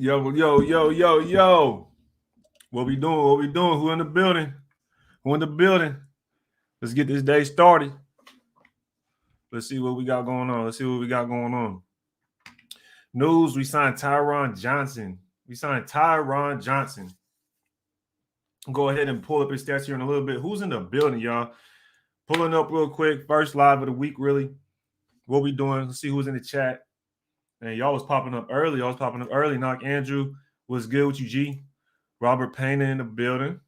Yo. What we doing? What we doing? Who in the building? Who in the building? Let's get this day started. Let's see what we got going on. News, we signed Tyron Johnson. Go ahead and pull up his stats here in a little bit. Who's in the building, y'all? Pulling up real quick. First live of the week, really. What we doing? Let's see who's in the chat. And y'all was popping up early. Knock Andrew. What's good with you, G? Robert Payne in the building.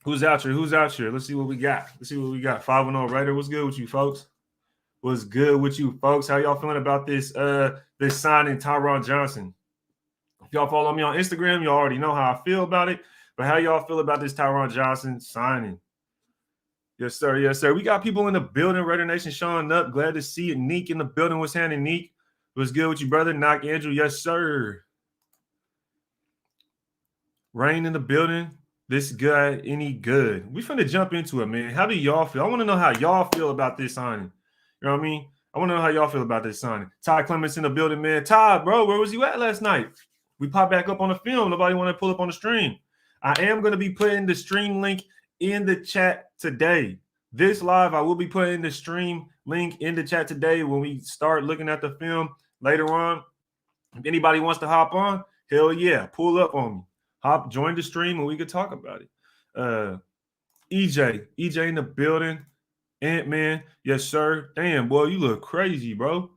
Who's out here? Let's see what we got. 5-0 Raider. What's good with you, folks? How y'all feeling about this signing Tyron Johnson? If y'all follow me on Instagram, y'all already know how I feel about it. But how y'all feel about this Tyron Johnson signing? Yes, sir. We got people in the building. Raider Nation showing up. Glad to see it. Neek in the building. What's happening, Neek? What's good with you, brother? Knock Andrew. Yes, sir. Rain in the building. This guy, any good? We finna jump into it, man. How do y'all feel? I want to know how y'all feel about this signing. You know what I mean? I want to know how y'all feel about this signing. Ty Clements in the building, man. Ty, bro, where was you at last night? We popped back up on the film. Nobody want to pull up on the stream. I am going to be putting the stream link in the chat today. This live, I will be putting the stream link in the chat today when we start looking at the film later on. If anybody wants to hop on, hell yeah, pull up on me. Join the stream and we could talk about it. EJ in the building. Ant-Man, yes, sir. Damn, boy, you look crazy, bro.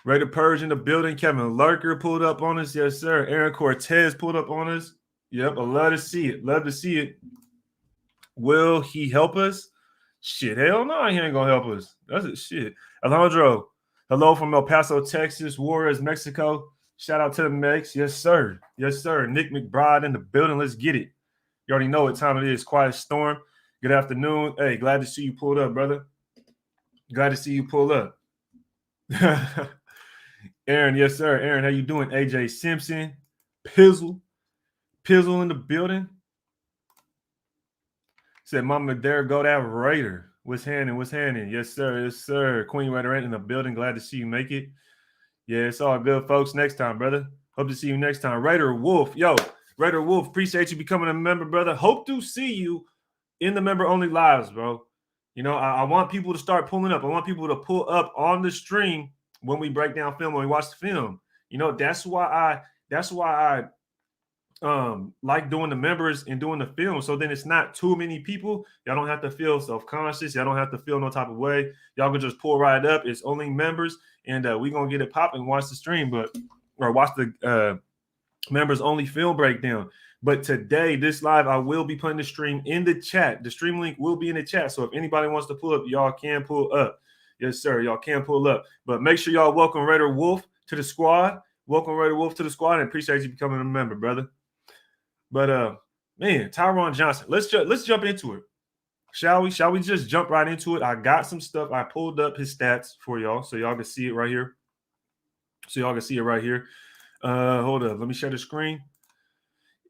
Raider Purge in the building. Kevin Lurker pulled up on us, yes, sir. Aaron Cortez pulled up on us. Yep, I love to see it. Will he help us? Shit, hell no, he ain't gonna help us. That's it, shit. Alejandro, hello from El Paso, Texas. Juarez, Mexico. Shout out to the Mex. Yes, sir. Nick McBride in the building. Let's get it. You already know what time it is. Quiet Storm. Good afternoon. Hey, glad to see you pulled up, brother. Aaron, yes, sir. Aaron, how you doing? AJ Simpson. Pizzle in the building. Said, Mama, there go that Raider. What's happening? Yes, sir. Queen Raider in the building. Glad to see you make it. Yeah, it's all good, folks. Next time, brother. Hope to see you next time. Raider Wolf. Yo, Raider Wolf, appreciate you becoming a member, brother. Hope to see you in the member-only lives, bro. You know, I want people to start pulling up. I want people to pull up on the stream when we break down film, when we watch the film. You know, that's why I like doing the members and doing the film. So then it's not too many people. Y'all don't have to feel self-conscious. Y'all don't have to feel no type of way. Y'all can just pull right up. It's only members, and we're going to get it popping and watch the stream, or watch the members only film breakdown. But today, this live, I will be putting the stream in the chat. The stream link will be in the chat. So if anybody wants to pull up, y'all can pull up. Yes, sir. Y'all can pull up. But make sure y'all welcome Raider Wolf to the squad. And appreciate you becoming a member, brother. But man, Tyron Johnson. Let's jump into it. Shall we? Shall we just jump right into it? I got some stuff. I pulled up his stats for y'all, so y'all can see it right here. Hold up. Let me share the screen.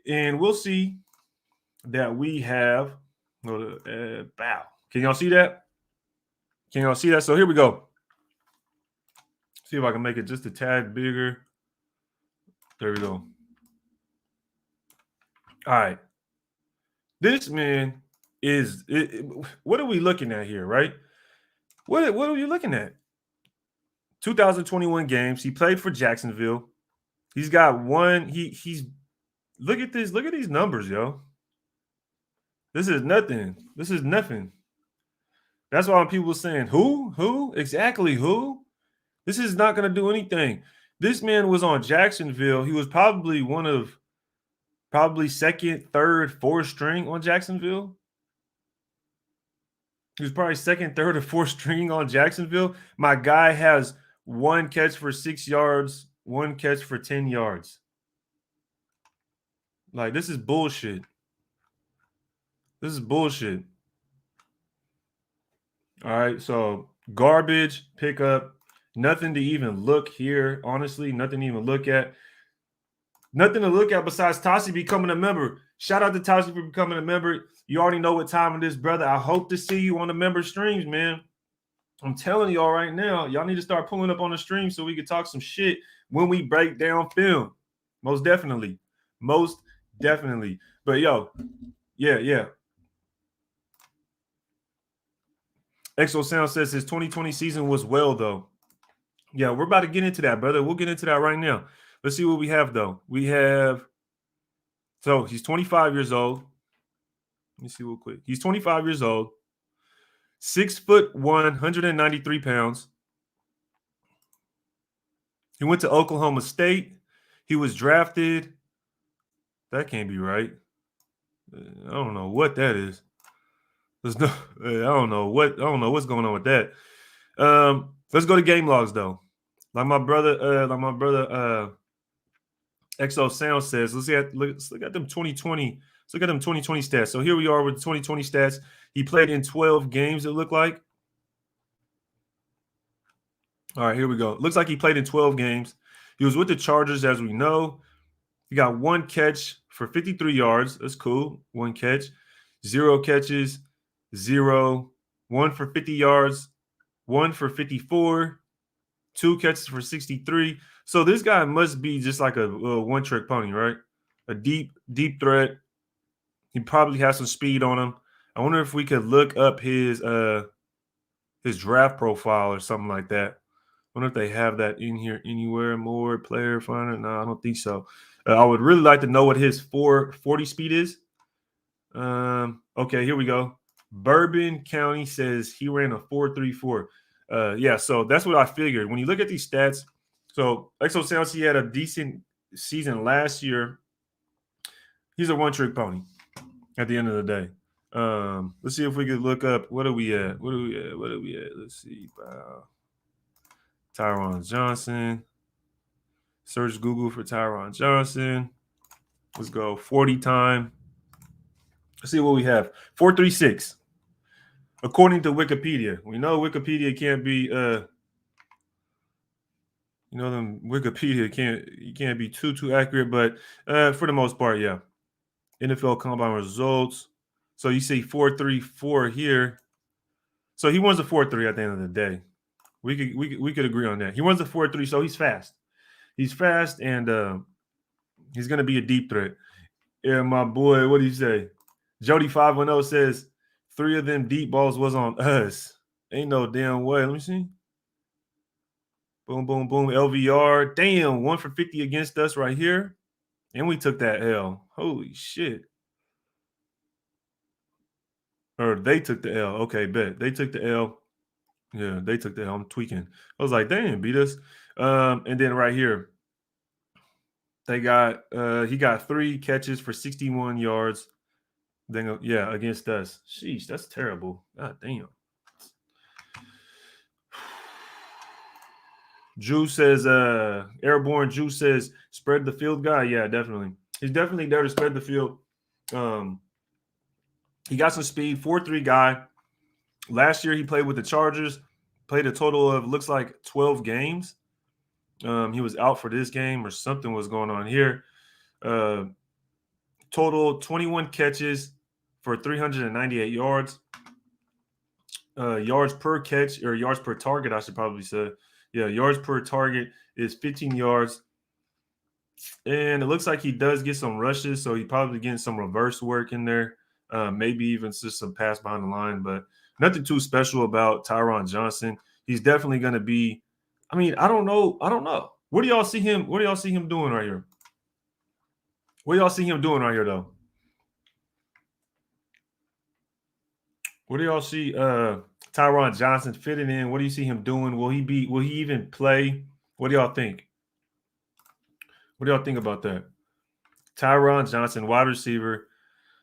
And we'll see that we have bow. Can y'all see that? So here we go. See if I can make it just a tad bigger. There we go. All right. This man is what are we looking at here, right? What are we looking at? 2021 games. He played for Jacksonville. He's got one. He's look at this. Look at these numbers, yo. This is nothing. That's why people are saying, who? Exactly who? This is not going to do anything. This man was on Jacksonville. He was probably second, third, fourth string on Jacksonville. He was probably second, third, or fourth string on Jacksonville. My guy has one catch for 6 yards, one catch for 10 yards. Like, this is bullshit. All right, so garbage pickup. Nothing to even look here. Honestly, nothing to even look at. Nothing to look at besides Tassi becoming a member. Shout out to Tassi for becoming a member. You already know what time it is, brother. I hope to see you on the member streams, man. I'm telling y'all right now, y'all need to start pulling up on the stream so we can talk some shit. when we break down film. Most definitely. Most definitely. But yo, yeah. Exo Sound says his 2020 season was well, though. Yeah, we're about to get into that, brother. We'll get into that right now. Let's see what we have, though. We have, so he's 25 years old. Let me see real quick. He's 25 years old, 6'1", 193 pounds. He went to Oklahoma State. He was drafted. That can't be right. I don't know what that is. There's no, I don't know what's going on with that. Let's go to game logs though. Like my brother, Exo Sound says, let's look at them 2020. Let's look at them 2020 stats. So here we are with the 2020 stats. He played in 12 games, it looked like. All right, here we go. Looks like he played in 12 games. He was with the Chargers, as we know. He got 1 catch for 53 yards. That's cool. 1 catch. 0 catches. 0. 1 for 50 yards. 1 for 54. 2 catches for 63. So this guy must be just like a one-trick pony, right? A deep threat. He probably has some speed on him. I wonder if we could look up his draft profile or something like that. I wonder if they have that in here anywhere. More player finder? No, I don't think so. I would really like to know what his 440 speed is. Okay, here we go. Bourbon County says he ran a 4.34. Yeah, so that's what I figured. When you look at these stats, so Exo Sounds, he had a decent season last year. He's a one-trick pony at the end of the day. Let's see if we could look up. What are we at? Let's see. Tyron Johnson. Search Google for Tyron Johnson. Let's go 40 time. Let's see what we have. 4.36. According to Wikipedia. We know Wikipedia can't be Wikipedia can't be too accurate, but for the most part, yeah. NFL Combine results. So you see 4.34 here. So he runs a 4.3 at the end of the day. We could agree on that. He runs a 4.3, so he's fast. He's fast, and he's going to be a deep threat. Yeah, my boy, what do you say? Jody 510 says 3 of them deep balls was on us. Ain't no damn way. Let me see. Boom, boom, boom. LVR. Damn, 1 for 50 against us right here. And we took that L. Holy shit. Or they took the L. Okay, bet. They took the L. Yeah, they took the L. I'm tweaking. I was like, damn, beat us. And then right here, they got he got 3 catches for 61 yards. Then yeah, against us. Sheesh, that's terrible. God damn. Drew says, Airborne Drew says, spread the field guy. Yeah, definitely. He's definitely there to spread the field. He got some speed, 4.3 guy. Last year he played with the Chargers, played a total of looks like 12 games. He was out for this game or something was going on here. Total 21 catches for 398 yards. Yards per catch or yards per target, I should probably say. Yeah, yards per target is 15 yards. And it looks like he does get some rushes, so he probably getting some reverse work in there. Maybe even just some pass behind the line, but nothing too special about Tyron Johnson. He's definitely going to be. I mean, I don't know. What do y'all see him? What do y'all see him doing right here? What do y'all see him doing right here, though? What do y'all see Tyron Johnson fitting in? What do you see him doing? Will he even play? What do y'all think? What do y'all think about that? Tyron Johnson, wide receiver,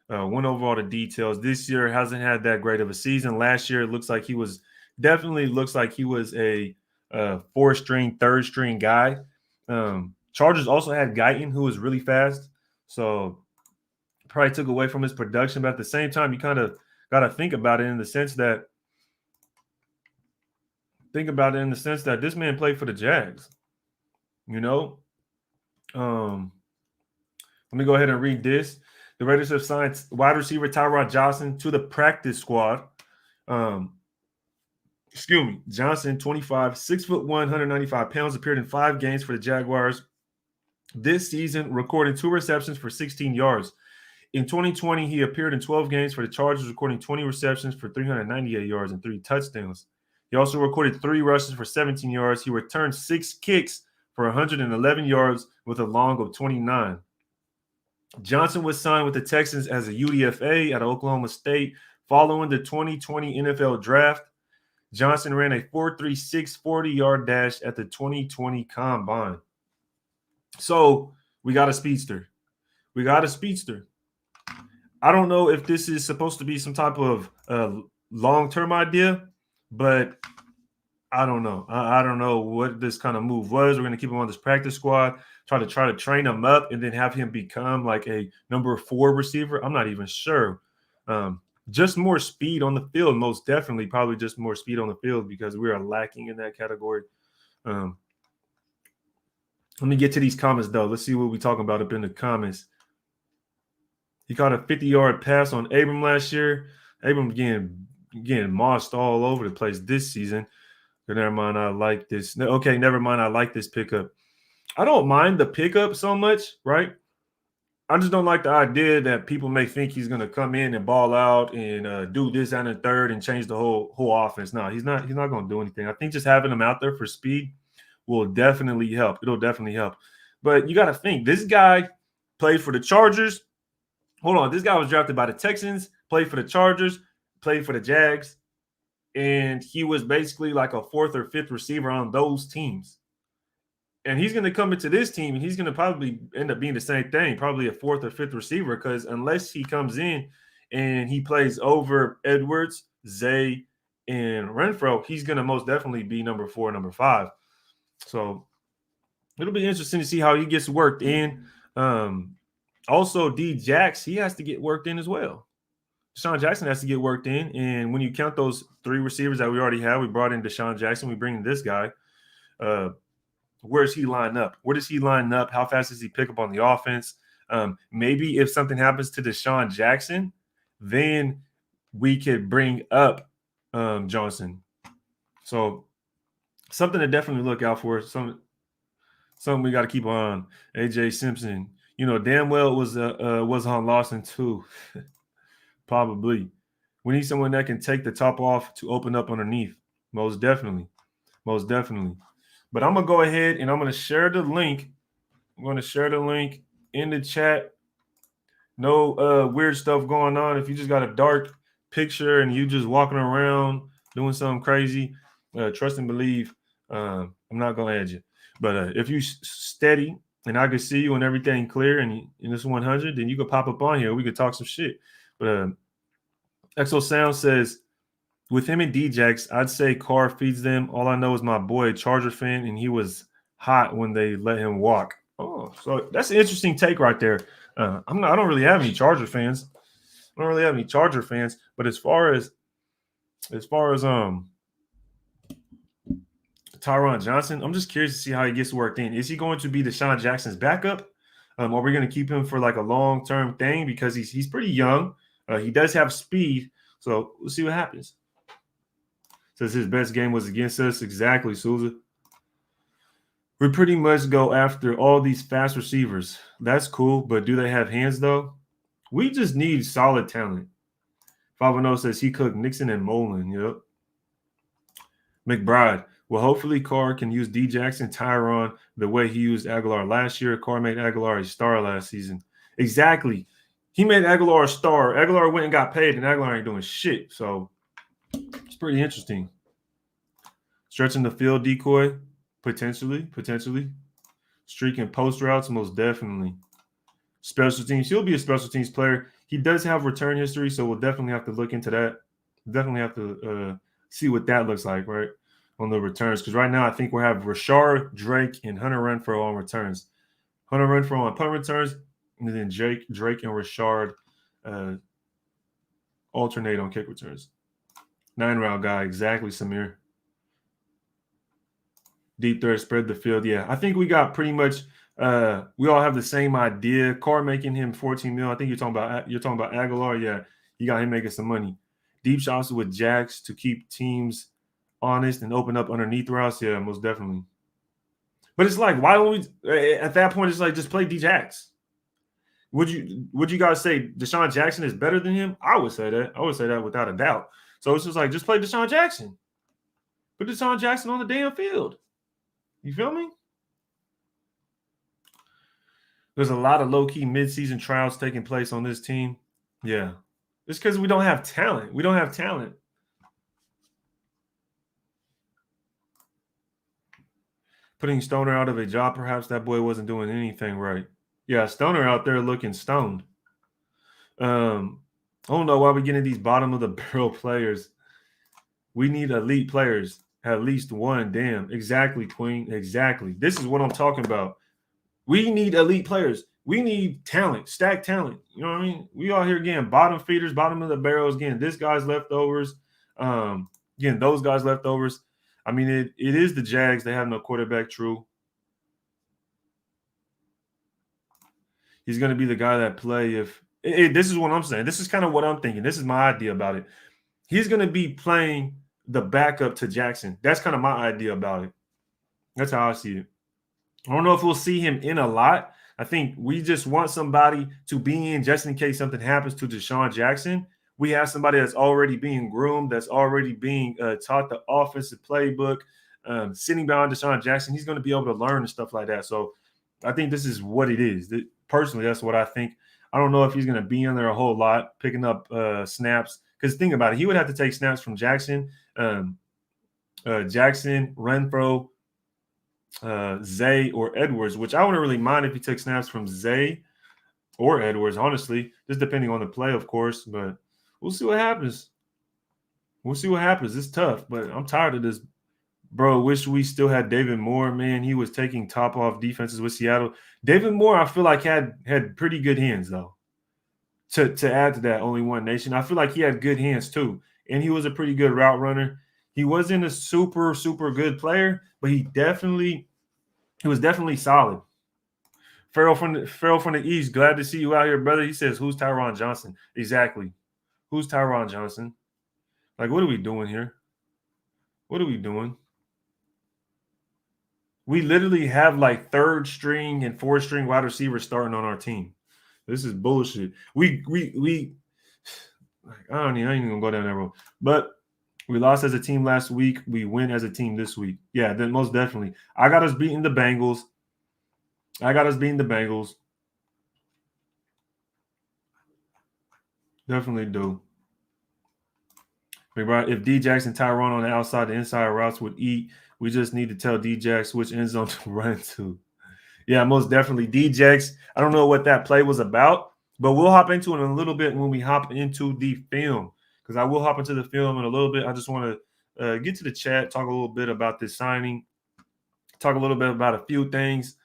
went over all the details. This year hasn't had that great of a season. Last year, it looks like he was a 4-string, 3rd-string guy. Chargers also had Guyton, who was really fast. So probably took away from his production. But at the same time, you kind of got to think about it in the sense that this man played for the Jags. You know? Let me go ahead and read this. The Raiders have signed wide receiver Tyron Johnson to the practice squad. Excuse me. Johnson, 25, 6'1", 195 pounds, appeared in 5 games for the Jaguars this season, recording 2 receptions for 16 yards. In 2020, he appeared in 12 games for the Chargers, recording 20 receptions for 398 yards and 3 touchdowns. He also recorded 3 rushes for 17 yards. He returned 6 kicks for 111 yards with a long of 29. Johnson was signed with the Texans as a UDFA at Oklahoma State following the 2020 NFL Draft. Johnson ran a 4.36 40-yard dash at the 2020 Combine. So we got a speedster. We got a speedster. I don't know if this is supposed to be some type of long-term idea, but I don't know. I don't know what this kind of move was. We're going to keep him on this practice squad, try to train him up, and then have him become like a number 4 receiver. I'm not even sure. Just more speed on the field, most definitely. Probably just more speed on the field because we are lacking in that category. Let me get to these comments, though. Let's see what we're talking about up in the comments. He caught a 50-yard pass on Abram last year. Abram getting mossed all over the place this season. But never mind, I like this. Okay, never mind, I like this pickup. I don't mind the pickup so much, right? I just don't like the idea that people may think he's going to come in and ball out and do this and a third and change the whole offense. No, he's not going to do anything. I think just having him out there for speed will definitely help. It'll definitely help. But you got to think, this guy played for the Chargers. Hold on, this guy was drafted by the Texans, played for the Chargers, played for the Jags, and he was basically like a 4th or 5th receiver on those teams. And he's going to come into this team, and he's going to probably end up being the same thing, probably a 4th or 5th receiver, because unless he comes in and he plays over Edwards, Zay, and Renfro, he's going to most definitely be number 4, number 5. So it'll be interesting to see how he gets worked in. Also, D-Jax, he has to get worked in as well. Deshaun Jackson has to get worked in. And when you count those 3 receivers that we already have, we brought in Deshaun Jackson, we bring in this guy. Where's he line up? Where does he line up? How fast does he pick up on the offense? Maybe if something happens to Deshaun Jackson, then we could bring up Johnson. So something to definitely look out for. Something we got to keep on. AJ Simpson. You know, damn well it was on Lawson too. Probably. We need someone that can take the top off to open up underneath. Most definitely. Most definitely. But I'm going to go ahead and I'm going to share the link. I'm going to share the link in the chat. No weird stuff going on. If you just got a dark picture and you just walking around doing something crazy, trust and believe, I'm not going to add you. But if you steady and I can see you and everything clear and it's 100, then you could pop up on here. We could talk some shit. But Exo Sound says, with him and D-Jax, I'd say Carr feeds them. All I know is my boy, Charger fan, and he was hot when they let him walk. Oh, so that's an interesting take right there. I don't really have any Charger fans. I don't really have any Charger fans. But as far as Tyron Johnson, I'm just curious to see how he gets worked in. Is he going to be Deshaun Jackson's backup? Are we going to keep him for like a long-term thing because he's pretty young? He does have speed, so we'll see what happens. Says his best game was against us. Exactly, Souza. We pretty much go after all these fast receivers. That's cool, but do they have hands, though? We just need solid talent. 5-0 says he cooked Nixon and Mullen. Yep. McBride. Well, hopefully Carr can use D. Jackson, Tyron the way he used Aguilar last year. Carr made Aguilar a star last season. Exactly. He made Aguilar a star. Aguilar went and got paid, and Aguilar ain't doing shit. So it's pretty interesting. Stretching the field decoy, potentially. Streaking post routes, most definitely. Special teams. He'll be a special teams player. He does have return history, so we'll definitely have to look into that. Definitely have to see what that looks like, right, on the returns. Because right now I think we have Rashard, Drake, and Hunter Renfro on returns. Hunter Renfro on punt returns, and then Drake and Rashard alternate on kick returns. 9-round guy, exactly, Samir. Deep threat, spread the field. Yeah, I think we got pretty much we all have the same idea. Carr making him $14 million. I think you're talking about Aguilar. Yeah, you got him making some money. Deep shots with Jax to keep teams honest and open up underneath routes, yeah, most definitely. But it's like, why don't we? At that point, it's like just play Djax. Would you guys say Deshaun Jackson is better than him? I would say that. I would say that without a doubt. So it's just like just play Deshaun Jackson. Put Deshaun Jackson on the damn field. You feel me? There's a lot of low-key midseason trials taking place on this team. Yeah. It's because we don't have talent. We don't have talent. Putting Stoner out of a job, perhaps that boy wasn't doing anything right. Yeah, Stoner out there looking stoned. I don't know why we're getting these bottom of the barrel players. We need elite players. At least one. Damn. Exactly, Queen. Exactly. This is what I'm talking about. We need elite players. We need talent, stacked talent. You know what I mean? We all here getting bottom feeders, bottom of the barrels, getting this guy's leftovers, getting those guys leftovers. I mean, it is the Jags. They have no quarterback, true. He's going to be the guy that play if this is what I'm saying. This is kind of what I'm thinking. This is my idea about it. He's going to be playing the backup to Jackson. That's kind of my idea about it. That's how I see it. I don't know if we'll see him in a lot. I think we just want somebody to be in just in case something happens to Deshaun Jackson. We have somebody that's already being groomed, that's already being taught the offensive playbook, sitting behind Deshaun Jackson. He's going to be able to learn and stuff like that. So I think this is what it is. Personally, that's what I think. I don't know if he's going to be in there a whole lot, picking up snaps. Because think about it, he would have to take snaps from Jackson, Renfro, Zay or Edwards, which I wouldn't really mind if he took snaps from Zay or Edwards, honestly, just depending on the play, of course. But we'll see what happens. We'll see what happens. It's tough, but I'm tired of this. Bro, wish we still had David Moore, man. He was taking top off defenses with Seattle. David Moore, I feel like had pretty good hands, though. To add to that, only one nation. I feel like he had good hands, too. And he was a pretty good route runner. He wasn't a super, super good player, but he was definitely solid. Farrell from the East, glad to see you out here, brother. He says, who's Tyron Johnson? Exactly. Who's Tyron Johnson? Like, what are we doing here? What are we doing? We literally have like third string and fourth string wide receivers starting on our team. This is bullshit. We I ain't even gonna go down that road. But we lost as a team last week. We win as a team this week. Yeah, then most definitely. I got us beating the Bengals. Definitely do. If D-Jax and Tyron on the outside, the inside routes would eat. We just need to tell D-Jax which end zone to run to. Yeah, most definitely. D-Jax, I don't know what that play was about, but we'll hop into it in a little bit when we hop into the film, because I will hop into the film in a little bit. I just want to get to the chat, talk a little bit about this signing, talk a little bit about a few things.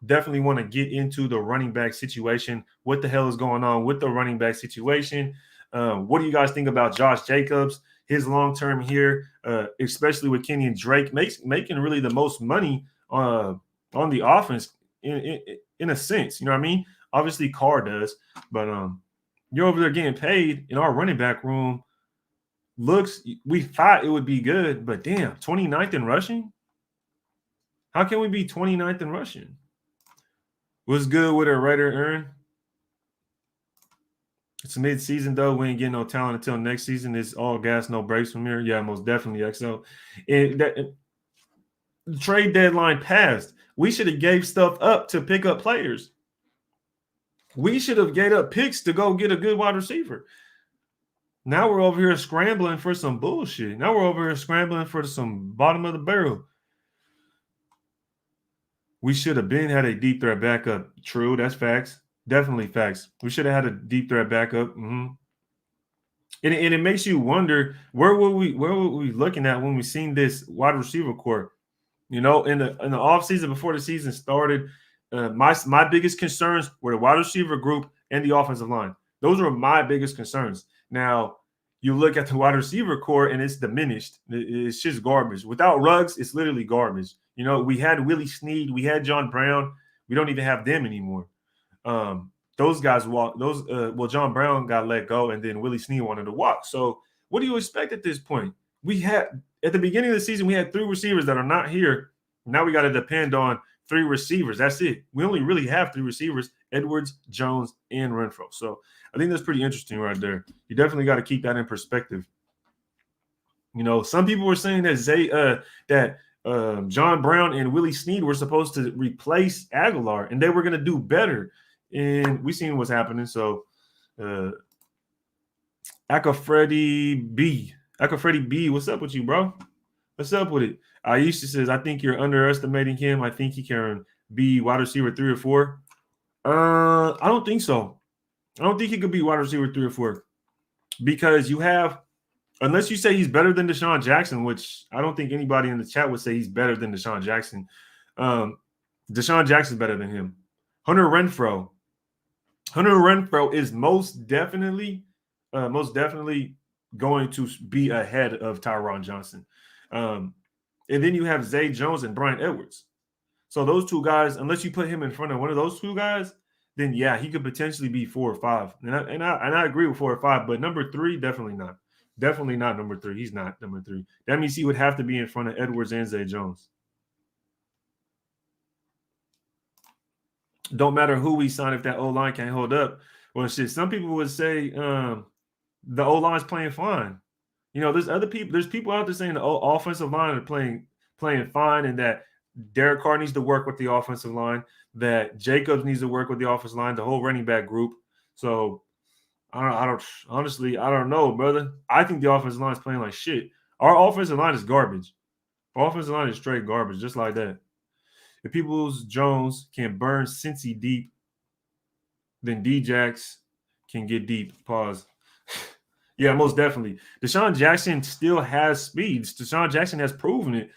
Definitely want to get into the running back situation. What the hell is going on with the running back situation? What do you guys think about Josh Jacobs, his long term here, especially with Kenny and Drake making really the most money on the offense in a sense? You know what I mean? Obviously, Carr does, but you're over there getting paid in our running back room. We thought it would be good, but damn, 29th in rushing? How can we be 29th in rushing? What's good with her, Raider Aaron? It's mid-season, though. We ain't getting no talent until next season. It's all gas, no breaks from here. Yeah, most definitely, XO. The trade deadline passed. We should have gave stuff up to pick up players. We should have gave up picks to go get a good wide receiver. Now we're over here scrambling for some bullshit. Now we're over here scrambling for some bottom of the barrel. We should have had a deep threat backup. True, that's facts. Definitely facts. We should have had a deep threat backup. And it makes you wonder, where were we looking at when we seen this wide receiver core? You know, in the offseason before the season started, my biggest concerns were the wide receiver group and the offensive line. Those were my biggest concerns. Now, you look at the wide receiver core and it's diminished. It's just garbage. Without Ruggs, it's literally garbage. You know, we had Willie Snead, we had John Brown. We don't even have them anymore. Those guys walked. John Brown got let go, and then Willie Snead wanted to walk. So what do you expect at this point? We had at the beginning of the season, we had 3 receivers that are not here. Now we got to depend on 3 receivers. That's it. We only really have 3 receivers: Edwards, Jones, and Renfro. So I think that's pretty interesting right there. You definitely got to keep that in perspective. You know, some people were saying that John Brown and Willie Snead were supposed to replace Aguilar, and they were going to do better. And we seen what's happening. So, Akafredi B, what's up with you, bro? What's up with it? Aisha says, I think you're underestimating him. I think he can be wide receiver 3 or 4. I don't think so. I don't think he could be wide receiver 3 or 4 because you have, unless you say he's better than Deshaun Jackson, which I don't think anybody in the chat would say he's better than Deshaun Jackson. Deshaun Jackson's better than him. Hunter Renfro is most definitely going to be ahead of Tyron Johnson. And then you have Zay Jones and Brian Edwards. So those 2 guys, unless you put him in front of one of those 2 guys, then yeah, he could potentially be 4 or 5. And I agree with 4 or 5, but number 3, definitely not. Definitely not number 3. He's not number 3. That means he would have to be in front of Edwards and Zay Jones. Don't matter who we sign if that O-line can't hold up. Well, shit, some people would say the O-line's playing fine. You know, there's people out there saying the offensive line are playing fine, and that Derek Carr needs to work with the offensive line, that Jacobs needs to work with the offensive line, the whole running back group. So I don't know, brother. I think the offensive line is playing like shit. Our offensive line is garbage. Our offensive line is straight garbage, just like that. If Peoples-Jones can burn Cincy deep, then D-Jax can get deep. Pause. Yeah, most definitely. Deshaun Jackson still has speeds. Deshaun Jackson has proven it.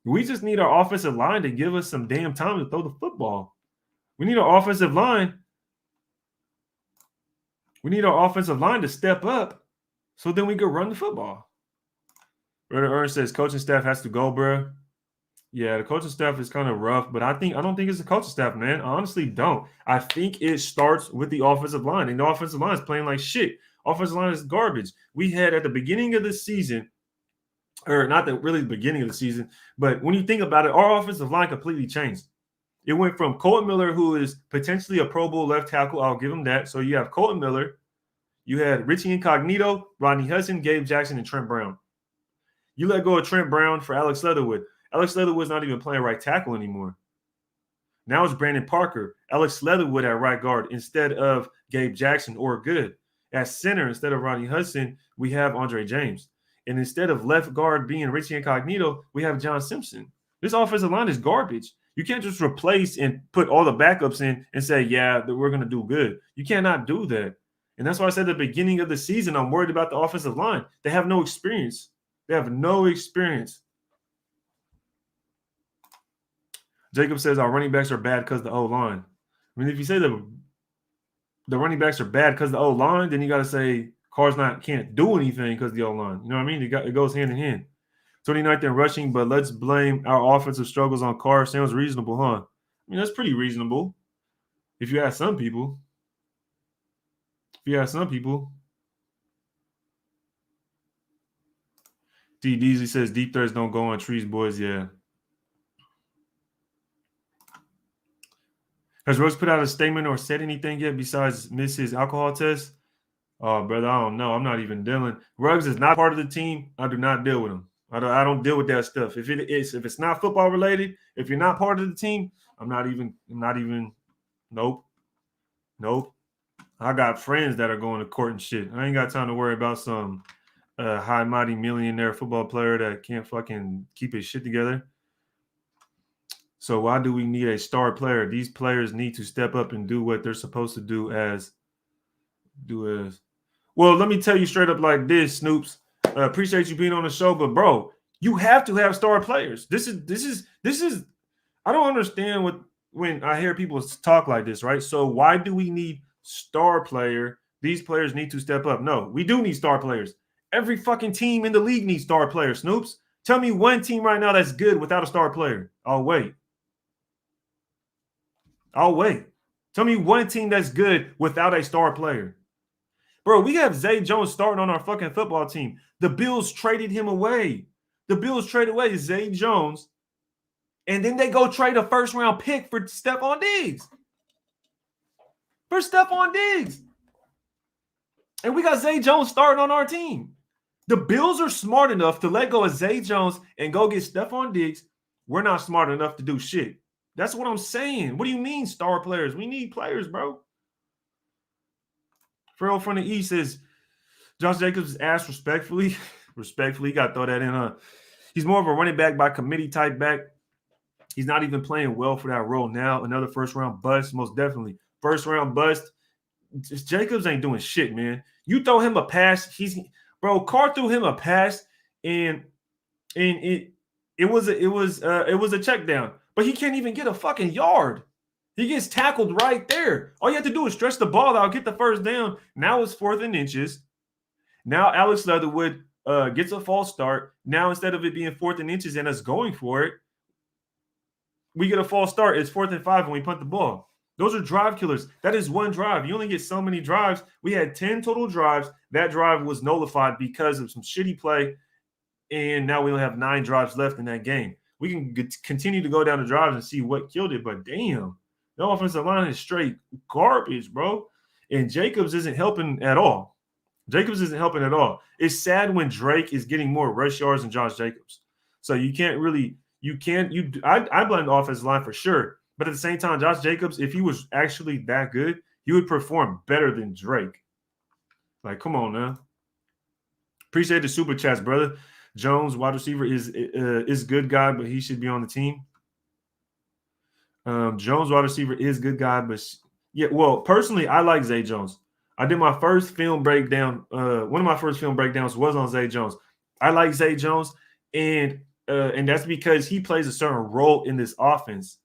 We just need our offensive line to give us some damn time to throw the football. We need our offensive line. We need our offensive line to step up so then we can run the football. Brother Ernst says coaching staff has to go, bro. Yeah, the coaching staff is kind of rough, but I don't think it's the coaching staff, man. I honestly don't. I think it starts with the offensive line, and the offensive line is playing like shit. Offensive line is garbage. We had at the beginning of the season, or not really the beginning of the season, but when you think about it, our offensive line completely changed. It went from Colton Miller, who is potentially a Pro Bowl left tackle. I'll give him that. So you have Colton Miller. You had Richie Incognito, Rodney Hudson, Gabe Jackson, and Trent Brown. You let go of Trent Brown for Alex Leatherwood. Alex Leatherwood's not even playing right tackle anymore. Now it's Brandon Parker, Alex Leatherwood at right guard instead of Gabe Jackson or Good. At center, instead of Rodney Hudson, we have Andre James. And instead of left guard being Richie Incognito, we have John Simpson. This offensive line is garbage. You can't just replace and put all the backups in and say, yeah, that we're going to do good. You cannot do that. And that's why I said at the beginning of the season, I'm worried about the offensive line. They have no experience. They have no experience. Jacob says our running backs are bad because the O-line. I mean, if you say the running backs are bad because the O-line, then you got to say Carr's can't do anything because the O-line. You know what I mean? It goes hand in hand. 29th in rushing, but let's blame our offensive struggles on Carr. Sounds reasonable, huh? I mean, that's pretty reasonable if you ask some people. D. Deasley says deep threats don't go on trees, boys. Yeah. Has Ruggs put out a statement or said anything yet besides miss his alcohol test? Oh, brother, I don't know. I'm not even dealing. Ruggs is not part of the team. I do not deal with him. I don't deal with that stuff. If it's not football related, if you're not part of the team, I'm not even. Nope. I got friends that are going to court and shit. I ain't got time to worry about some high mighty millionaire football player that can't fucking keep his shit together. So why do we need a star player? These players need to step up and do what they're supposed to do as. Well, let me tell you straight up like this, Snoops. Appreciate you being on the show, but bro, you have to have star players. This is. I don't understand when I hear people talk like this, right? So why do we need star player? These players need to step up. No, we do need star players. Every fucking team in the league needs star players, Snoops. Tell me one team right now that's good without a star player. I'll wait. Tell me one team that's good without a star player. Bro, we have Zay Jones starting on our fucking football team. The Bills traded him away. The Bills traded away Zay Jones, and then they go trade a first-round pick for Stephon Diggs. And we got Zay Jones starting on our team. The Bills are smart enough to let go of Zay Jones and go get Stephon Diggs. We're not smart enough to do shit. That's what I'm saying. What do you mean star players? We need players, bro. Farrell from the East says, Josh Jacobs is asked respectfully. Respectfully, you got to throw that in. He's more of a running back by committee type back. He's not even playing well for that role now. Another first-round bust, most definitely. First-round bust. Jacobs ain't doing shit, man. You throw him a pass, Carr threw him a pass, and it was a check down, but he can't even get a fucking yard. He gets tackled right there. All you have to do is stretch the ball out, get the first down. Now it's 4th and inches. Now Alex Leatherwood gets a false start. Now instead of it being 4th and inches and us going for it, we get a false start. It's 4th and 5 when we punt the ball. Those are drive killers. That is one drive. You only get so many drives. We had 10 total drives. That drive was nullified because of some shitty play, and now we only have 9 drives left in that game. We can continue to go down the drives and see what killed it, but damn, the offensive line is straight garbage, bro. And Jacobs isn't helping at all. It's sad when Drake is getting more rush yards than Josh Jacobs. So I blame the offensive line for sure. But at the same time, Josh Jacobs, if he was actually that good, he would perform better than Drake. Like, come on now. Appreciate the super chats, brother. Jones, wide receiver, is good guy, but he should be on the team. Jones, wide receiver, is good guy, but yeah. Well, personally, I like Zay Jones. I did my first film breakdown. One of my first film breakdowns was on Zay Jones. I like Zay Jones, and that's because he plays a certain role in this offense.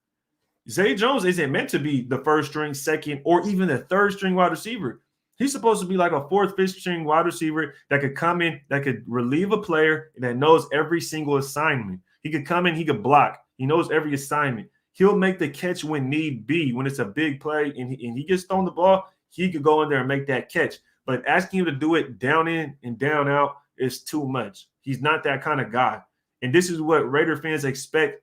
Zay Jones isn't meant to be the first string, second, or even the third string wide receiver. He's supposed to be like a 4th, 5th string wide receiver that could come in, that could relieve a player, and that knows every single assignment. He could come in, he could block. He knows every assignment. He'll make the catch when need be, when it's a big play, and he gets thrown the ball, he could go in there and make that catch. But asking him to do it down in and down out is too much. He's not that kind of guy. And this is what Raider fans expect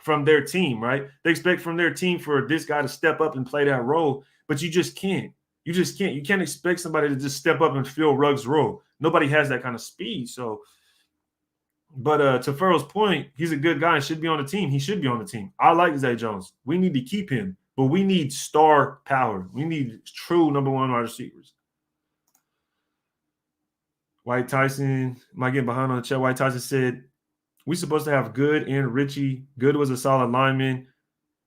from their team, right? They expect from their team for this guy to step up and play that role, but you just can't. You can't expect somebody to just step up and fill Ruggs' role. Nobody has that kind of speed. So, but to Farrell's point, he's a good guy and should be on the team. He should be on the team. I like Zay Jones. We need to keep him, but we need star power. We need true number 1 wide receivers. White Tyson, am I getting behind on the chat? White Tyson said, we're supposed to have Good and Richie. Good was a solid lineman.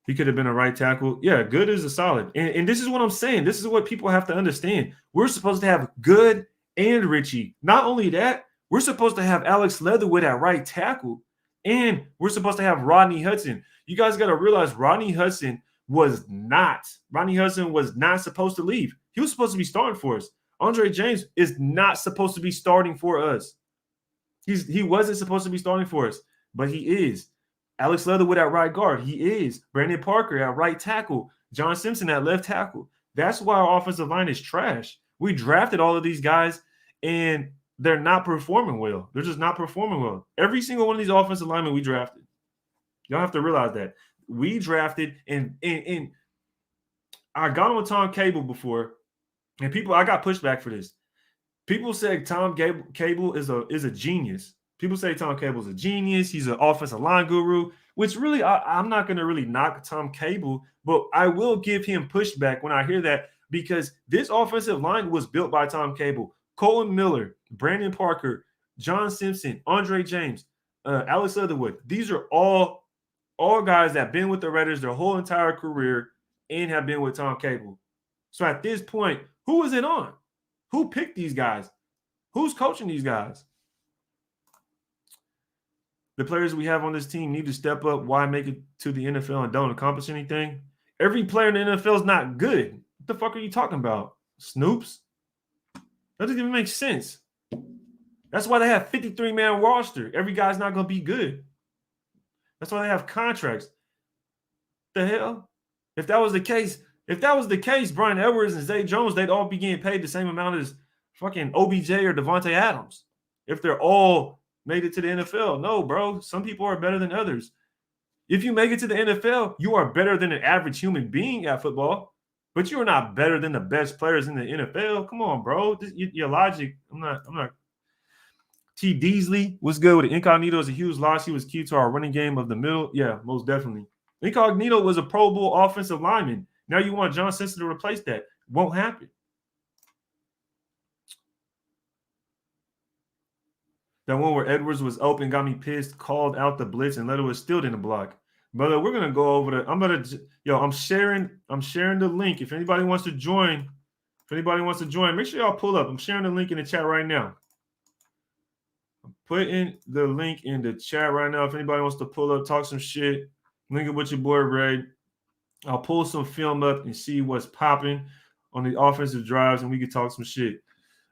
He could have been a right tackle. Yeah, Good is a solid. And this is what I'm saying. This is what people have to understand. We're supposed to have Good and Richie. Not only that, we're supposed to have Alex Leatherwood at right tackle. And we're supposed to have Rodney Hudson. You guys got to realize Rodney Hudson was not supposed to leave. He was supposed to be starting for us. Andre James is not supposed to be starting for us. He wasn't supposed to be starting for us, but he is. Alex Leatherwood at right guard, he is. Brandon Parker at right tackle. John Simpson at left tackle. That's why our offensive line is trash. We drafted all of these guys, and they're not performing well. They're just not performing well. Every single one of these offensive linemen we drafted. Y'all have to realize that. We drafted, and I got on Tom Cable before, and I got pushback for this. People say Tom Cable is a genius. People say Tom Cable's a genius. He's an offensive line guru, which really I'm not going to really knock Tom Cable, but I will give him pushback when I hear that because this offensive line was built by Tom Cable. Colin Miller, Brandon Parker, John Simpson, Andre James, Alex Leatherwood. These are all guys that have been with the Raiders their whole entire career and have been with Tom Cable. So at this point, who is it on? Who picked these guys? Who's coaching these guys? The players we have on this team need to step up. Why make it to the NFL and don't accomplish anything? Every player in the NFL is not good. What the fuck are you talking about? Snoops? That doesn't even make sense. That's why they have 53-man roster. Every guy's not going to be good. That's why they have contracts. The hell? If that was the case, Brian Edwards and Zay Jones, they'd all be getting paid the same amount as fucking OBJ or Devontae Adams if they're all made it to the NFL. No, bro. Some people are better than others. If you make it to the NFL, you are better than an average human being at football, but you are not better than the best players in the NFL. Come on, bro. Your logic. I'm not. T. Deasley was good with it. Incognito is a huge loss. He was key to our running game of the middle. Yeah, most definitely. Incognito was a Pro Bowl offensive lineman. Now you want John Simpson to replace that. Won't happen. That one where Edwards was open, got me pissed, called out the blitz, and Leatherwood still didn't block. Brother, we're gonna go over I'm sharing the link. If anybody wants to join, make sure y'all pull up. I'm sharing the link in the chat right now. I'm putting the link in the chat right now. If anybody wants to pull up, talk some shit, link it with your boy Ray. I'll pull some film up and see what's popping on the offensive drives, and we can talk some shit.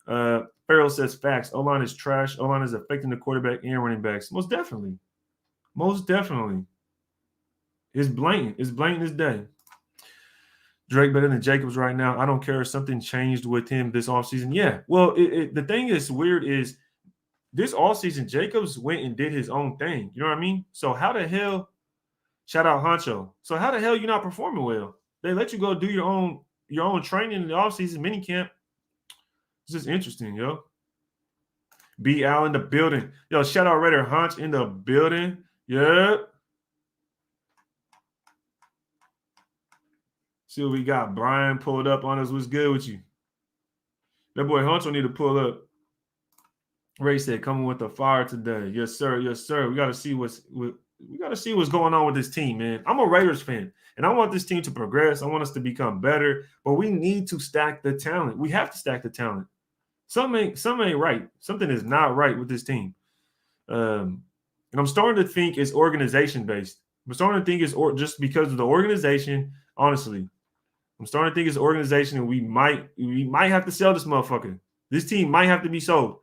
Farrell says facts. O-line is trash. O-line is affecting the quarterback and running backs. Most definitely. It's blatant. It's blatant as day. Drake better than Jacobs right now. I don't care if something changed with him this offseason. Yeah. Well, the thing is weird is this offseason, Jacobs went and did his own thing. You know what I mean? So how the hell, shout out Honcho. So how the hell you not performing well? They let you go do your own training in the offseason, mini camp. It's just interesting, yo. B. Al in the building. Yo, shout out Raider Hunch in the building. Yep. See what we got. Brian pulled up on us. What's good with you? That boy Hunch will need to pull up. Ray said, coming with the fire today. Yes, sir. Yes, sir. We got to see what's going on with this team, man. I'm a Raiders fan, and I want this team to progress. I want us to become better, but we need to stack the talent. We have to stack the talent. Something ain't right. Something is not right with this team. And I'm starting to think it's organization based. I'm starting to think it's just because of the organization. Honestly, I'm starting to think it's organization, and we might have to sell this motherfucker. This team might have to be sold.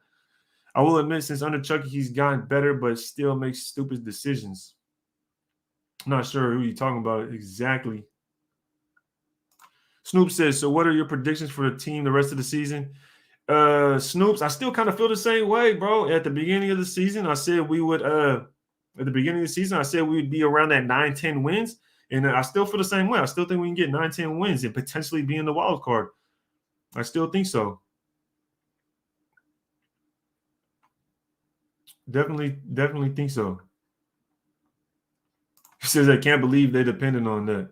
I will admit, since under Chucky, he's gotten better, but still makes stupid decisions. I'm not sure who you're talking about exactly. Snoop says, so what are your predictions for the team the rest of the season? Snoops, I still kind of feel the same way, bro. At the beginning of the season, I said we would we would be around that 9-10 wins, and I still feel the same way. I still think we can get 9-10 wins and potentially be in the wild card. I still think so. Definitely think so. He says I can't believe they depended on that.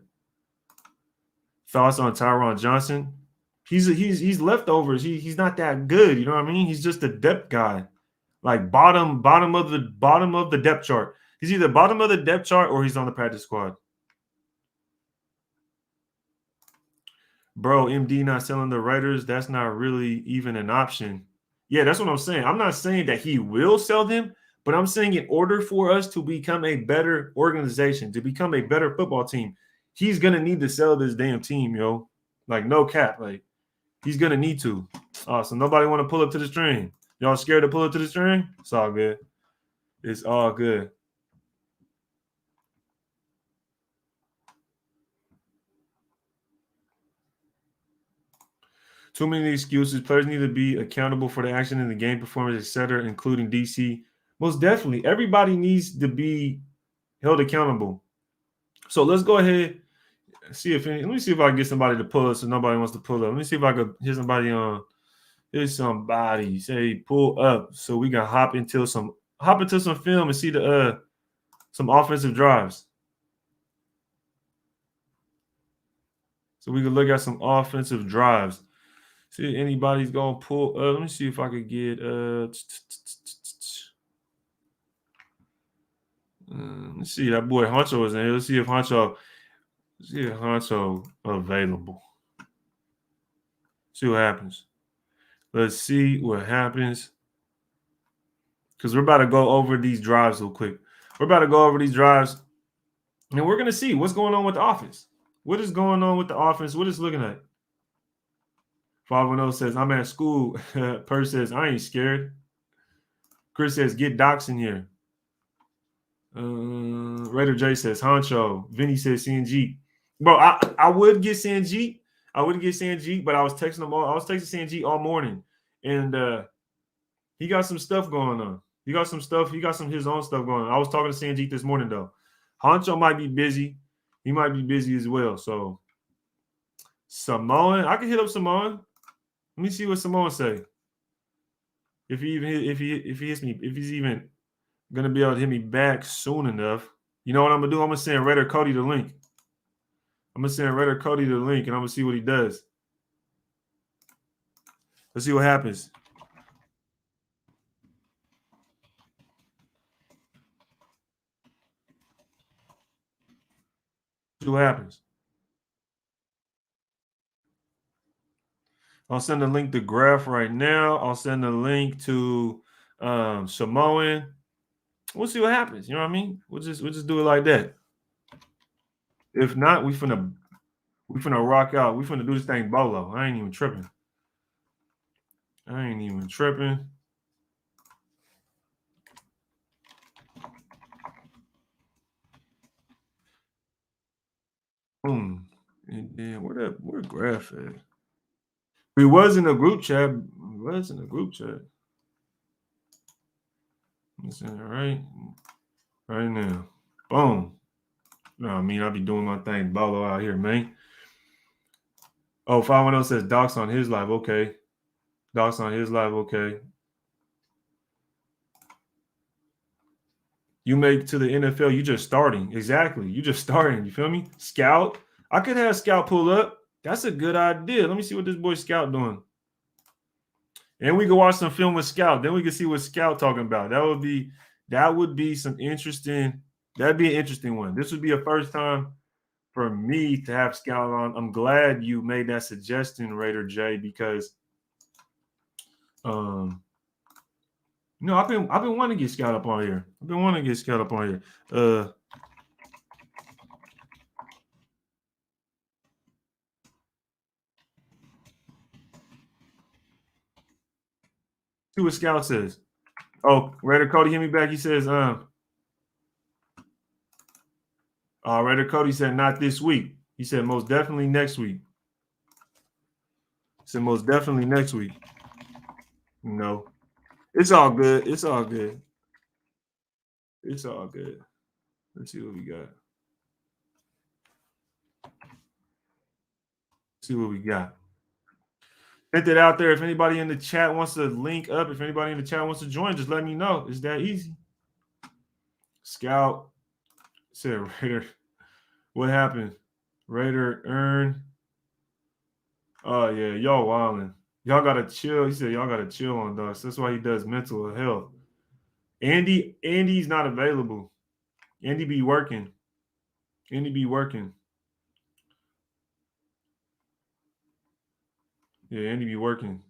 Thoughts on Tyron Johnson? He's leftovers. He's not that good. You know what I mean? He's just a depth guy, like bottom of the depth chart. He's either bottom of the depth chart or he's on the practice squad. Bro, MD not selling the Raiders. That's not really even an option. Yeah, that's what I'm saying. I'm not saying that he will sell them, but I'm saying in order for us to become a better organization, to become a better football team, he's gonna need to sell this damn team, yo. Like no cap, like. He's going to need to. So nobody want to pull up to the stream. Y'all scared to pull up to the stream? It's all good. It's all good. Too many excuses. Players need to be accountable for the action in the game performance, etc., including DC. Most definitely. Everybody needs to be held accountable. So let's go ahead. Let me see if I can get somebody to pull up so nobody wants to pull up. Let me see if I could hear somebody on. Here's somebody say pull up so we can hop into some film and see the some offensive drives. So we can look at some offensive drives. See if anybody's gonna pull up. Let me see if I could get let's see, that boy Honcho is in here. Let's see if Honcho available. See what happens. Let's see what happens. Because we're about to go over these drives real quick. We're about to go over these drives, and we're going to see what's going on with the offense. What is going on with the offense? What is looking at? 510 says, I'm at school. Per says, I ain't scared. Chris says, get Docs in here. Raider J says, Honcho. Vinny says, CNG. Bro, I would get CNG. But I was texting Sanjeet all morning. and he got some stuff going on. He got some his own stuff going on. I was talking to Sanjeet this morning though. Honcho might be busy. He might be busy as well. So Samoan, I can hit up Samoan. Let me see what Samoan say. If he hits me, if he's even gonna be able to hit me back soon enough. You know what I'm gonna do? I'm gonna send Raider Cody the link. And I'm gonna see what he does. Let's see what happens. See what happens. I'll send the link to Graph right now. I'll send the link to Samoan. We'll see what happens. You know what I mean? We'll just do it like that. If not, we finna rock out. We finna do this thing bolo. I ain't even tripping. Boom. And then where Graph at? We was in a group chat. Let's send it right now. Boom. No, I mean, I'll be doing my thing bolo out here, man. Oh, 510 says Doc's on his live. Okay. Doc's on his live. Okay. You make to the NFL, you just starting. Exactly. You just starting. You feel me? Scout. I could have Scout pull up. That's a good idea. Let me see what this boy Scout doing. And we can watch some film with Scout. Then we can see what Scout talking about. That would be some interesting. That'd be an interesting one. This would be a first time for me to have Scout on. I'm glad you made that suggestion, Raider J, because I've been wanting to get Scout up on here. See what Scout says. Oh, Raider Cody hit me back. He says, Raider Cody said not this week. He said most definitely next week. No. It's all good. Let's see what we got. Sent it out there. If anybody in the chat wants to link up, if anybody in the chat wants to join, just let me know. It's that easy. Scout said Raider. What happened? Raider earned. Oh yeah, y'all wilding. Y'all gotta chill. He said y'all gotta chill on Dust. That's why he does mental health. Andy's not available. Andy be working. Yeah, Andy be working.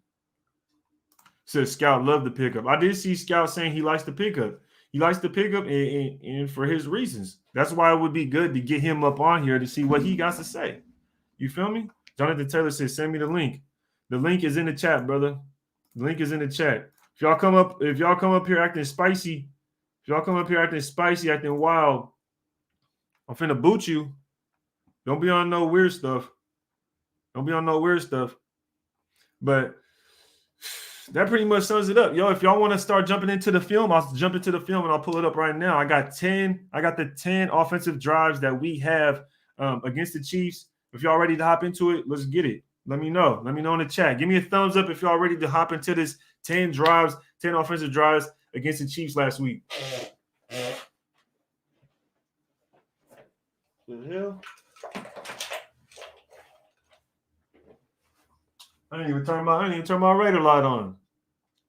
Says Scout loved the pickup. I did see Scout saying he likes the pickup. And for his reasons. That's why it would be good to get him up on here to see what he got to say. You feel me? Jonathan Taylor says, send me the link. The link is in the chat, brother. The link is in the chat. If y'all come up here acting spicy, acting wild, I'm finna boot you. Don't be on no weird stuff. But that pretty much sums it up. Yo, if y'all want to start jumping into the film, I'll jump into the film and I'll pull it up right now. I got the 10 offensive drives that we have against the Chiefs. If y'all ready to hop into it, let's get it. Let me know. Let me know in the chat. Give me a thumbs up if y'all ready to hop into this 10 offensive drives against the Chiefs last week. The hell? I didn't even turn my Raider light on.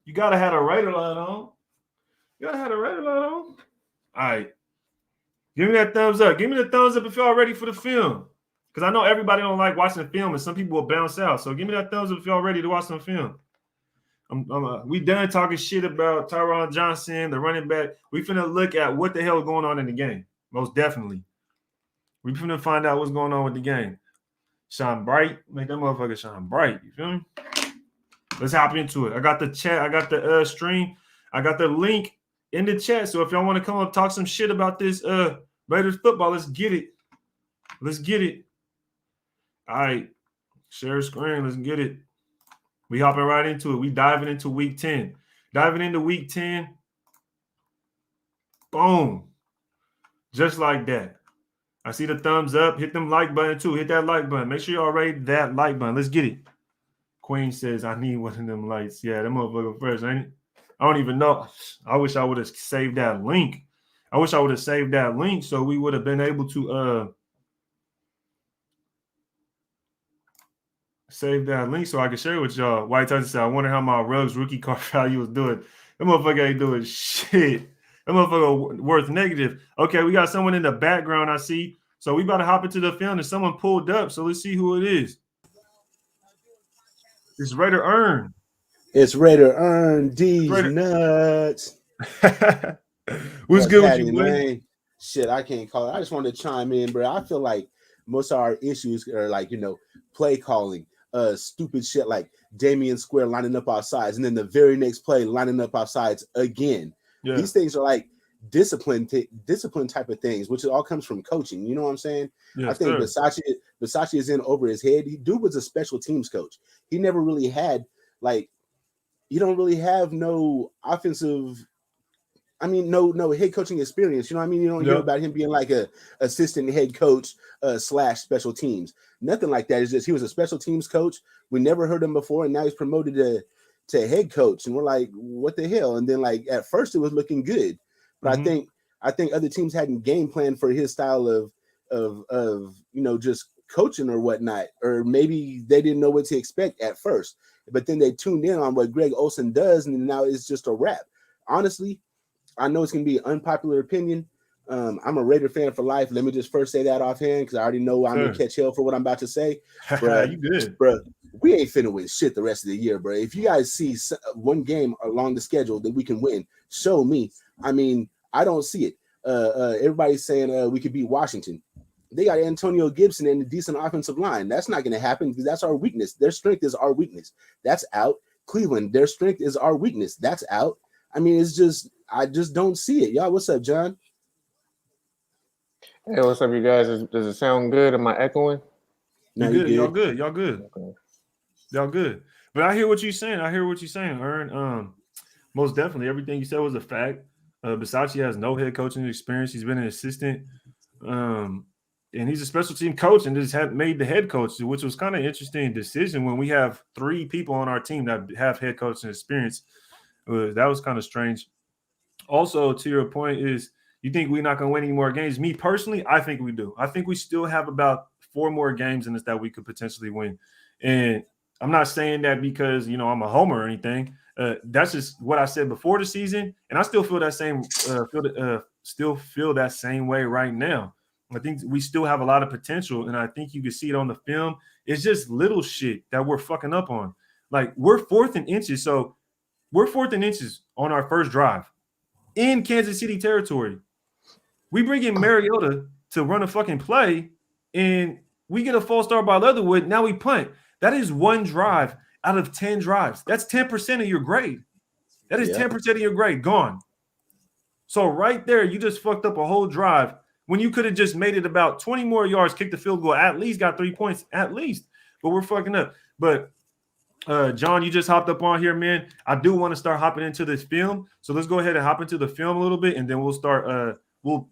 You gotta have a Raider light on. All right. Give me that thumbs up. Give me the thumbs up if y'all ready for the film. Because I know everybody don't like watching the film and some people will bounce out. So give me that thumbs up if y'all ready to watch some film. We done talking shit about Tyron Johnson, the running back. We finna look at what the hell is going on in the game. Most definitely. We finna find out what's going on with the game. Shine bright. Make that motherfucker shine bright. You feel me? Let's hop into it. I got the chat. I got the stream. I got the link in the chat. So if y'all want to come up talk some shit about this Raiders football, let's get it. All right. Share screen. Let's get it. We hopping right into it. We diving into week 10. Diving into week 10. Boom. Just like that. I see the thumbs up. Hit them like button too. Hit that like button. Make sure y'all rate that like button. Let's get it. Queen says, I need one of them lights. Yeah, that motherfucker first, ain't it? I don't even know. I wish I would have saved that link. So we would have been able to save that link so I can share it with y'all. White Tyson said, I wonder how my Ruggs rookie card value was doing. That motherfucker ain't doing shit. That motherfucker worth negative. Okay, we got someone in the background, I see. So we about to hop into the film and someone pulled up. So let's see who it is. It's Raider Earn. It's Raider Earn. D's nuts. What's good with you, man? Shit, I can't call it. I just wanted to chime in, bro. I feel like most of our issues are like, play calling, stupid shit like Damian Square lining up our sides, and then the very next play lining up our sides again. Yeah. These things are like discipline type of things, which all comes from coaching. You know what I'm saying? Yes, I think Versace is in over his head. Dude was a special teams coach. He never really had you don't really have no offensive. I mean, no head coaching experience. You know what I mean? You don't hear about him being like a assistant head coach / special teams. Nothing like that. It's just he was a special teams coach. We never heard him before, and now he's promoted to head coach. And we're like, what the hell? And then like at first it was looking good, but I think other teams hadn't game plan for his style of just coaching or whatnot, or maybe they didn't know what to expect at first. But then they tuned in on what Greg Olsen does, and now it's just a wrap. Honestly, I know it's going to be an unpopular opinion. I'm a Raider fan for life. Let me just first say that offhand because I already know I'm going to catch hell for what I'm about to say. Bruh, you good. Bruh, we ain't finna win shit the rest of the year, bro. If you guys see one game along the schedule that we can win, show me. I mean, I don't see it. Everybody's saying we could beat Washington. They got Antonio Gibson and a decent offensive line. That's not going to happen because that's our weakness. Their strength is our weakness. That's out. Cleveland, their strength is our weakness. That's out. I mean, I just don't see it. Y'all, what's up, John? Hey, what's up, you guys? Does it sound good? Am I echoing? No, good. Y'all good. Okay. Y'all good. But I hear what you're saying. Ern. Most definitely, everything you said was a fact. Versace has no head coaching experience. He's been an assistant. And he's a special team coach and just made the head coach, which was kind of an interesting decision when we have 3 people on our team that have head coaching experience. That was kind of strange. Also, to your point is, you think we're not going to win any more games? Me personally, I think we do. I think we still have about 4 more games in us that we could potentially win. And I'm not saying that because, I'm a homer or anything. That's just what I said before the season. And I still feel that same way right now. I think we still have a lot of potential, and I think you can see it on the film. It's just little shit that we're fucking up on. Like, we're 4th and inches. So we're 4th and inches on our first drive in Kansas City territory. We bring in Mariota to run a fucking play, and we get a false start by Leatherwood. Now we punt. That is 1 drive out of 10 drives. That's 10% of your grade. That is 10% of your grade gone. So right there, you just fucked up a whole drive when you could have just made it about 20 more yards, kicked the field goal, at least got 3 points, at least. But we're fucking up. But John, you just hopped up on here, man. I do want to start hopping into this film. So let's go ahead and hop into the film a little bit, and then we'll start we'll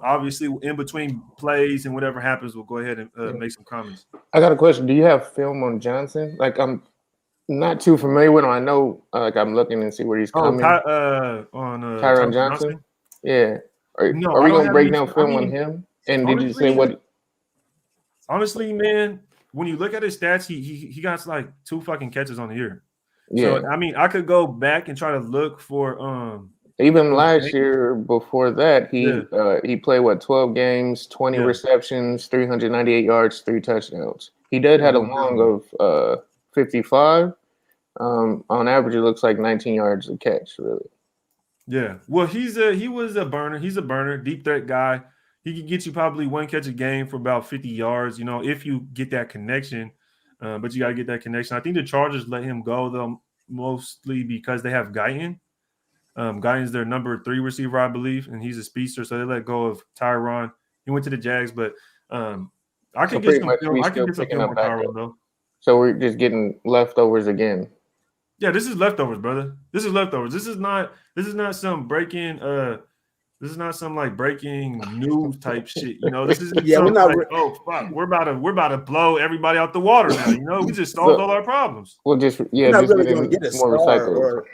obviously in between plays and whatever happens, we'll go ahead and make some comments. I got a question. Do you have film on Johnson? Like, I'm not too familiar with him. I know, I'm looking and see where he's coming. Tyron Johnson? Yeah. Are we going to break down film on him? And honestly, did you say what? Honestly, man, when you look at his stats, he got like 2 fucking catches on the year. Yeah. So, I mean, I could go back and try to look for even last year before that, he played 12 games, 20 receptions, 398 yards, 3 touchdowns. He did have a long of 55. On average, it looks like 19 yards a catch, really. Yeah. Well, he was a burner. He's a burner, deep threat guy. He could get you probably 1 catch a game for about 50 yards, if you get that connection. But you got to get that connection. I think the Chargers let him go, though, mostly because they have Guyton. Guyton's their number 3 receiver, I believe, and he's a speedster, so they let go of Tyron. He went to the Jags, but I can get some film on Tyron, though. So we're just getting leftovers again. Yeah, this is leftovers, brother. This is leftovers. This is not some breaking this is not some like breaking news type shit. You know, this isn't Yeah, we're some not. like, oh fuck, we're about to blow everybody out the water now. You know, we just solved all our problems. We'll just We're not just really going to get a more star, recycled. or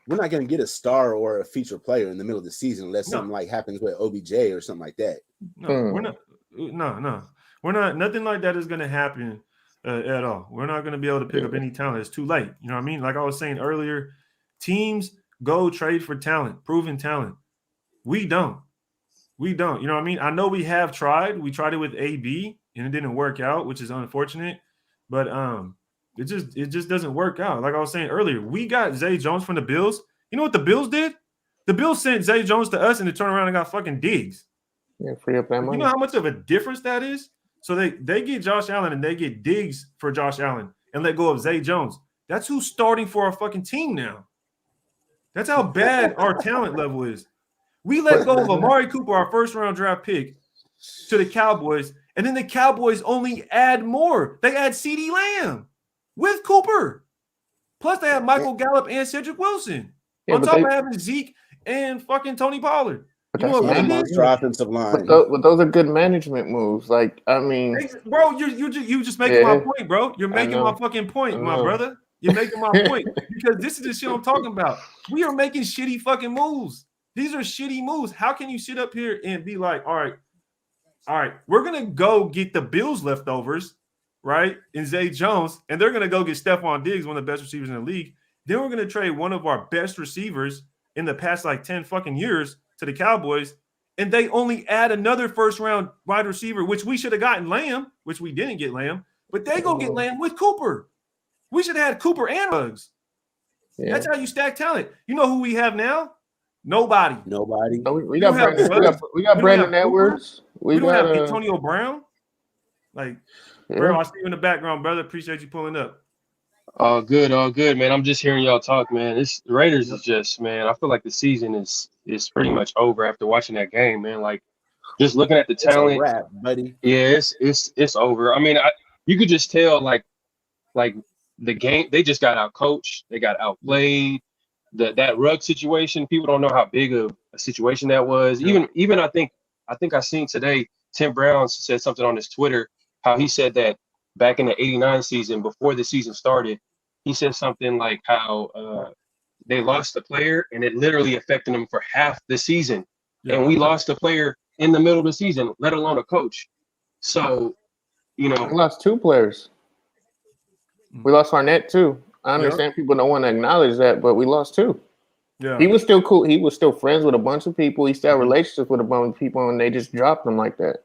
we're not going to get a star or a feature player in the middle of the season unless No. something like happens with OBJ or something like that. No, we're not. No, we're not. Nothing like that is going to happen at all. We're not going to be able to pick up any talent. It's too late. You know what I mean? Like I was saying earlier, teams go trade for talent, proven talent. We don't. We don't. You know what I mean? I know we have tried. We tried it with AB and it didn't work out, which is unfortunate. But it just doesn't work out. Like I was saying earlier, we got Zay Jones from the Bills. You know what the Bills did? The Bills sent Zay Jones to us and they turned around and got fucking Diggs. Yeah, free up that money. You know how much of a difference that is? So they get Josh Allen and they get Diggs for Josh Allen and let go of Zay Jones. That's who's starting for our fucking team now. That's how bad our talent level is. We let go of Amari Cooper, our first-round draft pick, to the Cowboys, and then the Cowboys only add more. They add CeeDee Lamb with Cooper. Plus, they have Michael Gallup and Cedric Wilson. Yeah, on top of having Zeke and fucking Tony Pollard. But you know what a monster offensive line. But those are good management moves. Like, I mean, bro, you just making my point, bro. You're making my fucking point, my brother. You're making my point because this is the shit I'm talking about. We are making shitty fucking moves. These are shitty moves. How can you sit up here and be like, all right, we're gonna go get the Bills leftovers, right? And Zay Jones, and they're gonna go get Stephon Diggs, one of the best receivers in the league. Then we're gonna trade one of our best receivers in the past like 10 fucking years to the Cowboys, and they only add another first-round wide receiver, which we should have gotten Lamb, which we didn't get Lamb, but they go get Lamb with Cooper. We should have had Cooper and Ruggs. Yeah. That's how you stack talent. You know who we have now? Nobody. No, we got Brandon Edwards. We don't have Antonio Brown. Like, bro, I see you in the background, brother. Appreciate you pulling up. All good, man. I'm just hearing y'all talk, man. The Raiders is just, man, I feel like the season is pretty much over after watching that game, man. Like, just looking at the talent, it's a wrap, buddy. Yeah, it's over. I mean, you could just tell, like the game, they just got out coached, they got outplayed. That Ruggs situation, people don't know how big of a situation that was. Yeah. Even I think I seen today, Tim Brown said something on his Twitter, how he said that back in the 89 season, before the season started, he said something like how they lost a player and it literally affected them for half the season. Yeah. And we lost a player in the middle of the season, let alone a coach. So, we lost two players. We lost Arnett too. I understand people don't want to acknowledge that, but we lost two. Yeah. He was still cool. He was still friends with a bunch of people. He still had relationships with a bunch of people, and they just dropped him like that.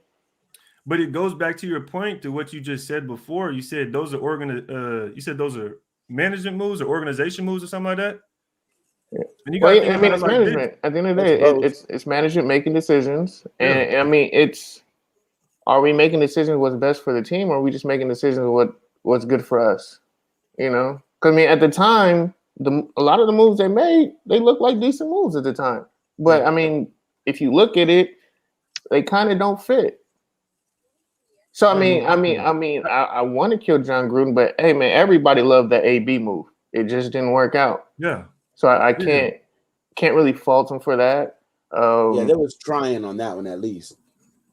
But it goes back to your point to what you just said before. You said those are management moves or organization moves or something like that. Yeah. And you it's like management. At the end of the day, it's management making decisions, and I mean, are we making decisions what's best for the team, or are we just making decisions what's good for us? Because I mean, at the time, a lot of the moves they made, they looked like decent moves at the time. But I mean, if you look at it, they kind of don't fit. So I want to kill John Gruden, but hey, man, everybody loved that AB move. It just didn't work out. Yeah. So I can't really fault him for that. They was trying on that one at least.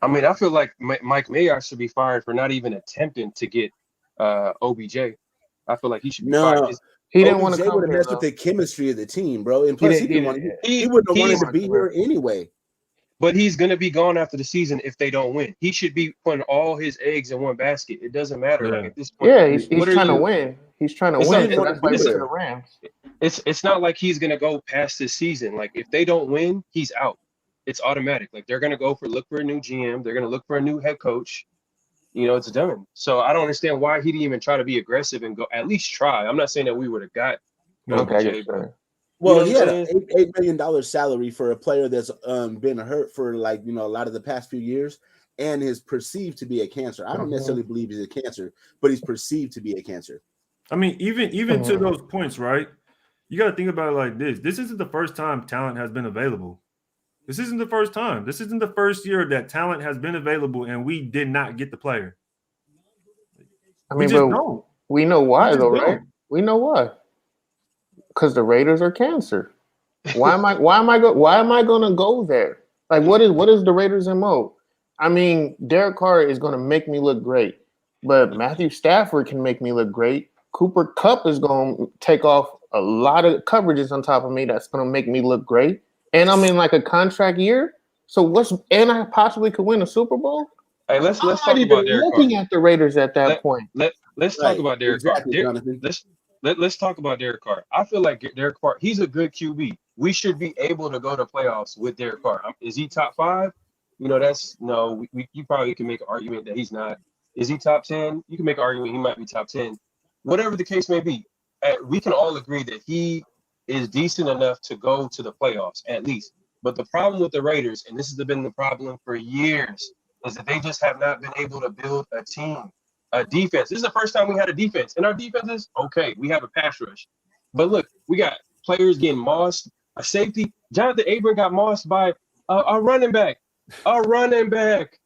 I mean, I feel like Mike Mayock should be fired for not even attempting to get OBJ. I feel like he should be fired. He didn't want to come here. Mess with the chemistry of the team, bro. And plus, he wouldn't have wanted to be here anyway. But he's going to be gone after the season if they don't win. He should be putting all his eggs in one basket. It doesn't matter. Like at this point. Yeah, he's trying to win. He's trying to win. That's why he's the Rams. It's not like he's going to go past this season. Like if they don't win, he's out. It's automatic. Like they're going to look for a new GM. They're going to look for a new head coach. It's done. So I don't understand why he didn't even try to be aggressive and go at least try. I'm not saying that we would have got OBJ, but well, he had an $8 million salary for a player that's been hurt for a lot of the past few years and is perceived to be a cancer. I don't necessarily believe he's a cancer, but he's perceived to be a cancer. I mean, even to those points, right? You got to think about it like this. This isn't the first time talent has been available. This isn't the first time. This isn't the first year that talent has been available and we did not get the player. I mean, We know why, just though, don't. right? We know why. Because the Raiders are cancer. Why am I going to go there? Like, what is the Raiders' MO? I mean, Derek Carr is going to make me look great, but Matthew Stafford can make me look great. Cooper Kupp is going to take off a lot of coverages on top of me. That's going to make me look great, and I'm in like a contract year. So and I possibly could win a Super Bowl. Hey, let's I'm talk not even about Derek Carr. looking at the Raiders at that point. Let's talk about Derek exactly, Carr. Jonathan. Let's talk about Derek Carr. I feel like Derek Carr, he's a good QB. We should be able to go to playoffs with Derek Carr. Is he top 5? You know, you probably can make an argument that he's not. Is he top 10? You can make an argument he might be top 10. Whatever the case may be, we can all agree that he is decent enough to go to the playoffs at least. But the problem with the Raiders, and this has been the problem for years, is that they just have not been able to build a team, a defense. This is the first time we had a defense, and our defense is okay. We have a pass rush, but look, we got players getting mossed. A safety, Jonathan Abram got mossed by a running back. A running back.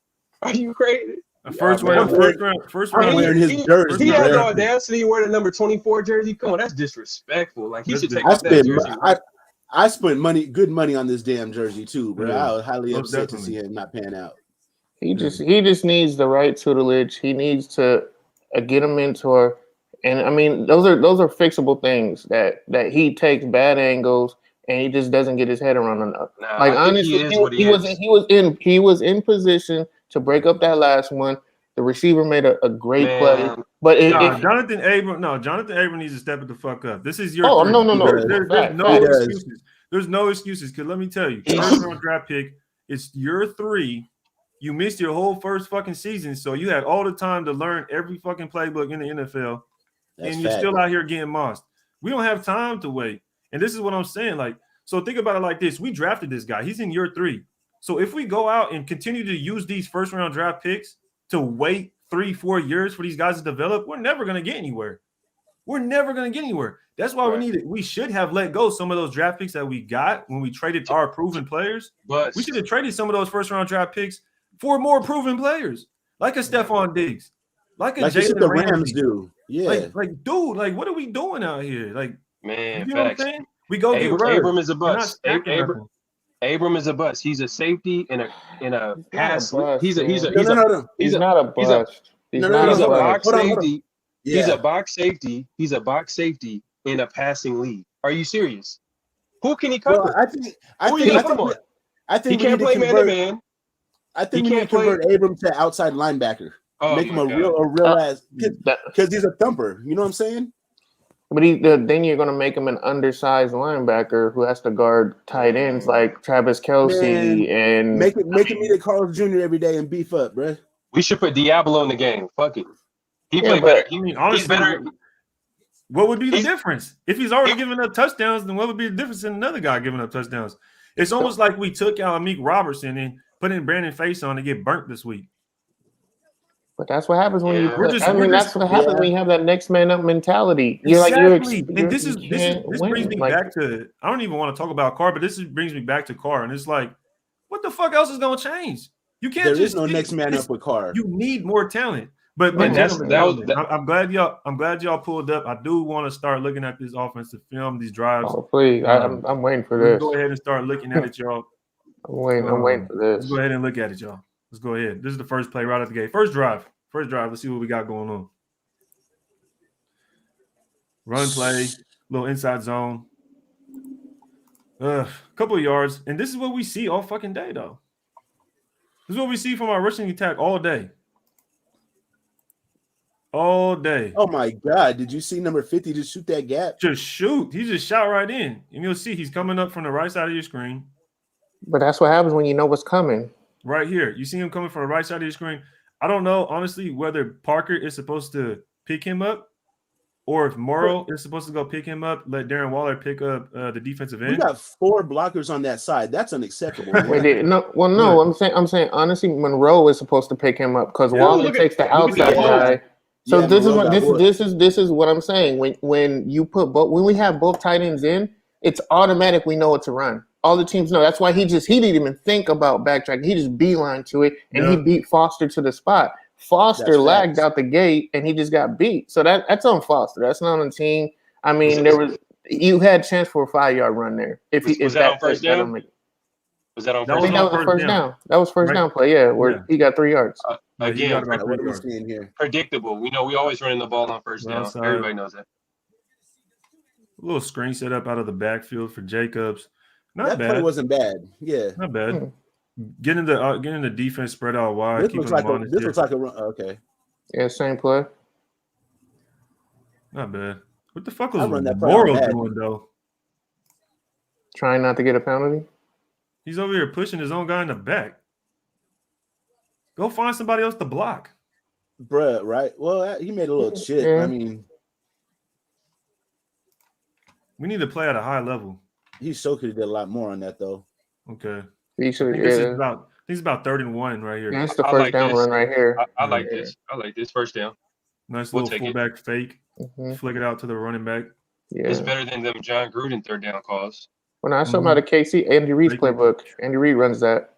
Are you crazy? First round. Wearing his jersey. He has the audacity to wear the number 24 jersey. Come on, that's disrespectful. Like, he should take off that jersey. I spent good money on this damn jersey too, bro. Yeah, I was highly upset definitely. to see him not pan out. He just needs the right tutelage. He needs to get a mentor, and I mean those are fixable things that he takes bad angles and he just doesn't get his head around enough. Like, honestly, he was in position to break up that last one. The receiver made a great play, but Jonathan Abram needs to step it the fuck up. This is your no. There's no excuses. There's no excuses. Because let me tell you, first round draft pick. It's year 3. You missed your whole first fucking season, so you had all the time to learn every fucking playbook in the NFL, and you're still out here getting mossed. We don't have time to wait. And this is what I'm saying. Like, so think about it like this: we drafted this guy. He's in year 3. So if we go out and continue to use these first round draft picks to wait 3-4 years for these guys to develop, we're never going to get anywhere. That's why we should have let go some of those draft picks that we got when we traded our proven players. But we should have traded some of those first round draft picks for more proven players, like a Stephon Diggs, like Jalen the Ramsey. Rams do. Yeah, like dude, like what are we doing out here? Like, man, you know what I'm saying? We go Abram is a bust. Abram is a bust. He's a safety in a pass. He's not a bust. He's a box safety. Yeah. He's a box safety. He's a box safety in a passing league. Are you serious? Who can he cover? Well, I think he can't play man to man. I think we need to convert Abram to outside linebacker. Make him a real ass, because he's a thumper. You know what I'm saying? But then you're going to make him an undersized linebacker who has to guard tight ends like Travis Kelce and make him meet at Carl's Jr. every day and beef up, bro. We should put Diablo in the game. Fuck it. He played better. He's better. What would be the difference? If he's already giving up touchdowns, then what would be the difference in another guy giving up touchdowns? It's almost like we took out Amik Robertson and put in Brandon Face on to get burnt this week. But that's what happens when that's what happens when you have that next man up mentality. And this brings me back to, I don't even want to talk about Carr, but brings me back to Carr, and it's like, what the fuck else is going to change? You can't. There is no next man up with Carr. You need more talent. But I'm glad y'all pulled up. I do want to start looking at this offensive film, these drives. Oh, please, I'm waiting for this. Go ahead and start looking at it, y'all. I'm waiting for this. Let's go ahead and look at it, y'all. Let's go ahead. This is the first play right out the gate. First drive. Let's see what we got going on. Run play, little inside zone. Couple of yards. And this is what we see all fucking day, though. This is what we see from our rushing attack all day. All day. Oh, my God. Did you see number 50 just shoot that gap? Just shoot. He just shot right in. And you'll see he's coming up from the right side of your screen. But that's what happens when you know what's coming. Right here. You see him coming from the right side of your screen. I don't know, honestly, whether Parker is supposed to pick him up or if Morrow is supposed to go pick him up, let Darren Waller pick up the defensive end. We got 4 blockers on that side. That's unacceptable. I'm saying honestly, Monroe is supposed to pick him up because Waller takes the outside guy. So this is what I'm saying. When we have both tight ends in, it's automatic. We know what to run. All the teams know. That's why he didn't even think about backtracking. He just beeline to it, and he beat Foster to the spot. Foster That's lagged facts. out the gate, and he just got beat. So that's on Foster. That's not on the team. I mean, you had a chance for a 5-yard run there. Was that on first down? Was that on I first think down? that was a first down. That was first down play. Yeah, where he got 3 yards. Again, What are we seeing here? predictable. We know we always running the ball on first down. Outside. Everybody knows that. A little screen set up out of the backfield for Jacobs. Not That bad. play wasn't bad. Yeah. Not bad. Getting the defense spread out wide. This looks like a run. Okay. Yeah, same play. Not bad. What the fuck was I run that play Morrow on bad. doing though? Trying not to get a penalty. He's over here pushing his own guy in the back. Go find somebody else to block. Bruh, right? Well, he made a little chip. Yeah. I mean, We need to play at a high level. he so could have did a lot more on that though. Okay. He should. I think it's about 3rd-and-1 right here. Yeah, it's the I first like down this. run right here. I like this. I like this first down. Nice We'll little take it. fullback fake. Mm-hmm. Flick it out to the running back. Yeah. It's better than them John Gruden 3rd down calls. When I saw about a KC, Andy Reid's playbook. Andy Reid runs that.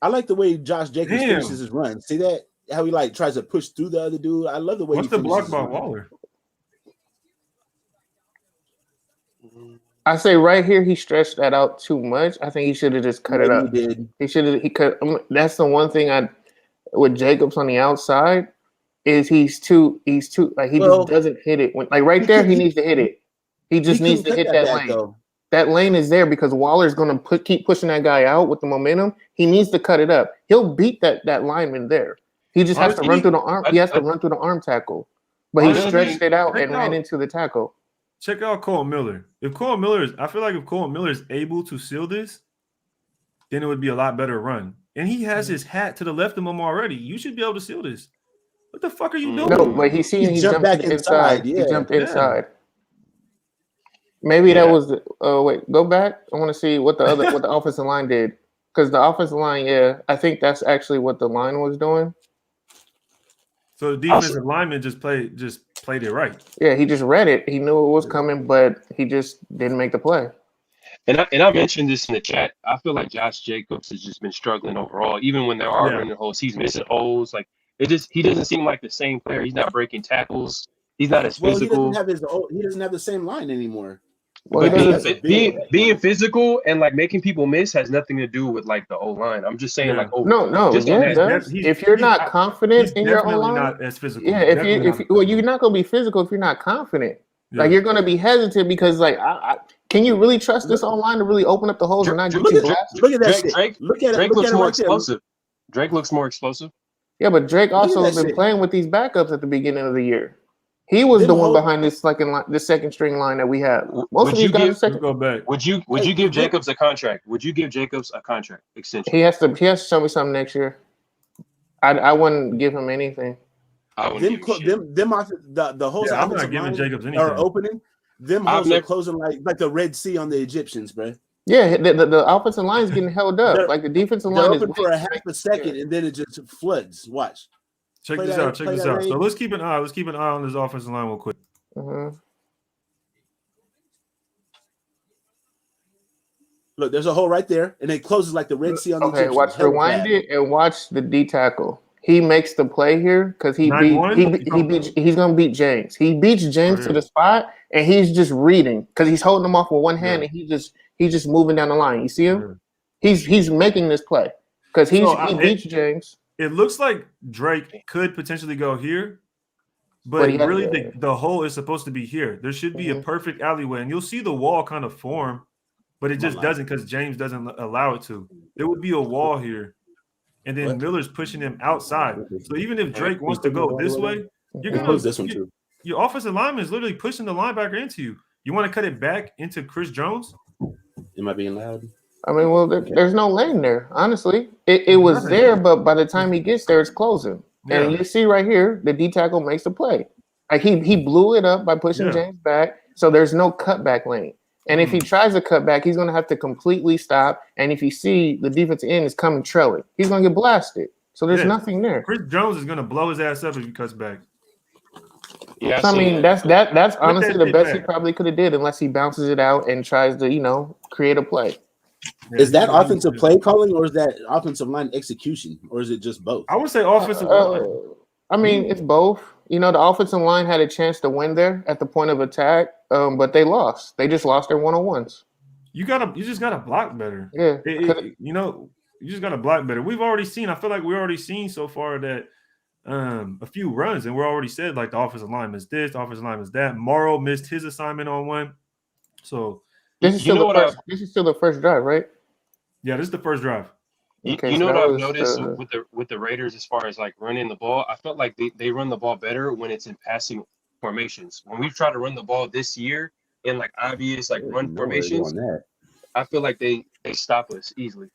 I like the way Josh Jacobs Damn. finishes his run. See that? How he like tries to push through the other dude. I love the way What's he the block finishes by his run. Waller? I say right here he stretched that out too much. I think he should have just cut it up. He did. He cut. That's the one thing with Jacobs on the outside is he's too like he just doesn't hit it when like right there he needs to hit it. He just needs to hit that lane. Though. That lane is there because Waller's going to keep pushing that guy out with the momentum. He needs to cut it up. He'll beat that lineman there. He just has to run through the arm. He has to run through the arm tackle, but he stretched it out and ran into the tackle. Check out Cole Miller. I feel like if Cole Miller is able to seal this, then it would be a lot better run. And he has his hat to the left of him already. You should be able to seal this. What the fuck are you doing? No, but he jumped back inside. Yeah. He jumped inside. Maybe that was. Wait, go back. I want to see what the offensive line did because the offensive line. Yeah, I think that's actually what the line was doing. So the defensive lineman just played it right. Yeah, he just read it. He knew it was coming, but he just didn't make the play. And I mentioned this in the chat. I feel like Josh Jacobs has just been struggling overall. Even when there are running holes, he's missing holes. Like he doesn't seem like the same player. He's not breaking tackles. He's not as physical. He doesn't have the same line anymore. Well, being physical and like making people miss has nothing to do with like the O line. I'm just saying if you're not confident in your O line, not as physical. Yeah, you're not gonna be physical if you're not confident. Yeah. Like you're gonna be hesitant because like can you really trust this O line to really open up the holes and not get you blasted? Look at that. Drake looks more explosive. Drake looks more explosive. Yeah, but Drake also has been playing with these backups at the beginning of the year. He was the one behind this second string line that we have. Most of these guys go back. Would you give Jacobs a contract? Would you give Jacobs a contract extension? He has to show me something next year. I wouldn't give him anything. The holes I'm not giving Jacobs anything. Are opening. Them holes are closing like the Red Sea on the Egyptians, bro. Yeah, the offensive line is getting held up. Like the defensive line is open for a half a second and then it just floods. Watch. Check this out. So let's keep an eye. Let's keep an eye on this offensive line real quick. Look, there's a hole right there, and it closes like the Red Sea on the Egyptians. Okay, rewind it and watch the D tackle. He makes the play here because he's gonna beat James. He beats James to the spot, and he's just reading because he's holding him off with one hand, and he's just moving down the line. You see him? He's making this play because he beats James. It looks like Drake could potentially go here, but really the hole is supposed to be here. There should be a perfect alleyway, and you'll see the wall kind of form, but it just doesn't because James doesn't allow it to. There would be a wall here, and then Miller's pushing him outside. So even if Drake wants to go this way, you're gonna this one too. Your offensive lineman is literally pushing the linebacker into you. You want to cut it back into Chris Jones? Am I being loud? I mean, well, there's no lane there. Honestly, it was there, but by the time he gets there, it's closing. And you see right here, the D tackle makes the play. Like he blew it up by pushing James back, so there's no cutback lane. And if he tries to cut back, he's going to have to completely stop. And if you see the defensive end is coming trailing, he's going to get blasted. So there's nothing there. Chris Jones is going to blow his ass up if he cuts back. Yeah, so, I mean, that's honestly the best he probably could have did, unless he bounces it out and tries to, create a play. Is that offensive play calling or is that offensive line execution or is it just both? I would say offensive line. I mean, it's both. You know, the offensive line had a chance to win there at the point of attack, but they lost. They just lost their one-on-ones. You just gotta block better. Yeah, you know, you just gotta block better. We've already seen. I feel like we've already seen so far that a few runs, and we're already said like the offensive line missed this, the offensive line missed that. Morrow missed his assignment on one. So this is still the first drive, right? Yeah, this is the first drive. Okay, you know what I've noticed with the Raiders as far as like running the ball? I felt like they run the ball better when it's in passing formations. When we've tried to run the ball this year in like obvious like run formations, I feel like they stop us easily.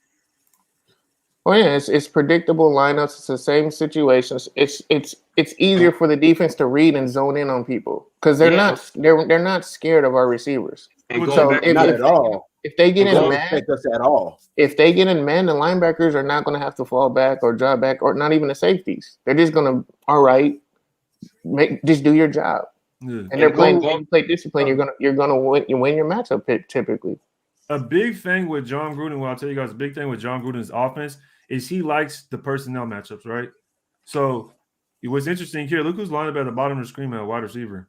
Oh yeah, it's predictable lineups. It's the same situations. It's easier for the defense to read and zone in on people because they're not scared of our receivers. So not at all. If they get in man, expect us at all. If they get in man, the linebackers are not going to have to fall back or drop back, or not even the safeties. They're just going to just do your job. Yeah. And they're playing. When you play discipline, you're gonna win your matchup typically. A big thing with John Gruden, well, I'll tell you guys, a big thing with John Gruden's offense is he likes the personnel matchups, right? So it was interesting here. Look who's lined up at the bottom of the screen at wide receiver.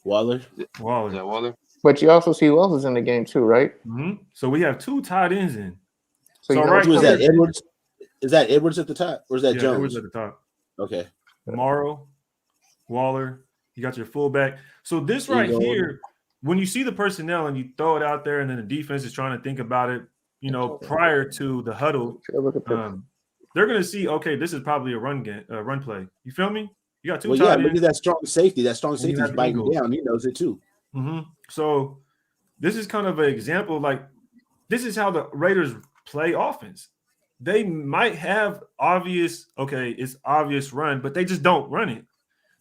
Waller. Is that Waller? But you also see who else is in the game too, right? Mm-hmm. So we have two tight ends in. So right, who is that? Edwards? Is that Edwards at the top, or is that Jones? Edwards at the top. Okay. Morrow, Waller. You got your fullback. So this right here, when you see the personnel and you throw it out there, and then the defense is trying to think about it, you know, prior to the huddle, they're going to see, okay, this is probably a run play. You feel me? You got two tight ends. Look at that strong safety. That strong safety is biting down. He knows it too. Mm-hmm. So this is kind of an example. Like, this is how the Raiders play offense. They might have obvious run, but they just don't run it.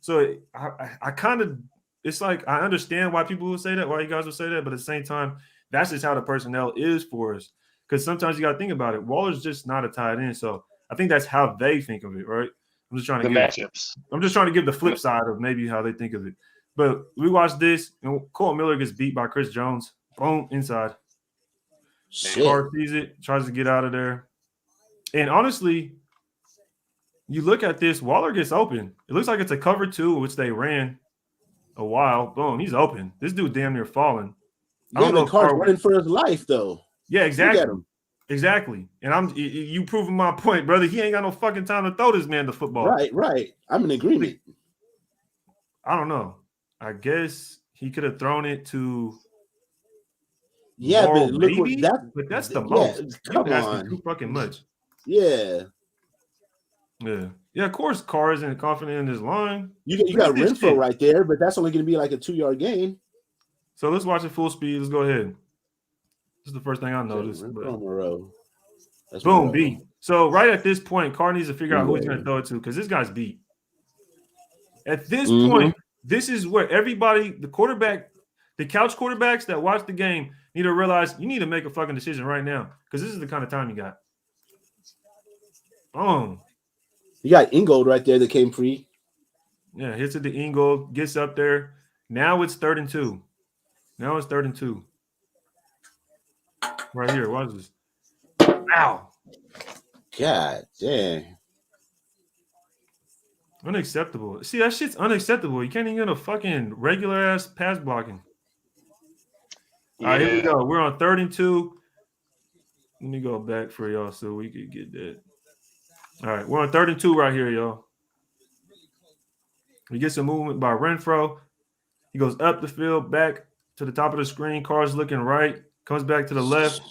So I kind of, it's like, I understand why people would say that, why you guys would say that, but at the same time, that's just how the personnel is for us. Because sometimes you got to think about it. Waller's just not a tight end, so I think that's how they think of it, right? I'm just trying to give the flip side of maybe how they think of it. But we watched this, and Cole Miller gets beat by Chris Jones. Boom, inside. Hard sees it, tries to get out of there. And honestly, you look at this, Waller gets open. It looks like it's a cover two, which they ran a while. Boom, he's open. This dude damn near falling. Yeah, the car's running for his life, though. Yeah, exactly. Exactly. And you proving my point, brother. He ain't got no fucking time to throw this man the football. Right. I'm in agreement. I don't know. I guess he could have thrown it to but look but that's the most. Come on. Too fucking much. Yeah. Yeah. Yeah, of course, Carr isn't confident in his line. You got Renfro right there, but that's only going to be like a 2-yard gain. So let's watch it full speed. Let's go ahead. This is the first thing I noticed. Boom, beat. So right at this point, Carr needs to figure out who he's going to throw it to because this guy's beat. At this point, this is where everybody, the quarterback, the couch quarterbacks that watch the game need to realize you need to make a fucking decision right now because this is the kind of time you got. You got Ingold right there that came free. Yeah, hits it to Ingold, gets up there. Now it's 3rd and 2. Right here. Watch this. Ow. God damn. Unacceptable. See, that shit's unacceptable. You can't even get a fucking regular ass pass blocking. Yeah. All right, here we go. We're on 3rd and 2. Let me go back for y'all so we could get that. All right, we're on 3rd and 2 right here, y'all. We get some movement by Renfro. He goes up the field, back to the top of the screen. Carr's looking right, comes back to the left.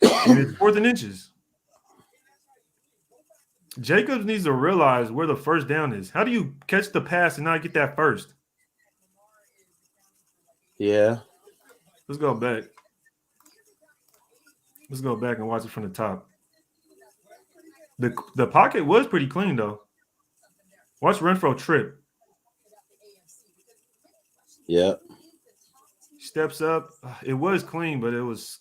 And it's 4th and inches. Jacobs needs to realize where the first down is. How do you catch the pass and not get that first? Yeah. Let's go back. Let's go back and watch it from the top. The pocket was pretty clean, though. Watch Renfro trip. Yep. Steps up. It was clean, but it was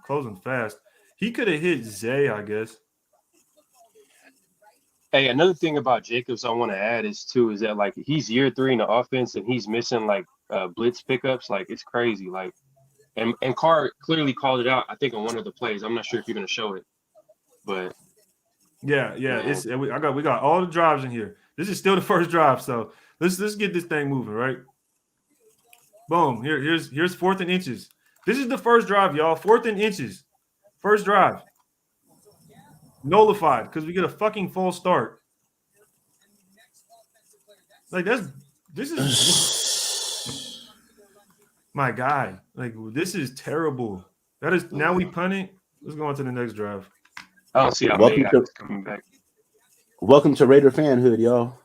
closing fast. He could have hit Zay, I guess. Hey, another thing about Jacobs I want to add is that like he's year 3 in the offense and he's missing like blitz pickups. Like it's crazy. Like And Carr clearly called it out. I think on one of the plays. I'm not sure if you're gonna show it, but yeah. We got all the drives in here. This is still the first drive, so let's get this thing moving, right? Boom. Here's 4th and inches. This is the first drive, y'all. 4th and inches. First drive. Nullified because we get a fucking false start. Like this is my guy. Like this is terrible. That is now we punt it. Let's go on to the next drive. I don't see how many guys coming back. Welcome to Raider fanhood, y'all.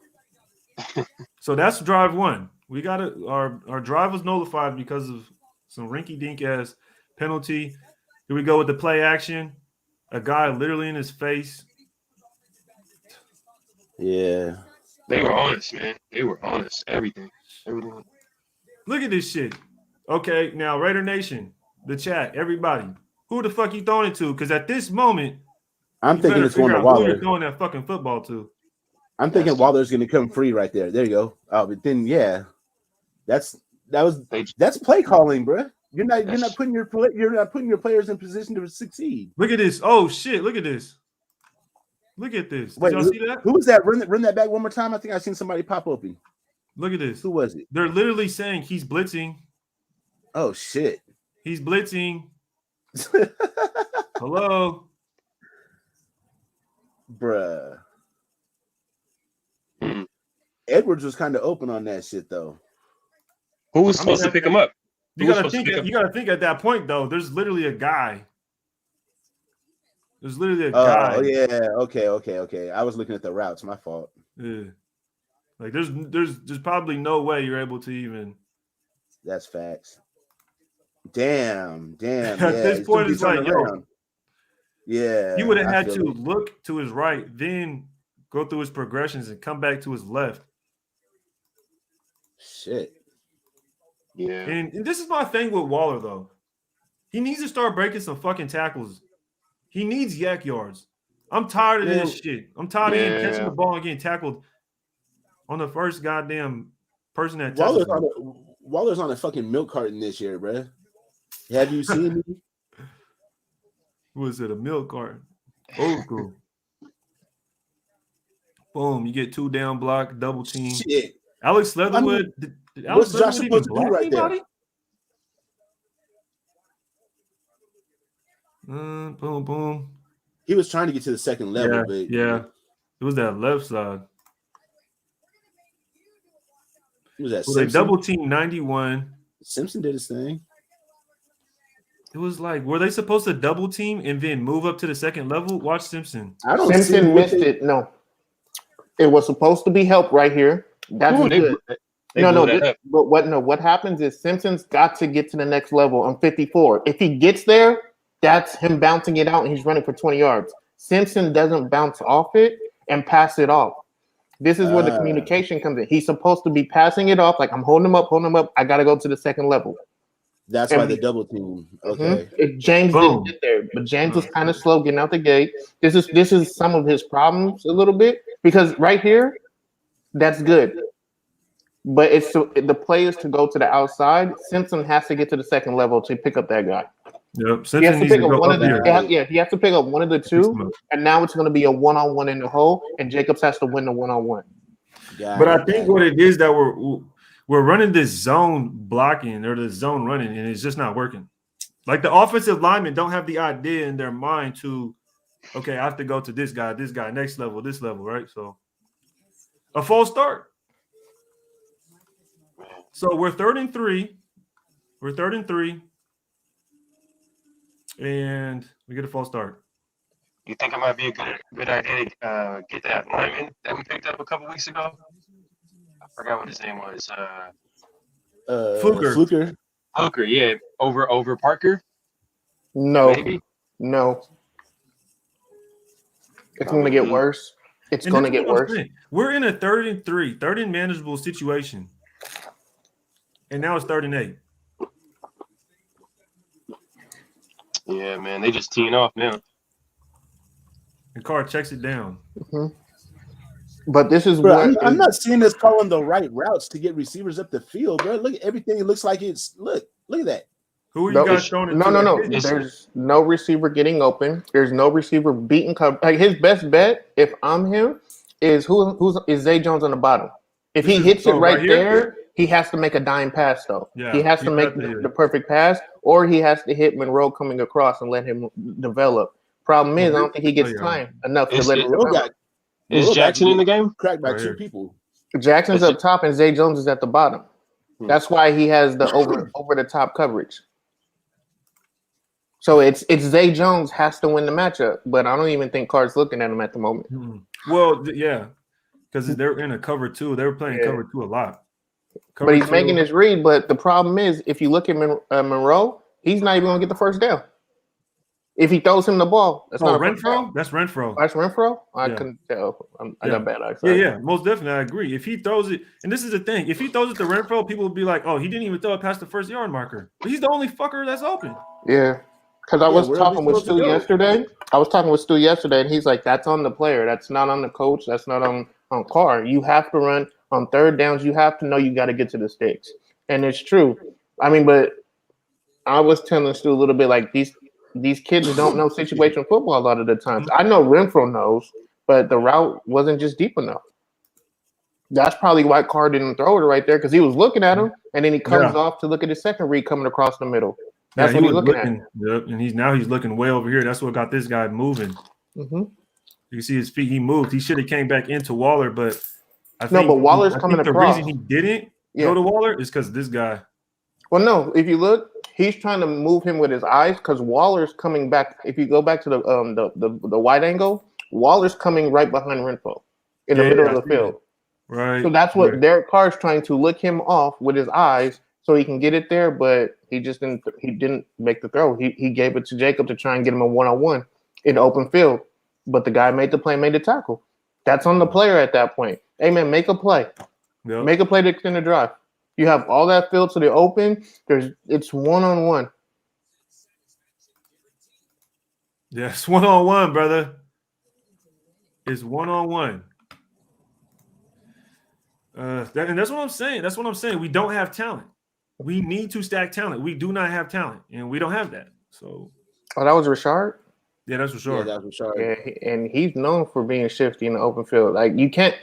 So that's drive 1. We got it. Our drive was nullified because of some rinky-dink ass penalty. Here we go with the play action. A guy literally in his face. Yeah. They were honest, man. They were honest. Everything. Look at this shit. Okay, now Raider Nation, the chat, everybody, who the fuck you throwing it to? Because at this moment, I'm thinking it's going to Waller. Who you're throwing that fucking football to? I'm thinking Waller's going to come free right there. There you go. But then that's play calling, bro. You're not putting your players in position to succeed. Look at this. Oh shit! Look at this. Look at this. Did y'all see that? Who was that? Run that back one more time. I think I seen somebody pop open. Look at this. Who was it? They're literally saying he's blitzing. Oh shit. He's blitzing. Hello. Bruh. Edwards was kind of open on that shit though. Who was supposed to pick him up? You gotta think at that point though. There's literally a guy. There's literally a guy. Oh yeah. Okay. I was looking at the routes. My fault. Yeah. Like there's probably no way you're able to even. That's facts. Damn. At this point, it's like, yo. Yeah. He would have had to look to his right, then go through his progressions and come back to his left. Shit. Yeah. And this is my thing with Waller, though. He needs to start breaking some fucking tackles. He needs yak yards. I'm tired of this shit. I'm tired of him catching the ball and getting tackled on the first goddamn person that touches him. Waller's on a fucking milk carton this year, bro. Have you seen me? Was it a milk carton? Old school. Boom! You get 2 down block, double team. Shit. Alex Leatherwood. What's Josh supposed to do right there? Boom, boom. He was trying to get to the second level, but it was that left side. Who was that? It was a double team 91. Simpson did his thing. It was like, were they supposed to double team and then move up to the second level? Watch Simpson. Simpson missed it. No, it was supposed to be help right here. That's good. What happens is Simpson's got to get to the next level on 54. If he gets there, that's him bouncing it out and he's running for 20 yards. Simpson doesn't bounce off it and pass it off. This is where the communication comes in. He's supposed to be passing it off like, I'm holding him up. I got to go to the second level. That's why the double team. Okay. If James didn't get there, but James was kind of slow getting out the gate. This is some of his problems a little bit because right here, that's good. But it's the play is to go to the outside. Simpson has to get to the second level to pick up that guy. Yep. He has to pick up one of the he has to pick up one of the two, and now it's going to be a one-on-one in the hole, and Jacobs has to win the one-on-one. But I think what it is that we're running this zone blocking or the zone running, and it's just not working. Like the offensive linemen don't have the idea in their mind to, okay, I have to go to this guy, next level, this level, right? So a false start. So we're 3rd and 3. And we get a false start. You think it might be a good idea to get that lineman that we picked up a couple weeks ago? I forgot what his name was. Fluker. Fluker, yeah. Over Parker? No. Maybe? No. It's going to get worse. It's going to get worse. We're in a 3rd and 3, third and manageable situation. And now it's 3rd and 8. Yeah, man. They just teeing off now. And Carr checks it down. Mm-hmm. But this is I'm not seeing us calling the right routes to get receivers up the field, bro. Look at everything. It looks like it's look at that. Who are you No, guys throwing it no, to? no, no. Like, There's no receiver getting open. There's no receiver beating cover. Like his best bet, if I'm him, is who's Zay Jones on the bottom. If he hits it right right here? there, he has to make a dime pass though. Yeah, he has to make the perfect pass, or he has to hit Monroe coming across and let him develop. Problem is, I don't think he gets time enough to let him develop. Is Jackson in the game? Cracked by Right two here. people. Jackson's up top and Zay Jones is at the bottom. That's why he has the over the top coverage. So it's Zay Jones has to win the matchup, but I don't even think Carr's looking at him at the moment. Well, yeah, because they're in a cover 2. They were playing cover 2 a lot. But he's making his read. But the problem is, if you look at Monroe, he's not even going to get the first down. If he throws him the ball, that's not Renfro. That's Renfro. That's Renfro. I couldn't tell. I got bad eyesight. Yeah, most definitely, I agree. If he throws it, and this is the thing, if he throws it to Renfro, people will be like, "Oh, he didn't even throw it past the first yard marker." But he's the only fucker that's open. Yeah, because I was talking with Stu yesterday. And he's like, "That's on the player. That's not on the coach. That's not on Carr. You have to run on third downs. You have to know you got to get to the sticks." And it's true. I mean, but I was telling Stu a little bit like these kids don't know situational football a lot of the times. I know Renfro knows, but the route wasn't just deep enough. That's probably why Carr didn't throw it right there, because he was looking at him, and then he comes off to look at his second read coming across the middle. That's what he's looking at. Yep, and he's looking way over here. That's what got this guy moving. Mm-hmm. You see his feet. He moved. He should have came back into Waller, but but Waller's coming across. The reason he didn't go to Waller is because this guy. Well, no. If you look, he's trying to move him with his eyes because Waller's coming back. If you go back to the wide angle, Waller's coming right behind Renfro in the middle of the field. Right. So that's what Derek Carr's trying to look him off with his eyes so he can get it there, but he just didn't. He didn't make the throw. He gave it to Jacob to try and get him a one-on-one in the open field, but the guy made the play, made the tackle. That's on the player at that point. Hey man, make a play. Yep. Make a play to extend the drive. You have all that field to the open. It's one-on-one. Yes, one-on-one, brother. It's one-on-one. And that's what I'm saying. That's what I'm saying. We don't have talent. We need to stack talent. We do not have talent, and we don't have that. So. Oh, that was Rashard? Yeah, that's Rashard. Yeah, that's Rashard. Yeah, and he's known for being shifty in the open field. Like you can't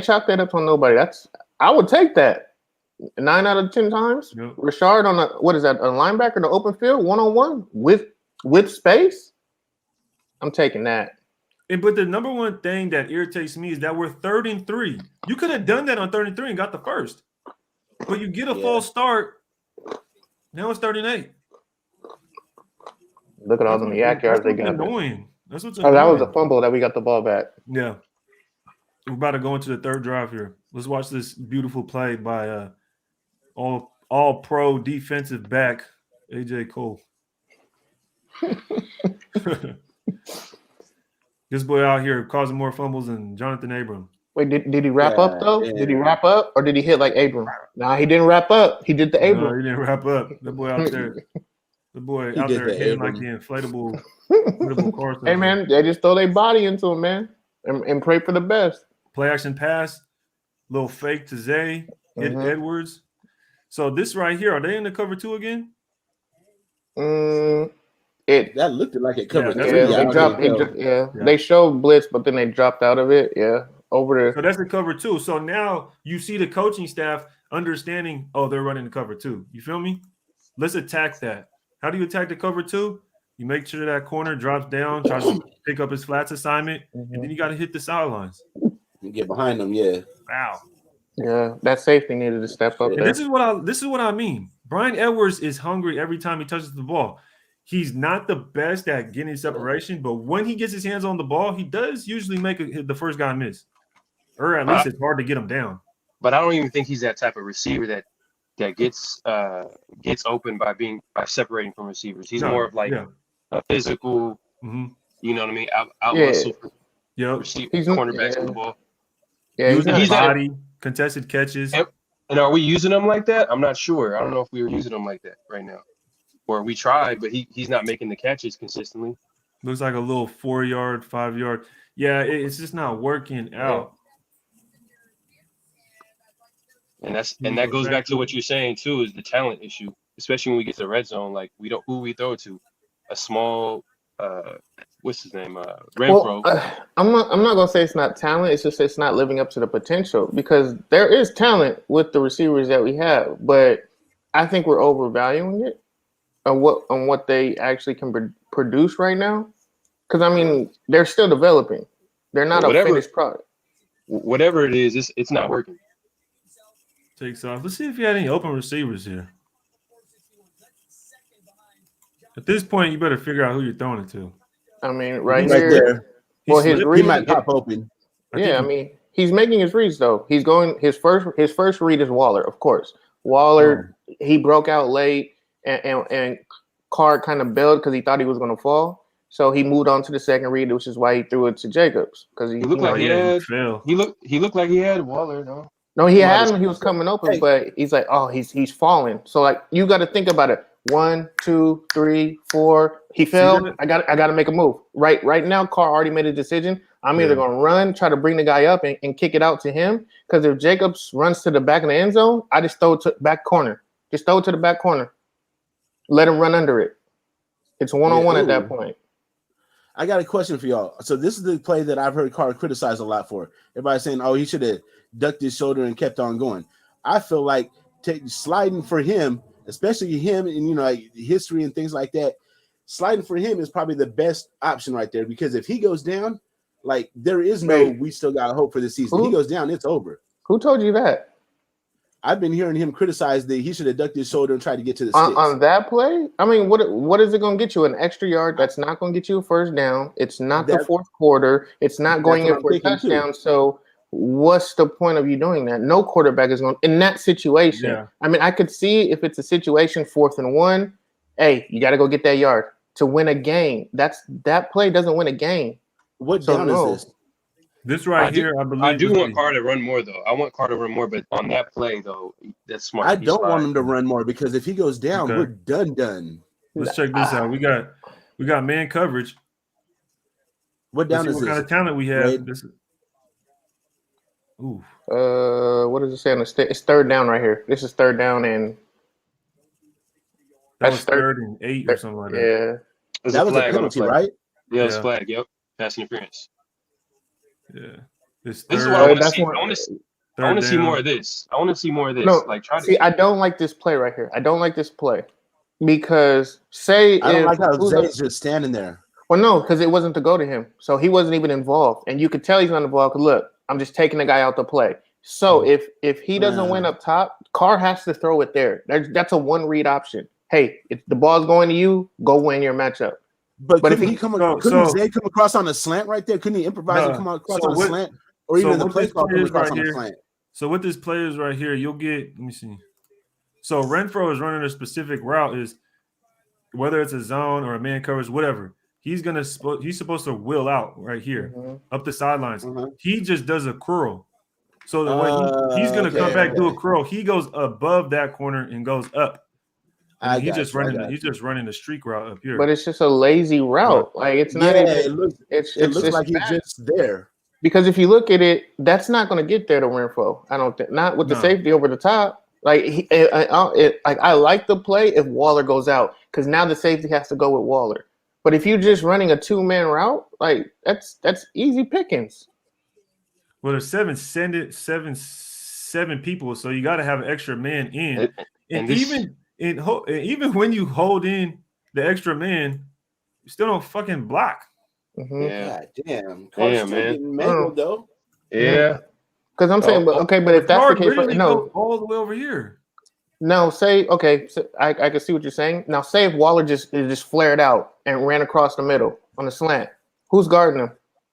chalk that up on nobody. I would take that. 9 out of 10 times. Yep. Rashard on a linebacker in the open field, one-on-one with space. I'm taking that. But the number one thing that irritates me is that we're 3rd and 3. You could have done that on 3rd and 3 and got the first. But you get a false start. Now it's 3rd and 8. Look at all the yak yards they got. Annoying. That's what's annoying. That was a fumble that we got the ball back. Yeah. We're about to go into the 3rd drive here. Let's watch this beautiful play by all pro defensive back AJ Cole. This boy out here causing more fumbles than Jonathan Abram. Wait, did he wrap up though? Yeah. Did he wrap up or did he hit like Abram? Nah, he didn't wrap up. He did the Abram. No, he didn't wrap up. The boy out there. The boy out there hitting like the inflatable course. Hey man, they just throw their body into him, man, and pray for the best. Play action pass, little fake to Zay, hit Edwards. So this right here, are they in the cover 2 again? That looked like it covered. They showed blitz, but then they dropped out of it. Yeah, over there. So that's the cover 2. So now you see the coaching staff understanding. Oh, they're running the cover 2. You feel me? Let's attack that. How do you attack the cover 2? You make sure that corner drops down, tries to pick up his flats assignment, and then you got to hit the sidelines. You get behind them, yeah. Wow. Yeah, that safety needed to step up. This is what I mean. Brian Edwards is hungry every time he touches the ball. He's not the best at getting separation, but when he gets his hands on the ball, he does usually make the first guy miss, or at least it's hard to get him down. But I don't even think he's that type of receiver that gets open by separating from receivers. He's more of like a physical, you know what I mean, out muscle. He's cornerbacks with the ball. Yeah, he's body, contested catches. And are we using him like that? I'm not sure. I don't know if we were using him like that right now. Or we tried, but he's not making the catches consistently. Looks like a little 4-yard, 5-yard. Yeah, it's just not working out. And that goes back to what you're saying too, is the talent issue. especially when we get to the red zone. Like we don't who we throw to, a small what's his name, Renfro. I'm not gonna say it's not talent. It's just it's not living up to the potential because there is talent with the receivers that we have, but I think we're overvaluing it on what they actually can produce right now. Because I mean, they're still developing. They're not a finished product. Whatever it is, it's not working. Takes off. Let's see if you had any open receivers here. At this point, you better figure out who you're throwing it to. I mean, right here, there. Well, his read, he might pop open. I mean, he's making his reads though. He's going his first read is Waller, of course. Waller, he broke out late, and Carr kind of bailed because he thought he was going to fall. So he moved on to the second read, which is why he threw it to Jacobs because he looked like he looked like he had Waller. No, he had him. He was coming open, but he's like, oh, he's falling. So like, you got to think about it. 1, 2, 3, 4. He fell. I got to make a move. Right now, Carr already made a decision. I'm either gonna run, try to bring the guy up, and kick it out to him. Because if Jacobs runs to the back of the end zone, I just throw it to back corner. Just throw it to the back corner. Let him run under it. It's 1-on-1 at that point. I got a question for y'all. So this is the play that I've heard Carr criticize a lot for. Everybody's saying, "Oh, he should have ducked his shoulder and kept on going." I feel like sliding for him, especially him, and like history and things like that, sliding for him is probably the best option right there. Because if he goes down, like there is no, we still got hope for the season. If he goes down, it's over. Who told you that? I've been hearing him criticize that he should have ducked his shoulder and tried to get to the sticks. On that play. I mean, what is it going to get you? An extra yard? That's not going to get you a first down. It's not the fourth quarter. It's not going in for a touchdown. So what's the point of you doing that? No quarterback is going in that situation. Yeah. I mean, I could see if it's a situation 4th and 1. Hey, you got to go get that yard to win a game. That play doesn't win a game. What down is this? This right here, I believe. I do want Carr to run more, though. I want Carr to run more, but on that play, though, that's smart. I don't want him to run more because if he goes down, we're done. Let's check this out. We got man coverage. What down is this? What kind of talent we have? What does it say on the state? It's 3rd down right here. This is 3rd down and that was 3rd and 8 or something like that. Yeah, that was a penalty, right? Yeah, it's flag. Yep, pass interference. Yeah, this is what I want to see. I want to see more of this. I want to see more of this. No, I don't like this play right here. I don't like this play because I don't like how Zay's just standing there. Well, no, because it wasn't to go to him, so he wasn't even involved, and you could tell he's not involved. Because look, I'm just taking the guy out to play. So if he doesn't win up top, Carr has to throw it there. That's a 1-read option. Hey, if the ball's going to you, go win your matchup. But if he couldn't Zay come across on a slant right there? Couldn't he improvise and come across on a slant? Or even the play call come across on a slant? So with this players right here, you'll get, let me see. So Renfro is running a specific route, is whether it's a zone or a man coverage, whatever. He's supposed to wheel out right here up the sidelines. He just does a curl. So the way he's going to come back, do a curl. He goes above that corner and goes up. He's just running the streak route up here. But it's just a lazy route. Like it's not. It looks like he's just there. Because if you look at it, that's not going to get there to Renfro. I don't think. Not with the safety over the top. Like I like the play if Waller goes out because now the safety has to go with Waller. But if you're just running a 2-man route, like that's easy pickings. Well, there's seven people, so you got to have an extra man in, and even when you hold in the extra man, you still don't fucking block. Yeah, damn, man, though. Yeah, because I'm saying, but if that's the case, go all the way over here. No, so I can see what you're saying. Now, say if Waller just flared out and ran across the middle on the slant, who's guarding him?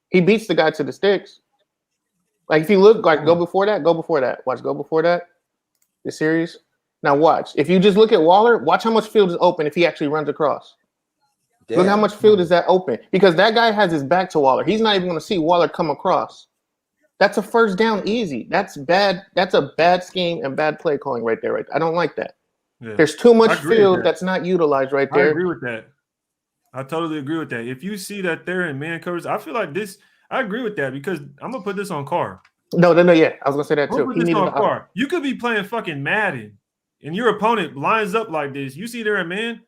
He beats the guy to the sticks. Like if you look, like go before that. Watch, go before that. The series. Now watch. If you just look at Waller, watch how much field is open if he actually runs across. Damn. Look how much field is that open because that guy has his back to Waller. He's not even going to see Waller come across. That's a first down easy. That's bad. That's a bad scheme and bad play calling right there. I don't like that. Yeah. There's too much field that's not utilized right there. I agree with that. I totally agree with that. If you see that they're in man coverage, I feel like this. I agree with that because I'm gonna put this on Carr. No, yeah. I was gonna say that too. Put this on Carr. You could be playing fucking Madden, and your opponent lines up like this, you see they're a man,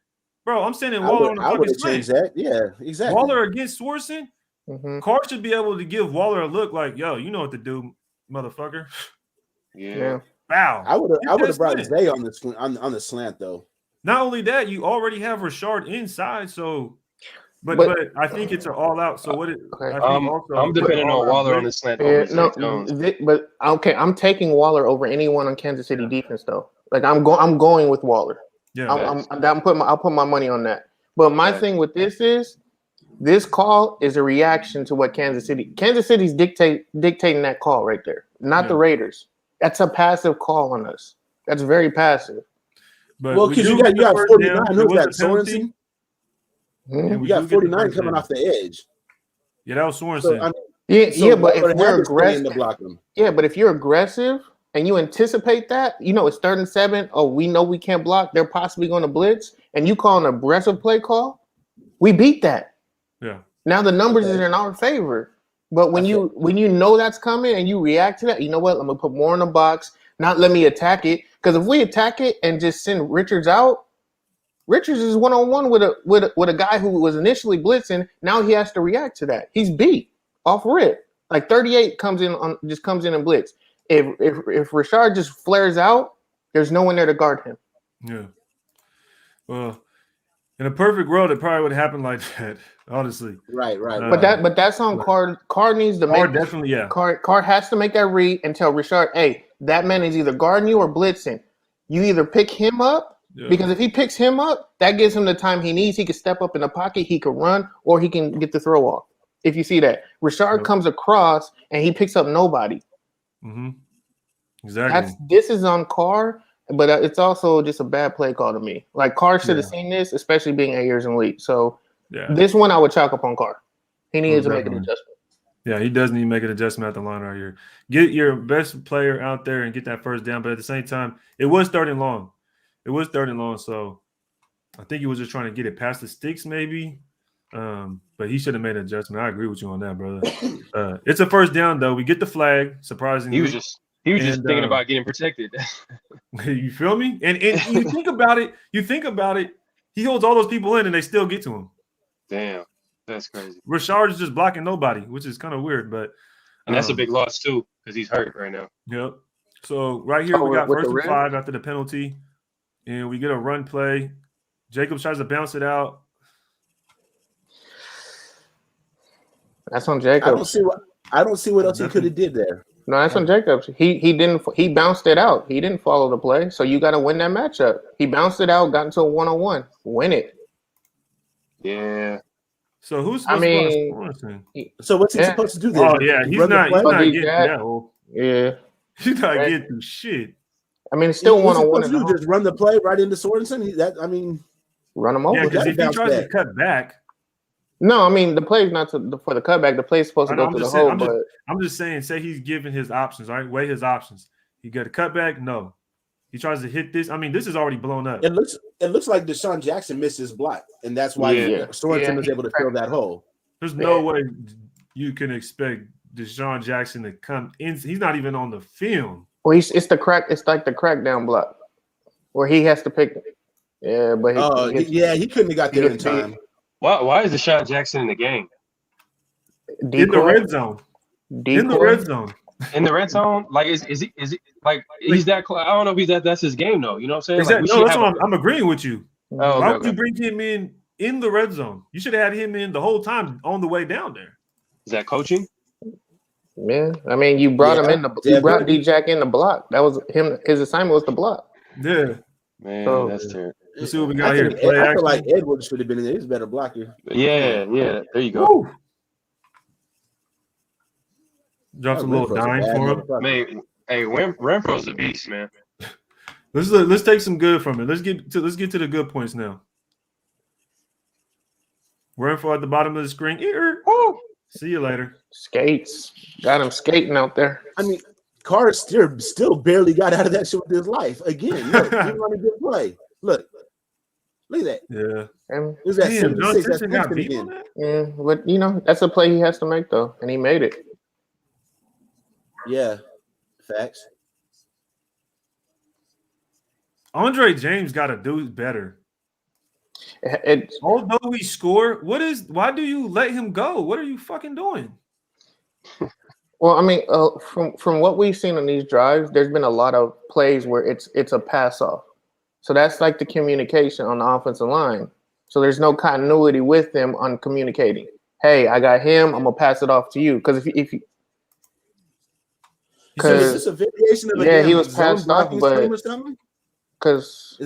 bro. I'm sending Waller on the I would fucking have changed that. Yeah, exactly. Waller against Swanson. Carr should be able to give Waller a look like, yo, you know what to do, motherfucker. Yeah. Wow. I would have brought Zay on the slant though. Not only that, you already have Rashard inside, so but I think it's an all out. So what? I'm depending on Waller on the slant. But okay, I'm taking Waller over anyone on Kansas City defense though. Like I'm going with Waller. Yeah, I'll put my money on that. But my thing with this call is a reaction to what Kansas City's dictating that call right there, not the Raiders. That's a passive call on us. That's very passive. But because you got 49. Who's that? Sorensen? You got 49 coming off the edge. Yeah, that was Sorensen. But if we're aggressive, but if you're aggressive and you anticipate that, you know it's 3rd and 7. Oh, we know we can't block. They're possibly going to blitz, and you call an aggressive play call. We beat that. Yeah. Now the numbers is in our favor. But when you know that's coming and you react to that, you know what? I'm gonna put more in the box. Not let me attack it. Because if we attack it and just send Richards out, Richards is 1-on-1 with a guy who was initially blitzing. Now he has to react to that. He's beat off rip. Like 38 comes in and blitz. If Rashard just flares out, there's no one there to guard him. Yeah. Well, in a perfect world, it probably would happen like that. Honestly, right. But that's on Carr. Carr needs to make definitely. Yeah, Carr has to make that read and tell Rashard, hey, that man is either guarding you or blitzing. You either pick him up because if he picks him up, that gives him the time he needs. He can step up in the pocket, he can run, or he can get the throw off. If you see that, Rashard comes across and he picks up nobody. Mm-hmm. Exactly. This is on Carr. But it's also just a bad play call to me. Like Carr should have seen this, especially being 8 years in the league. So this one I would chalk up on Carr. He needs to make an adjustment. Yeah, he does need to make an adjustment at the line right here. Get your best player out there and get that first down. But at the same time, it was 3rd and long. So I think he was just trying to get it past the sticks maybe. But he should have made an adjustment. I agree with you on that, brother. It's a first down, though. We get the flag, surprisingly. He was just thinking about getting protected. You feel me? And you think about it. He holds all those people in, and they still get to him. Damn, that's crazy. Rashard is just blocking nobody, which is kind of weird, but and that's a big loss too because he's hurt right now. Yep. So right here we got 1st and 5 after the penalty, and we get a run play. Jacobs tries to bounce it out. That's on Jacobs. I don't see what else he could have did there. No, that's on Jacobs. He bounced it out. He didn't follow the play. So you got to win that matchup. He bounced it out, got into a 1-on-1. Win it. Yeah. So who's supposed to So what's he supposed to do there? Oh yeah, he's not getting that. Yeah. He's not getting through shit. I mean, it's still 1-on-1. Just run the play right into Sorensen. Run him over. Yeah, because if he tries to cut back. No, I mean the play is not for the cutback. The play is supposed to go to the hole. I'm just saying, say he's giving his options, right? Weigh his options. He got a cutback. No, he tries to hit this. I mean, this is already blown up. It looks like Deshaun Jackson missed his block, and that's why Sorensen was able to fill that hole. There's no way you can expect Deshaun Jackson to come in. He's not even on the film. Well, it's the crack. It's like the crackdown block where he has to pick. Yeah, but he couldn't have got there in time. Why is Deshaun Jackson in the game? In the red zone. In the red zone. In the red zone? Like is he like he's that close? I don't know if he's that's his game though. You know what I'm saying? Exactly. Like, no, that's what I'm agreeing with you. Oh, why would you bring him in the red zone? You should have had him in the whole time on the way down there. Is that coaching? Yeah, I mean, you brought him in. You brought D-Jack in the block. That was him. His assignment was to block. Yeah, man, that's terrible. Let's see what we got here. I feel like Edwards should have been in there. He's a better blocker. Yeah. There you go. Woo. Drops a little dime for him. Man, hey, Renfro's a beast, man. Let's take some good from it. Let's get to the good points now. Renfro at the bottom of the screen. Woo. See you later. Skates. Got him skating out there. I mean, Carr still barely got out of that shit with his life. Again, look, he run a good play. Look at that. Yeah. It was that 76. Yeah, but that's a play he has to make though, and he made it. Yeah, facts. Andre James got to do better. Although we score, why do you let him go? What are you fucking doing? Well, I mean, from what we've seen on these drives, there's been a lot of plays where it's a pass off. So that's like the communication on the offensive line. So there's no continuity with them on communicating. Hey, I got him. I'm gonna pass it off to you. Because if you, so is this a variation of a he was zone passed blocking off, scheme or something? Because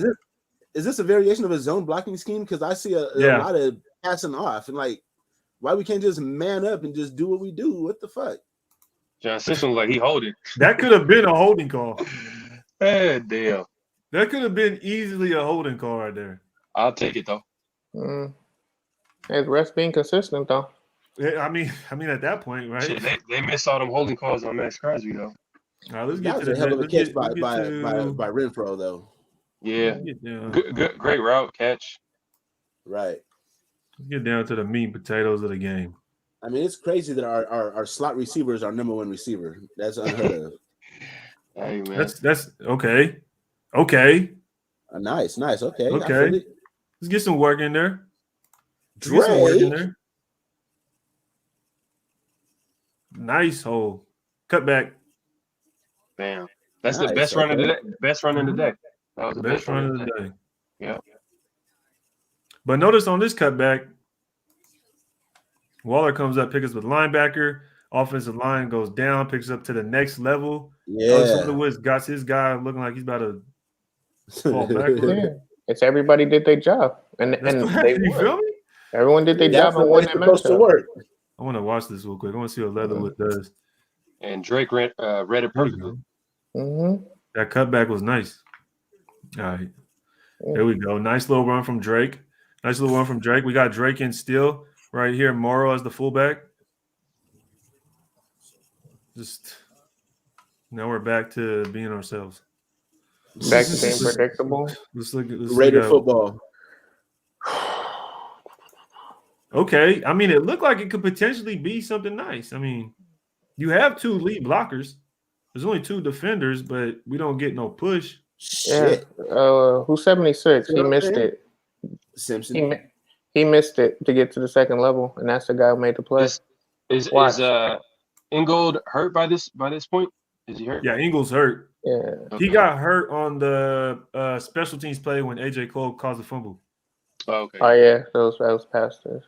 is this a variation of a zone blocking scheme? Because I see a lot of passing off, and like, why we can't just man up and just do what we do? What the fuck? John Simpson like he holding. That could have been a holding call. Hey, damn. That could have been easily a holding call right there. I'll take it though. Hey, the refs being consistent though. Yeah, I mean, at that point, right? Shit, they missed all them holding calls on Max Crosby though. All right, let's That get was to a the hell of a let's catch get- by let's get to- Renfro though. Yeah, Yeah. good, great route catch. Right. Let's get down to the meat and potatoes of the game. I mean, it's crazy that our slot receiver is our number one receiver. That's unheard of. Hey man, That's okay. Okay. Nice. Okay. Okay. I feel it. Let's get some work in there. Let's get some work in Drake. there. Nice hole. Cut back. damn. That's Nice, the best run of the okay. day. Best run of the day. That was the Best run of the day. Yeah. But notice on this cutback, Waller comes up, picks us with linebacker. Offensive line goes down, picks up to the next level. Yeah. Woods got his guy looking like he's about to fall backward. Yeah, it's everybody did their job, and That's they what happened, you won. feel me? Everyone did their That's job the and way won it's that supposed to matchup. work. I want to watch this real quick. I want to see what Leatherwood does. And Drake read it There we perfectly. go. Mm-hmm. That cutback was nice. All right. There we go. Nice little run from Drake. We got Drake in still right here. Morrow as the fullback. Just now we're back to being ourselves. Back to being predictable. Let's look Raider at football. Okay. I mean, it looked like it could potentially be something nice. I mean, you have two lead blockers. There's only two defenders, but we don't get no push. Shit. Yeah. Who's 76? He You know what I'm missed saying? it. Simpson. He missed it to get to the second level, and that's the guy who made the play. Is Watch. Ingold hurt by this point? Is he hurt? Yeah, Ingles hurt. Yeah. He got hurt on the special teams play when AJ Cole caused a fumble. Oh, okay. Oh yeah, that was pastors.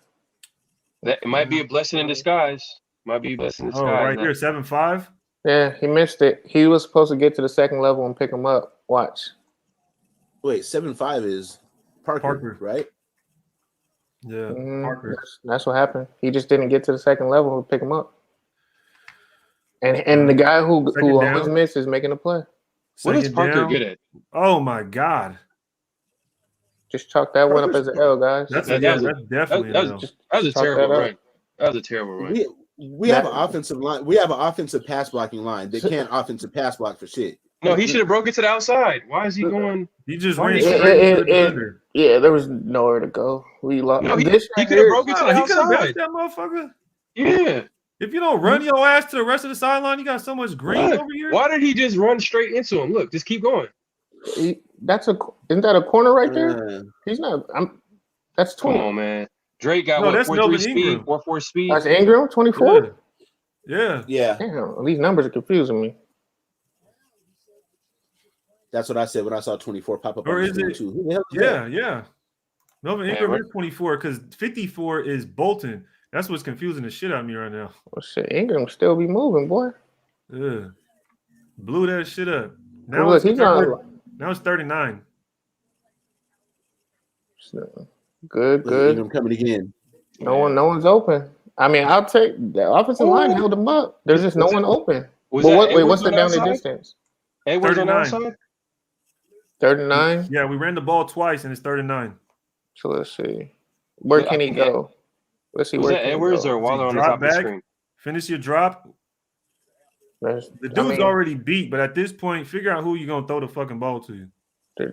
That it might be a blessing in disguise. Might be a blessing in Oh, disguise. right here, 7-5. Yeah, he missed it. He was supposed to get to the second level and pick him up. Watch. Wait, 7-5 is Parker, right? Yeah, Mhm. Parker. That's what happened. He just didn't get to the second level and pick him up. And the guy who Second always down. misses making a play. What is Second Parker down. good at? Oh my God, Just chalk that one up as an L, guys. that's That that's was definitely that was an L. Just That was a chalk terrible that up. run. That was a terrible run. We have an offensive line. We have an offensive pass blocking line. They can't offensive pass block for shit. No, he should have broke it to the outside. Why is he going? He just Why ran did- straight into the defender. Yeah, there was nowhere to go. We lost. No, he This could right have here- broke it to Nah, the he could have outside. that motherfucker. Yeah. If you don't run your ass to the rest of the sideline, you got so much green Look, over here. why did he just run straight into him? Look, just keep going. isn't that a corner right there? He's not. That's Come 20. on, man. Drake got No, that's 4.3 Melvin speed, Ingram. 4.4 speed. That's Ingram, 24. Yeah. Yeah, Damn, these numbers are confusing me. that's what I said when I saw 24 pop up. Or on the is screen it- too. Who the hell is that? Yeah. Melvin Man, Ingram what- is 24 because 54 is Bolton. That's what's confusing the shit out of me right now. Well, shit, Ingram still be moving, boy. Yeah. Blew that shit up. Now Look, it's he's on. now it's 39. Good. Ingram coming again. No one's open. I mean, I'll take the offensive line held him up. There's just no one open. Was But that wait, Edwards what's the on the down the outside? distance? Edwards on the 39. outside? 39. Yeah, we ran the ball twice and it's 39. So let's see. Where can he go? Let's see Was where that can he Edwards go. or Waller on the Drop top of the back. screen? Finish your drop. There's, The I dude's mean, already beat, but at this point, figure out who you're gonna throw the fucking ball to.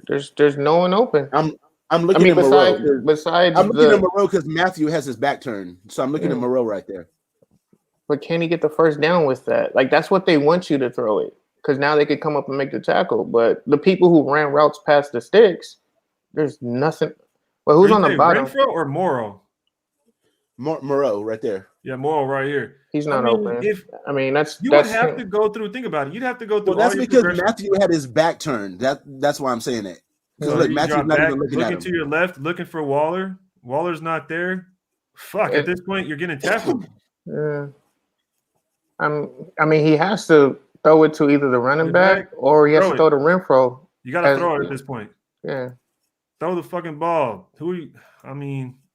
there's no one open. I'm I looking mean, at Moreau. besides I'm looking at the, Moreau because Matthew has his back turned. So I'm looking at Moreau right there. but can he get the first down with that? Like that's what they want you to throw it. because now they could come up and make the tackle. But the people who ran routes past the sticks, there's nothing. Well, who's on the bottom? Renfro or Morrow? Moreau right there. Yeah, Morrow right here. He's not open. That's would have to go through. Think about it. You'd have to go through. Well, that's because Matthew had his back turned. That's why I'm saying that. Because So look, Matthew's not even looking to your left, looking for Waller. Waller's not there. Fuck. At this point, you're getting tackled. Yeah. He has to throw it to either the running back or he has to throw to Renfro. You got to throw it at this point. Yeah. Throw the fucking ball.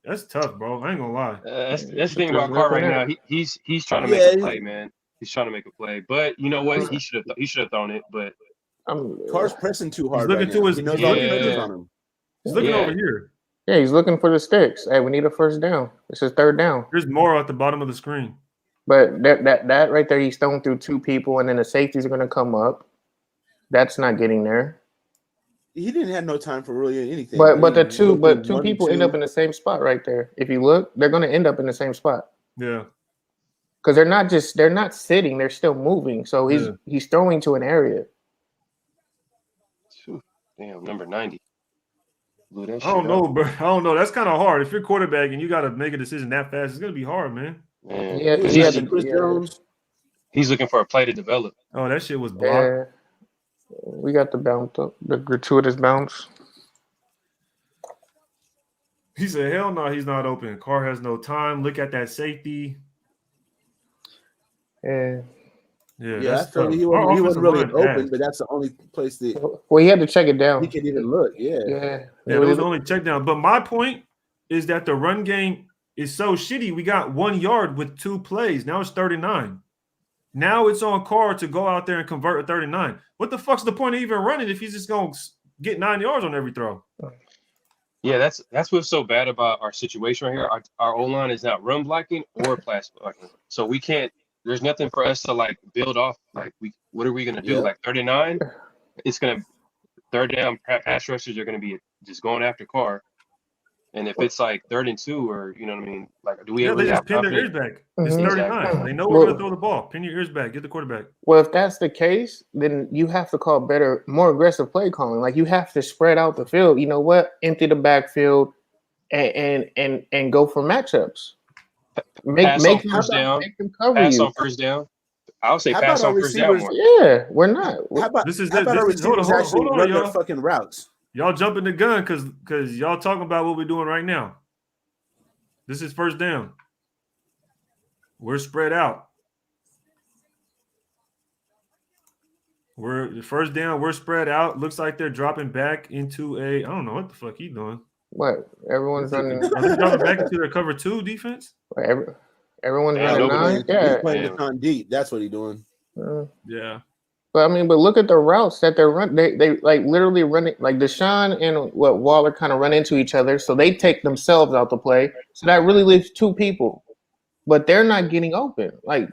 That's tough, bro. I ain't gonna lie. That's the thing about Carr right now. He's trying to make a play, man. He's trying to make a play, but you know what? He should have thrown it. But Carr's pressing too hard. He's looking to his. He knows all the pressures on him. He's looking over here. Yeah, he's looking for the sticks. Hey, we need a first down. This is third down. There's more at the bottom of the screen. But that right there, he's thrown through two people, and then the safeties are going to come up. That's not getting there. He didn't have no time for really anything. But two people end up in the same spot right there. If you look, they're going to end up in the same spot. Yeah. Because they're not sitting, they're still moving. So he's throwing to an area. Damn, number 90. I don't know, bro. I don't know. That's kind of hard. If you're quarterback and you got to make a decision that fast, it's going to be hard, man. Yeah, he's looking for a play to develop. Oh, that shit was blocked. Yeah. We got the bounce up, the gratuitous bounce. He said, hell no, he's not open. Carr has no time. Look at that safety. Yeah. I felt he wasn't really open, but that's the only place that. Well, he had to check it down. He can even look. Yeah, it was the only check down. But my point is that the run game is so shitty. We got 1 yard with 2 plays. Now it's 39. Now it's on Carr to go out there and convert a 39. What the fuck's the point of even running if he's just going to get 9 yards on every throw? Yeah, that's what's so bad about our situation right here. Our O-line is not run blocking or pass blocking. So we can't – there's nothing for us to, like, build off. Like, what are we going to do? Like, 39? It's going to – third down pass rushers are going to be just going after Carr. And if it's like 3rd and 2 or, you know what I mean? Like, do we ever just pin their ears back? It's 39. They know we're going to throw the ball. Pin your ears back. Get the quarterback. Well, if that's the case, then you have to call more aggressive play calling. Like, you have to spread out the field. You know what? Empty the backfield and go for matchups. Pass on first down. Pass on first down. I would say pass on first down more. Yeah, we're not. How about our receivers actually run their fucking routes? Y'all jumping the gun because y'all talking about what we're doing right now. This is first down. We're spread out. We're first down. We're spread out. Looks like they're dropping back into I don't know what the fuck he doing. What? Everyone's running. Are they dropping back into their cover 2 defense? Everyone's running 9. Yeah, he's playing the con deep. That's what he's doing. Yeah. But look at the routes that they're running. They like literally running like Deshaun and Waller kind of run into each other, so they take themselves out the play. So that really leaves 2 people, but they're not getting open. Like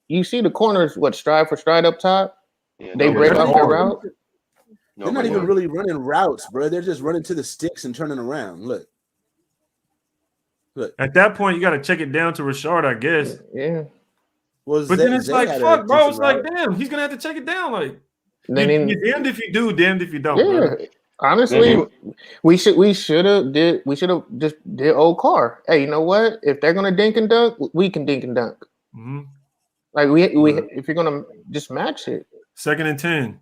you see the corners, stride for stride up top. Yeah, they break off their route. They're not even really running routes, bro. They're just running to the sticks and turning around. Look. At that point, you got to check it down to Rashard, I guess. Yeah. Well, but then it's like, fuck, bro. It's like, damn, he's gonna have to check it down. Like, you're damned if you do, damned if you don't. Yeah, bro. Honestly, we should have just did old Carr. Hey, you know what? If they're gonna dink and dunk, we can dink and dunk. Mm-hmm. Like if you're gonna just match it. 2nd and 10.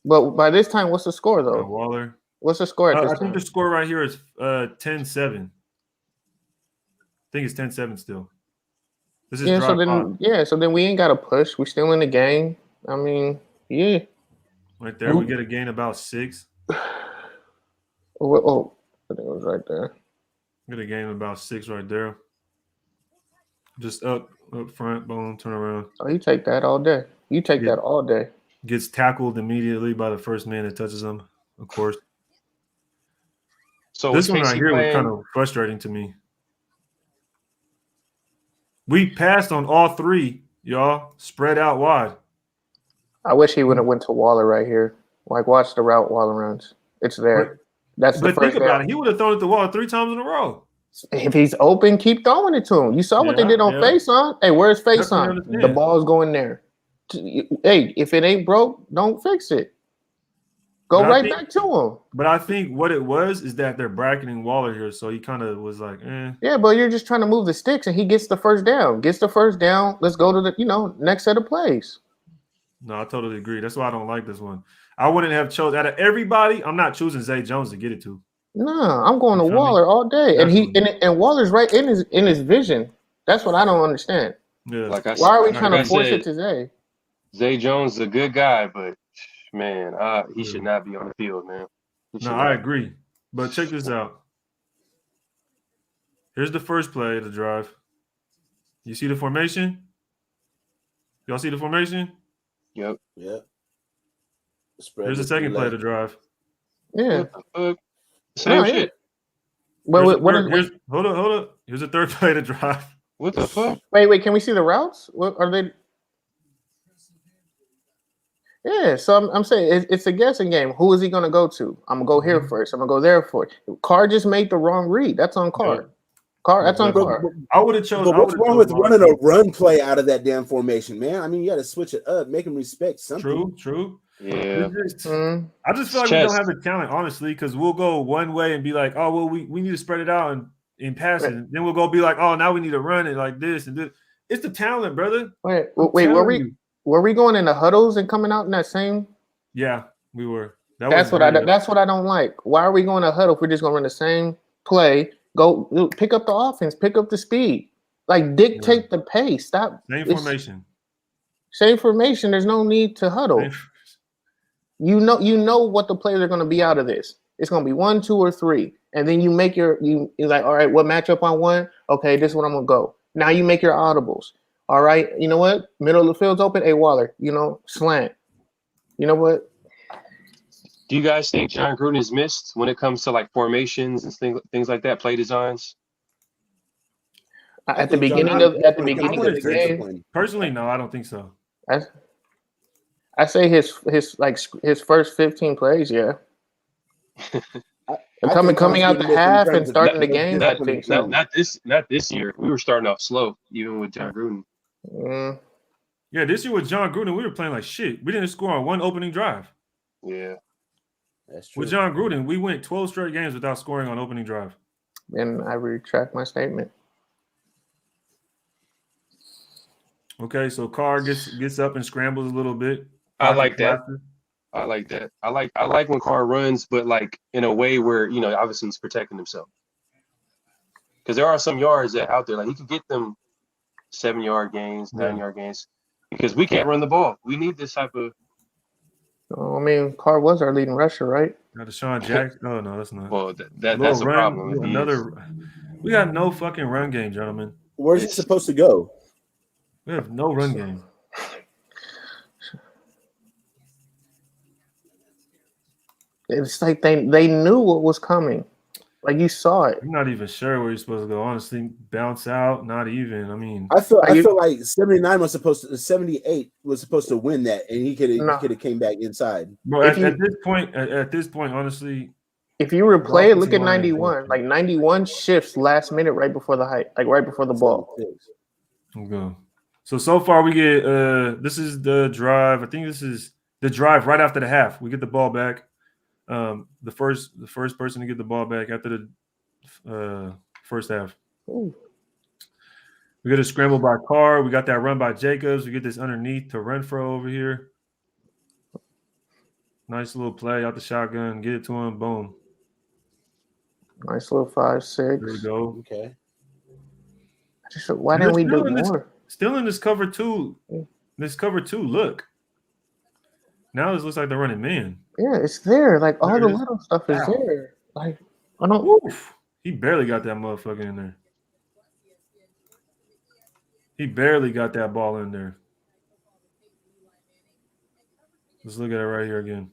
But by this time, what's the score though? Waller. What's the score at this time? I think the score right here is 10-7. I think it's 10-7 still. This is so then we ain't got to push. We're still in the game. I mean, yeah. Right there, we get a gain about 6. I think it was right there. Get a gain about 6 right there. Just up front, boom, turn around. Oh, you take that all day. That all day. Gets tackled immediately by the first man that touches him, of course. So this one right here was kind of frustrating to me. We passed on all 3, y'all. Spread out wide. I wish he would have went to Waller right here. Like, watch the route Waller runs. It's there. But think about it. He would have thrown it to Waller 3 times in a row. If he's open, keep throwing it to him. You saw what they did on Face On. Hey, where's Face On? The ball's going there. Hey, if it ain't broke, don't fix it. Go right back to him. But I think what it was is that they're bracketing Waller here, so he kind of was like, eh. Yeah, but you're just trying to move the sticks, and he gets the first down. Let's go to the next set of plays. No, I totally agree. That's why I don't like this one. I wouldn't have chosen out of everybody. I'm not choosing Zay Jones to get it to. No, I'm going to Waller all day, and Waller's right in his vision. That's what I don't understand. Yeah. Why are we trying to force it to Zay? Zay Jones is a good guy, but man, he should not be on the field, man. No, I agree. But check this out. Here's the first play of the drive. You see the formation? Y'all see the formation? Yep. Here's the second play of the drive. Yeah. Same shit. Hold up. Here's the third play of the drive. What the fuck? Wait. Can we see the routes? What are they? Yeah, so I'm saying it's a guessing game. Who is he going to go to? I'm going to go here first. I'm going to go there first. Carr just made the wrong read. That's on Carr. That's on Carr. I would have chosen. But what's wrong with running a run play out of that damn formation, man? I mean, you got to switch it up, make him respect something. True. Yeah. I just feel like we don't have the talent, honestly, because we'll go one way and be like, oh, well, we need to spread it out and pass it. Then we'll go be like, oh, now we need to run it like this and this. It's the talent, brother. Wait, were we going in the huddles and coming out in that same? Yeah, we were. That's what I don't like. Why are we going to huddle if we're just going to run the same play? Go pick up the offense, pick up the speed, like dictate the pace. Stop. Same formation. There's no need to huddle. You know what the players are going to be out of this. It's going to be 1, 2, or 3, and then you make you're like, all right, what matchup on one? Okay, this is what I'm gonna go. Now you make your audibles. All right, you know what? Middle of the field's open. Hey, Waller, slant. You know what? Do you guys think John Gruden is missed when it comes to like formations and things like that, play designs? At the beginning of the game, personally, no, I don't think so. I say his first 15 plays, yeah. Coming out the half and starting the game, I think so. Not this year. We were starting off slow, even with John Gruden. Yeah, this year with John Gruden, we were playing like shit. We didn't score on one opening drive. Yeah. That's true. With John Gruden, we went 12 straight games without scoring on opening drive. And I retract my statement. Okay, so Carr gets up and scrambles a little bit. I like that. I like when Carr runs, but like in a way where obviously he's protecting himself. Because there are some yards that out there, like he can get them 7-yard gains, 9-yard gains, because we can't run the ball. We need this type of. I mean, Carr was our leading rusher, right? Now Deshaun Jackson. Oh no, that's not. Well, that's a problem. We got no fucking run game, gentlemen. Where's he supposed to go? We have no run game. It's like they knew what was coming. Like you saw it. I'm not even sure where you're supposed to go. Honestly, bounce out. Not even. I mean, I feel like 78 was supposed to win that, and he could have came back inside. Bro, at this point, honestly, if you replay it, look at 91. Like 91 shifts last minute right before the height, like right before the ball. Okay. So far we get this is the drive. I think this is the drive right after the half. We get the ball back. The first person to get the ball back after the first half. Ooh. We get a scramble by Carr. We got that run by Jacobs. We get this underneath to Renfro over here. Nice little play out the shotgun. Get it to him. Boom. Nice little 5-6. There we go. Okay. Why didn't we do more? Still in this cover two. Look. Now this looks like they're running man. Yeah, it's there. Like all the little stuff is there. Like I don't. Oof. He barely got that motherfucker in there. He barely got that ball in there. Let's look at it right here again.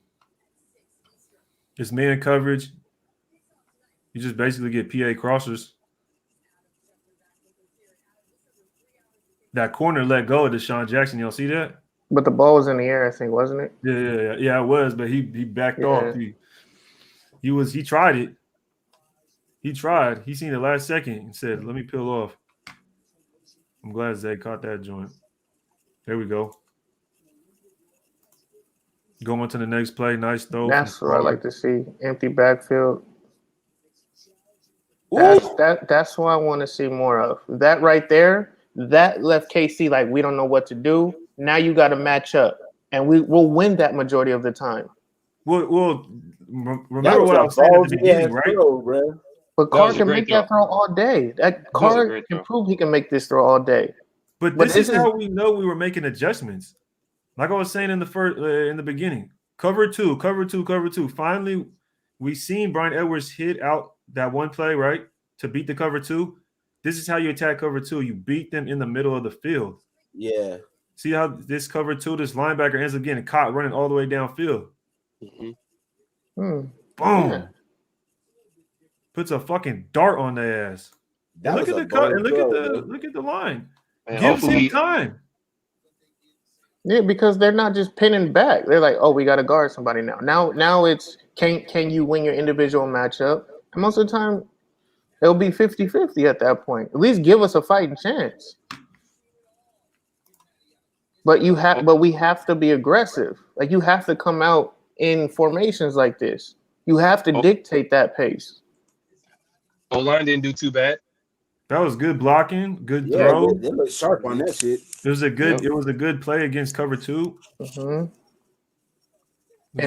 It's man coverage. You just basically get PA crossers. That corner let go of Deshaun Jackson. Y'all see that? But the ball was in the air, I think, wasn't it? Yeah, it was. But he backed off. He tried it. He tried. He seen the last second and said, "Let me peel off." I'm glad Zay caught that joint. There we go. Going to the next play. Nice throw. That's what I like to see. Empty backfield. Ooh. That's what I want to see more of. That right there, that left KC like we don't know what to do. Now you got to match up, and we'll win that majority of the time. Well, remember what I was saying at the beginning, right? Throw, but Carr can make that throw all day. Carr can prove he can make this throw all day. But this is how we know we were making adjustments. Like I was saying in the beginning, cover two. Finally, we seen Brian Edwards hit out that one play, right, to beat the cover two. This is how you attack cover two. You beat them in the middle of the field. Yeah. See how this cover two, this linebacker ends up getting caught running all the way downfield. Boom. Yeah. Puts a fucking dart on their ass. Look at the cut and look at the line. Man, Gives him time. Yeah, because they're not just pinning back. They're like, oh, we got to guard somebody now. Now it's can you win your individual matchup? And most of the time, it'll be 50-50 at that point. At least give us a fighting chance. But we have to be aggressive. Like you have to come out in formations like this. You have to dictate that pace. O-line didn't do too bad. That was good blocking, good throw. They look sharp on that shit. It was a good play against cover two. And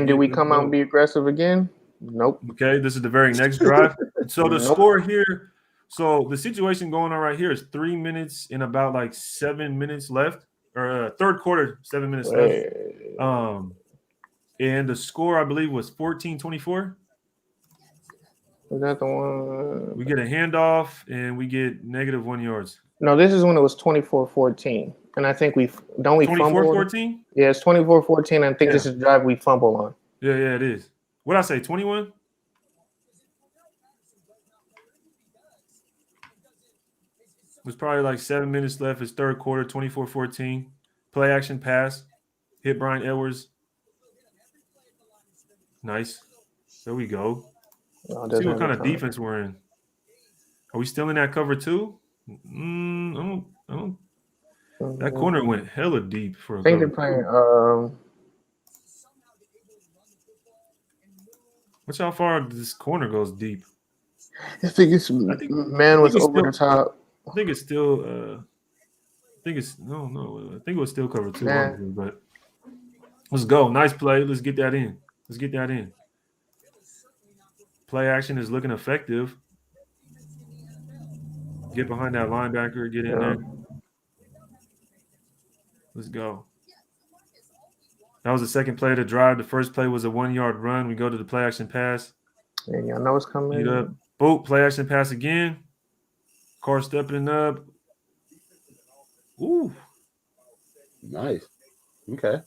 did we come out and be aggressive again? Nope. Okay, this is the very next drive. So the score here, so the situation going on right here is 3 minutes and about like 7 minutes left, or third quarter, 7 minutes left. And the score I believe was 14-24. Was that the one? We get a handoff and we get -1 yards. No, this is when it was 24-14. And I think we fumbled. 24-14? Yeah, it's 24-14. I think this is the drive we fumble on. Yeah, it is. What did I say, 21? There's probably like 7 minutes left. It's third quarter, 24-14. Play action pass. Hit Brian Edwards. Nice. There we go. See what kind of defense we're in. Are we still in that cover two? I don't. That corner went hella deep for a I think cover. they're playing. Watch how far this corner goes deep. I think man was over the top. I think it's still. I think it was still cover two. But let's go. Nice play. Let's get that in. Play action is looking effective. Get behind that linebacker. Get in there. Let's go. That was the second play of the drive. The first play was a 1 yard run. We go to the play action pass. And y'all know it's coming. Beat up. Boom. Play action pass again. Carr stepping up. Ooh. Nice. Okay.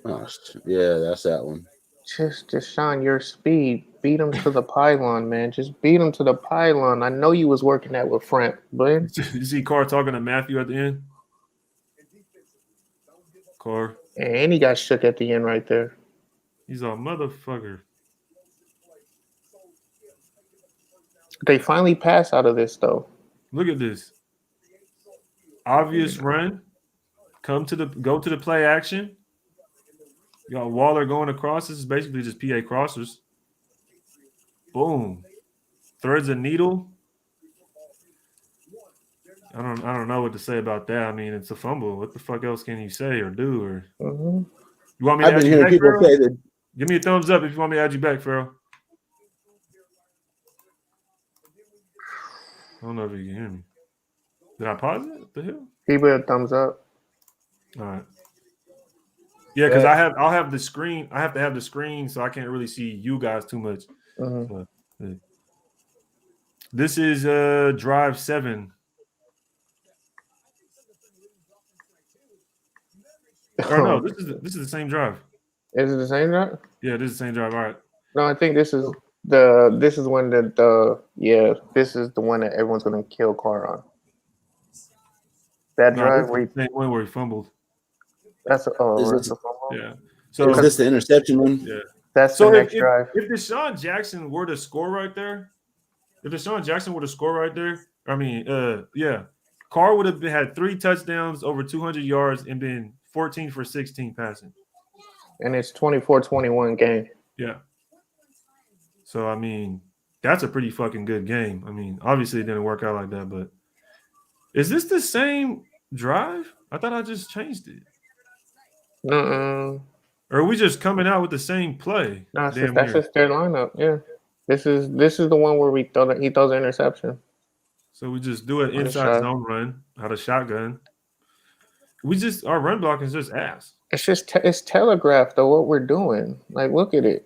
Oh, yeah, that's that one. Just shine your speed. Beat him to the pylon, man. Just beat him to the pylon. I know you was working that with Frank, but you see Carr talking to Matthew at the end? Carr. And he got shook at the end right there. He's a motherfucker. They finally pass out of this, though. Look at this. Obvious run. Go to the play action. You got Waller going across. This is basically just PA crossers. Boom. Threads a needle. I don't know what to say about that. I mean, it's a fumble. What the fuck else can you say or do? Or you want me to add you back, Farrell? Give me a thumbs up if you want me to add you back, Farrell. I don't know if you can hear me. Did I pause it? What the hell? Give me a thumbs up. All right. Yeah, because I'll have the screen. I have to have the screen so I can't really see you guys too much. So, this is drive 7. Or no, this is the same drive. Is it the same drive? Yeah, this is the same drive. All right. No, I think this is when this is the one that everyone's gonna kill Carr on. That drive where he fumbled. That's a fumble. Yeah. So is this the interception one? Yeah. That's the next drive. If Deshaun Jackson were to score right there, Carr would have had 3 touchdowns, over 200 yards, and been 14 for 16 passing. And it's 24-21 game. Yeah. So, I mean, that's a pretty fucking good game. I mean, obviously it didn't work out like that, but is this the same drive? I thought I just changed it. No, Or are we just coming out with the same play? that's just their lineup. Yeah. This is the one where he throws an interception. So we just do an inside zone run out of shotgun. Our run block is just ass. It's just it's telegraphed though what we're doing. Like, look at it.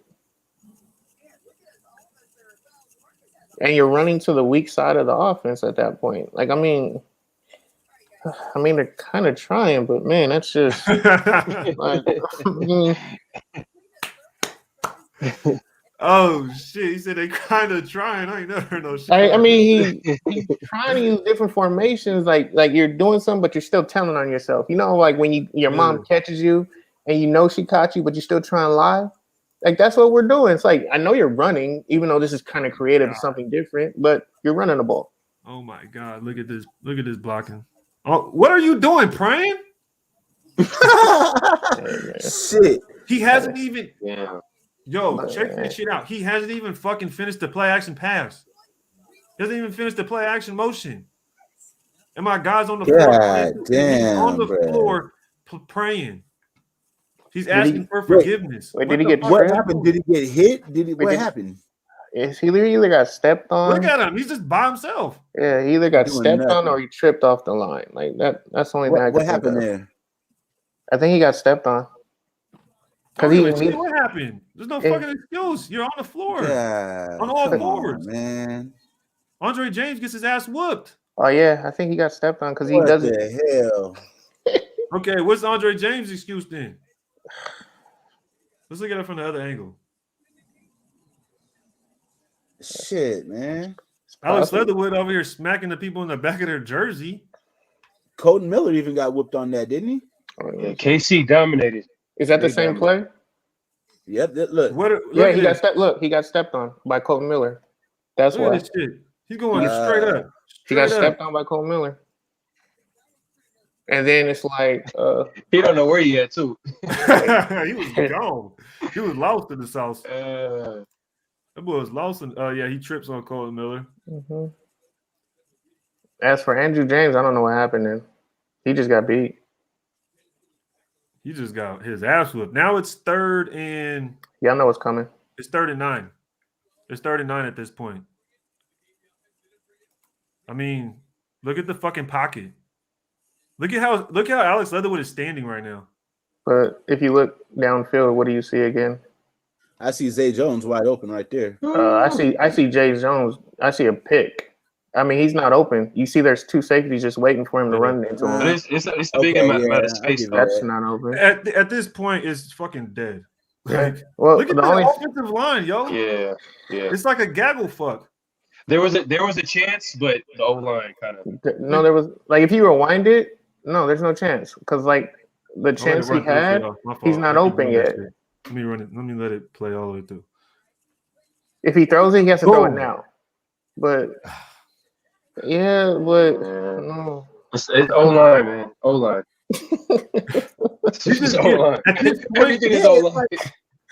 And you're running to the weak side of the offense at that point. Like, I mean, they're kind of trying, but man, that's just like, oh shit! He said they kind of trying. I ain't never heard no shit. I mean, he's trying to use different formations. Like you're doing something, but you're still telling on yourself. You know, like when your mom catches you and you know she caught you, but you still try and lie. Like, that's what we're doing. It's like, I know you're running, even though this is kind of creative, something different, but you're running the ball. Oh my God! Look at this! Look at this blocking. Oh, what are you doing, praying? Shit. He hasn't even. Yeah. Yo, check this shit out. He hasn't even fucking finished the play action pass. He hasn't even finished the play action motion. And my guy's on the floor. Damn, on the floor praying. He's asking for forgiveness. Wait, did he get what happened? Did he get hit? What happened? He either got stepped on. Look at him. He's just by himself. Yeah, he either got stepped on or he tripped off the line. Like that's the only thing I can think of. What happened there? I think he got stepped on. What happened? There's no fucking excuse. You're on the floor. On all fours. Man. Andre James gets his ass whooped. Oh yeah, I think he got stepped on because he doesn't. What the hell? Okay, what's Andre James' excuse then? Let's look at it from the other angle. Shit, man. Alex Leatherwood over here smacking the people in the back of their jersey. Colton Miller even got whooped on that, didn't he? Yeah, KC dominated. Is that the same play? Yep. Look. He got stepped on by Colton Miller. That's why. He's going straight up. He got stepped on by Colton Miller. And then it's like he don't know where he at too. He was gone. He was lost in the sauce. That boy was lost in. He trips on Colton Miller. Mm-hmm. As for Andrew James, I don't know what happened then. He just got beat. He just got his ass whooped. Now it's 3rd and. Yeah, I know what's coming. It's 3rd and 9. It's 3rd and 9 at this point. I mean, look at the fucking pocket. Look how Alex Leatherwood is standing right now. But if you look downfield, what do you see again? I see Zay Jones wide open right there. I see Jay Jones. I see a pick. I mean, he's not open. You see, there's 2 safeties just waiting for him to run into him. But it's a big amount of space. That's not open. At this point, it's fucking dead. Like, well, look at the offensive line, yo. Yeah. It's like a gaggle fuck. There was a chance, but the O line kind of. No, there was if you rewind it, no, there's no chance because the chance he had, he's not open yet. Let me run it. Let me let it play all the way through. If he throws it, he has to throw it now. But no. It's O line, man. O line. It's O line. Everything is O line.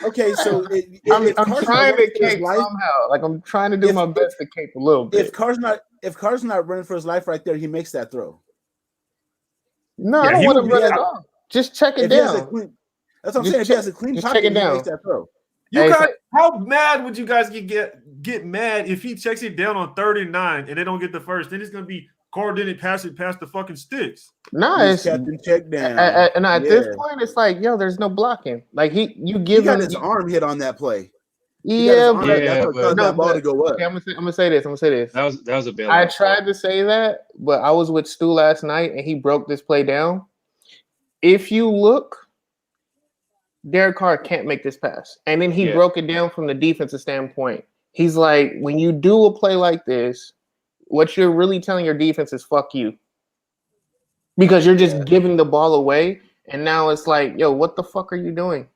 Okay, so I'm trying to cape somehow. Like I'm trying to do my best to cape a little bit. If Carr's not running for his life right there, he makes that throw. No, I don't want to run it off. Just check it down. That's what I'm saying. If he has a clean pocket, he makes that throw. How mad would you guys get mad if he checks it down on 3rd and 9 and they don't get the first? Then it's gonna be Carr didn't pass it past the fucking sticks. It's Captain check down. And at this point, it's like, yo, there's no blocking. Like he got his arm hit on that play. That ball to go up. Okay, I'm gonna say this. That was a bad. I tried to say that, but I was with Stu last night and he broke this play down. If you look, Derek Carr can't make this pass. And then he broke it down from the defensive standpoint. He's like, when you do a play like this, what you're really telling your defense is fuck you. Because you're just giving the ball away. And now it's like, yo, what the fuck are you doing?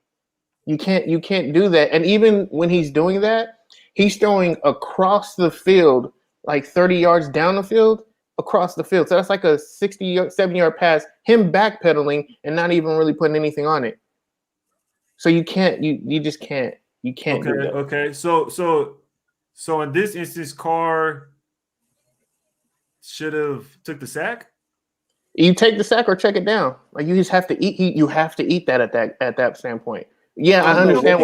You can't do that. And even when he's doing that, he's throwing across the field, like 30 yards down the field, across the field. So that's like a 70-yard pass, him backpedaling and not even really putting anything on it. So you can't. You just can't. You can't do that. Okay. So in this instance, Carr should have took the sack. You take the sack or check it down. Like you just have to eat. You have to eat that at that standpoint. Yeah, I understand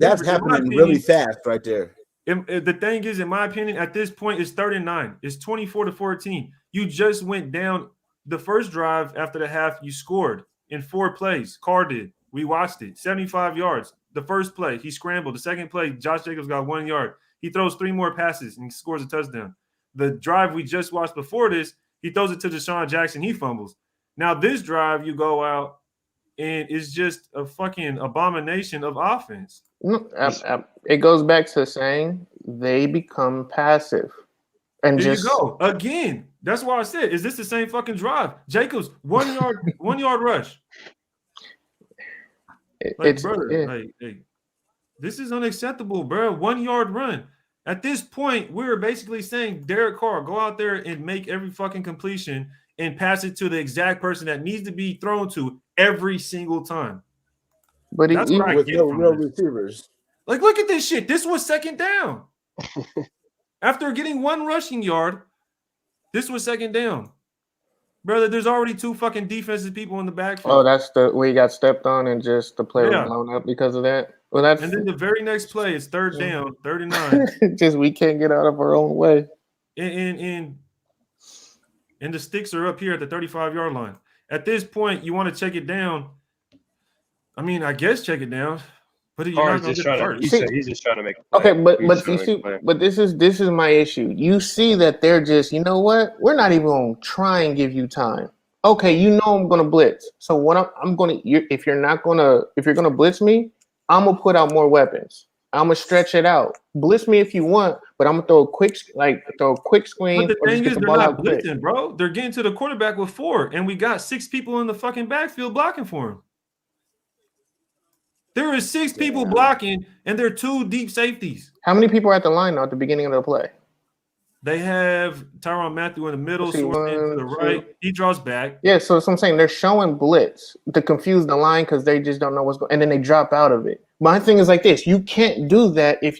that's happening really fast right there. The thing is, in my opinion, at this point, it's 3rd and 9. It's 24-14. You just went down the first drive after the half. You scored in 4 plays. Carr did. We watched it. 75 yards. The first play, he scrambled. The second play, Josh Jacobs got 1 yard. He throws 3 more passes and he scores a touchdown. The drive we just watched before this, he throws it to Deshaun Jackson. He fumbles. Now this drive, you go out and it's just a fucking abomination of offense. It goes back to saying they become passive. And there you go. Again, that's why I said, is this the same fucking drive? Jacobs, 1 yard, 1 yard rush. This is unacceptable, bro. 1 yard run. At this point, we're basically saying, Derek Carr, go out there and make every fucking completion and pass it to the exact person that needs to be thrown to every single time. But that's what I get from real receivers. Like, look at this shit. This was 2nd down. After getting 1 rushing yard, this was 2nd down. Brother, there's already 2 fucking defensive people in the backfield. Oh, that's where he got stepped on and just the play was blown up because of that. Well, and then the very next play is 3rd down, 39. Just we can't get out of our own way. And the sticks are up here at the 35-yard line. At this point, you want to check it down. I mean, I guess check it down. But you're not just trying to, he's just trying to make a play. Okay, but you see, but this is my issue. You see that they're just, you know what? We're not even going to try and give you time. Okay, you know I'm going to blitz. So what I'm going to, if you're going to blitz me, I'm going to put out more weapons. I'm going to stretch it out. Blitz me if you want, but I'm going to throw a quick screen. But the thing is, they're not blitzing, bro. They're getting to the quarterback with 4, and we got 6 people in the fucking backfield blocking for him. There is 6 people blocking, and there are 2 deep safeties. How many people are at the line now at the beginning of the play? They have Tyron Matthew in the middle, to the right. He draws back. Yeah, so I'm saying they're showing blitz to confuse the line because they just don't know what's going on, and then they drop out of it. My thing is like this: you can't do that if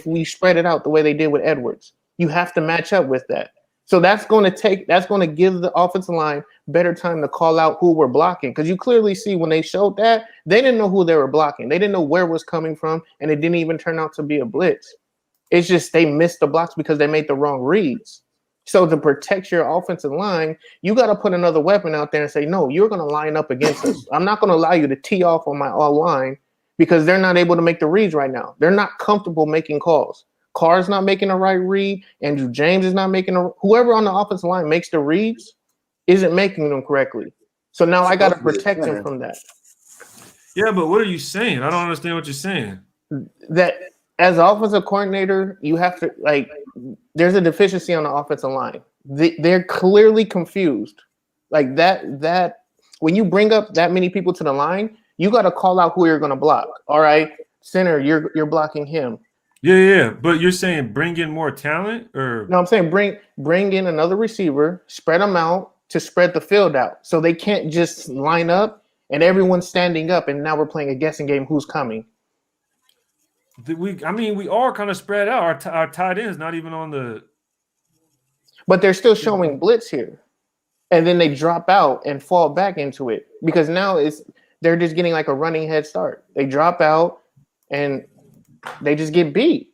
we spread it out the way they did with Edwards. You have to match up with that. So that's going to give the offensive line better time to call out who we're blocking, because you clearly see when they showed that they didn't know who they were blocking. They didn't know where it was coming from, and it didn't even turn out to be a blitz. It's just they missed the blocks because they made the wrong reads. So to protect your offensive line, you got to put another weapon out there and say, no, you're going to line up against us. I'm not going to allow you to tee off on my all line because they're not able to make the reads right now. They're not comfortable making calls. Carr's not making the right read. Andrew James is not making whoever on the offensive line makes the reads isn't making them correctly. So now I got to protect them from that. Yeah, but what are you saying? I don't understand what you're saying. That as an offensive coordinator, you have to there's a deficiency on the offensive line. They're clearly confused. Like that when you bring up that many people to the line, you got to call out who you're going to block. All right, center, you're blocking him. Yeah. But you're saying bring in more talent, or no? I'm saying bring in another receiver, spread them out to spread the field out, so they can't just line up and everyone's standing up, and now we're playing a guessing game who's coming. We are kind of spread out. Our tight end is not even on the. But they're still showing blitz here, and then they drop out and fall back into it because now they're just getting like a running head start. They drop out and they just get beat.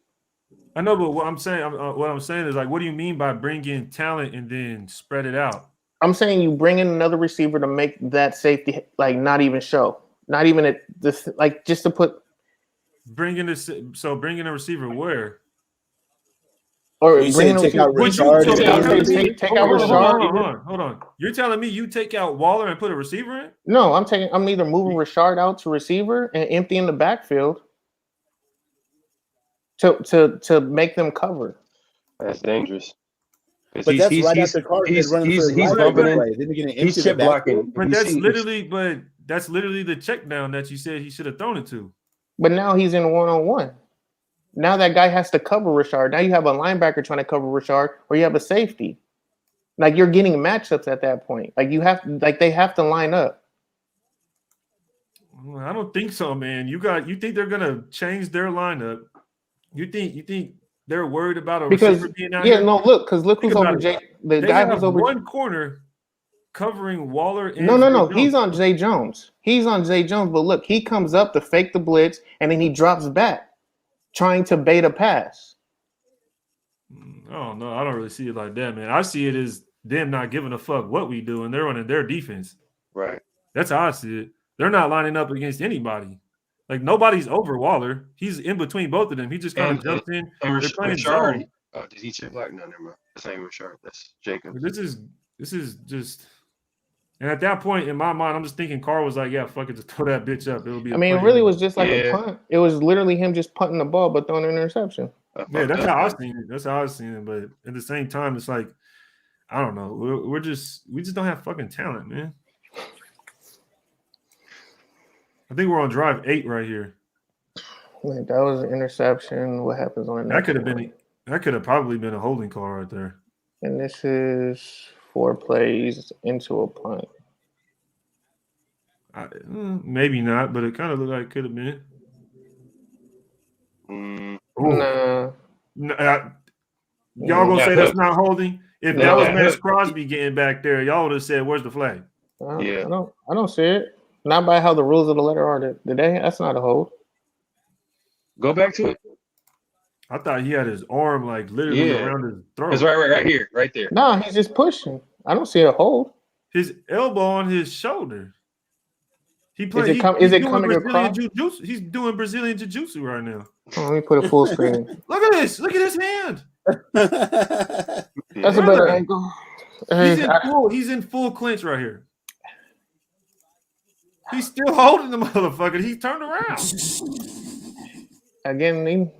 I know, but what I'm saying is like, what do you mean by bring in talent and then spread it out? I'm saying you bring in another receiver to make that safety like not even show, not even just to put. Bring in a receiver where? Or you say take out Richard. Take out Richard. Hold on. You're telling me you take out Waller and put a receiver in? No, I'm either moving Richard out to receiver and emptying the backfield to make them cover. That's dangerous. But that's right after Carter is running for his life. He's chip blocking. But that's literally the check down that you said he should have thrown it to. But now he's in one-on-one. Now that guy has to cover Richard. Now you have a linebacker trying to cover Richard, or you have a safety. Like you're getting matchups at that point. Like they have to line up. I don't think so, man. You think they're gonna change their lineup? You think they're worried about a receiver being out here? No, look who's over it. Jay. The They guy have who's over one corner covering Waller. And No. Zay Jones. He's on Zay Jones. But look, he comes up to fake the blitz and then he drops back, trying to bait a pass. Oh no, I don't really see it like that, man. I see it as them not giving a fuck what we do, and they're running their defense. Right. That's how I see it. They're not lining up against anybody. Like nobody's over Waller. He's in between both of them. He just kind of jumps in. And They're playing Richard. zone. Oh, did he chip black? No, never mind. That's not even Richard. That's Jacob. This is just. And at that point, in my mind, I'm just thinking Carr was like, "Yeah, fuck it, just throw that bitch up. It'll be." I mean, it really was just like a punt. It was literally him just punting the ball but throwing an interception. Yeah, that's how I seen it. That's how I seen it. But at the same time, it's like, I don't know. We just don't have fucking talent, man. I think we're on drive 8 right here. Wait, that was an interception. What happens on that? That could have probably been a holding call right there. And this is 4 plays into a punt. Maybe not, but it kind of looked like it could have been. Nah. Y'all gonna say that's not holding? If that was Max Crosby getting back there, y'all would have said, "Where's the flag?" I don't see it. Not by how the rules of the letter are today. That's not a hold. Go back to it. I thought he had his arm like literally around his throat. It's right here, right there. No, he's just pushing. I don't see a hold. His elbow on his shoulder. He plays. Is it coming across? He's doing Brazilian jiu-jitsu right now. Oh, let me put a full screen. Look at this. Look at his hand. That's a better angle. He's in full clinch right here. He's still holding the motherfucker. He turned around. Again,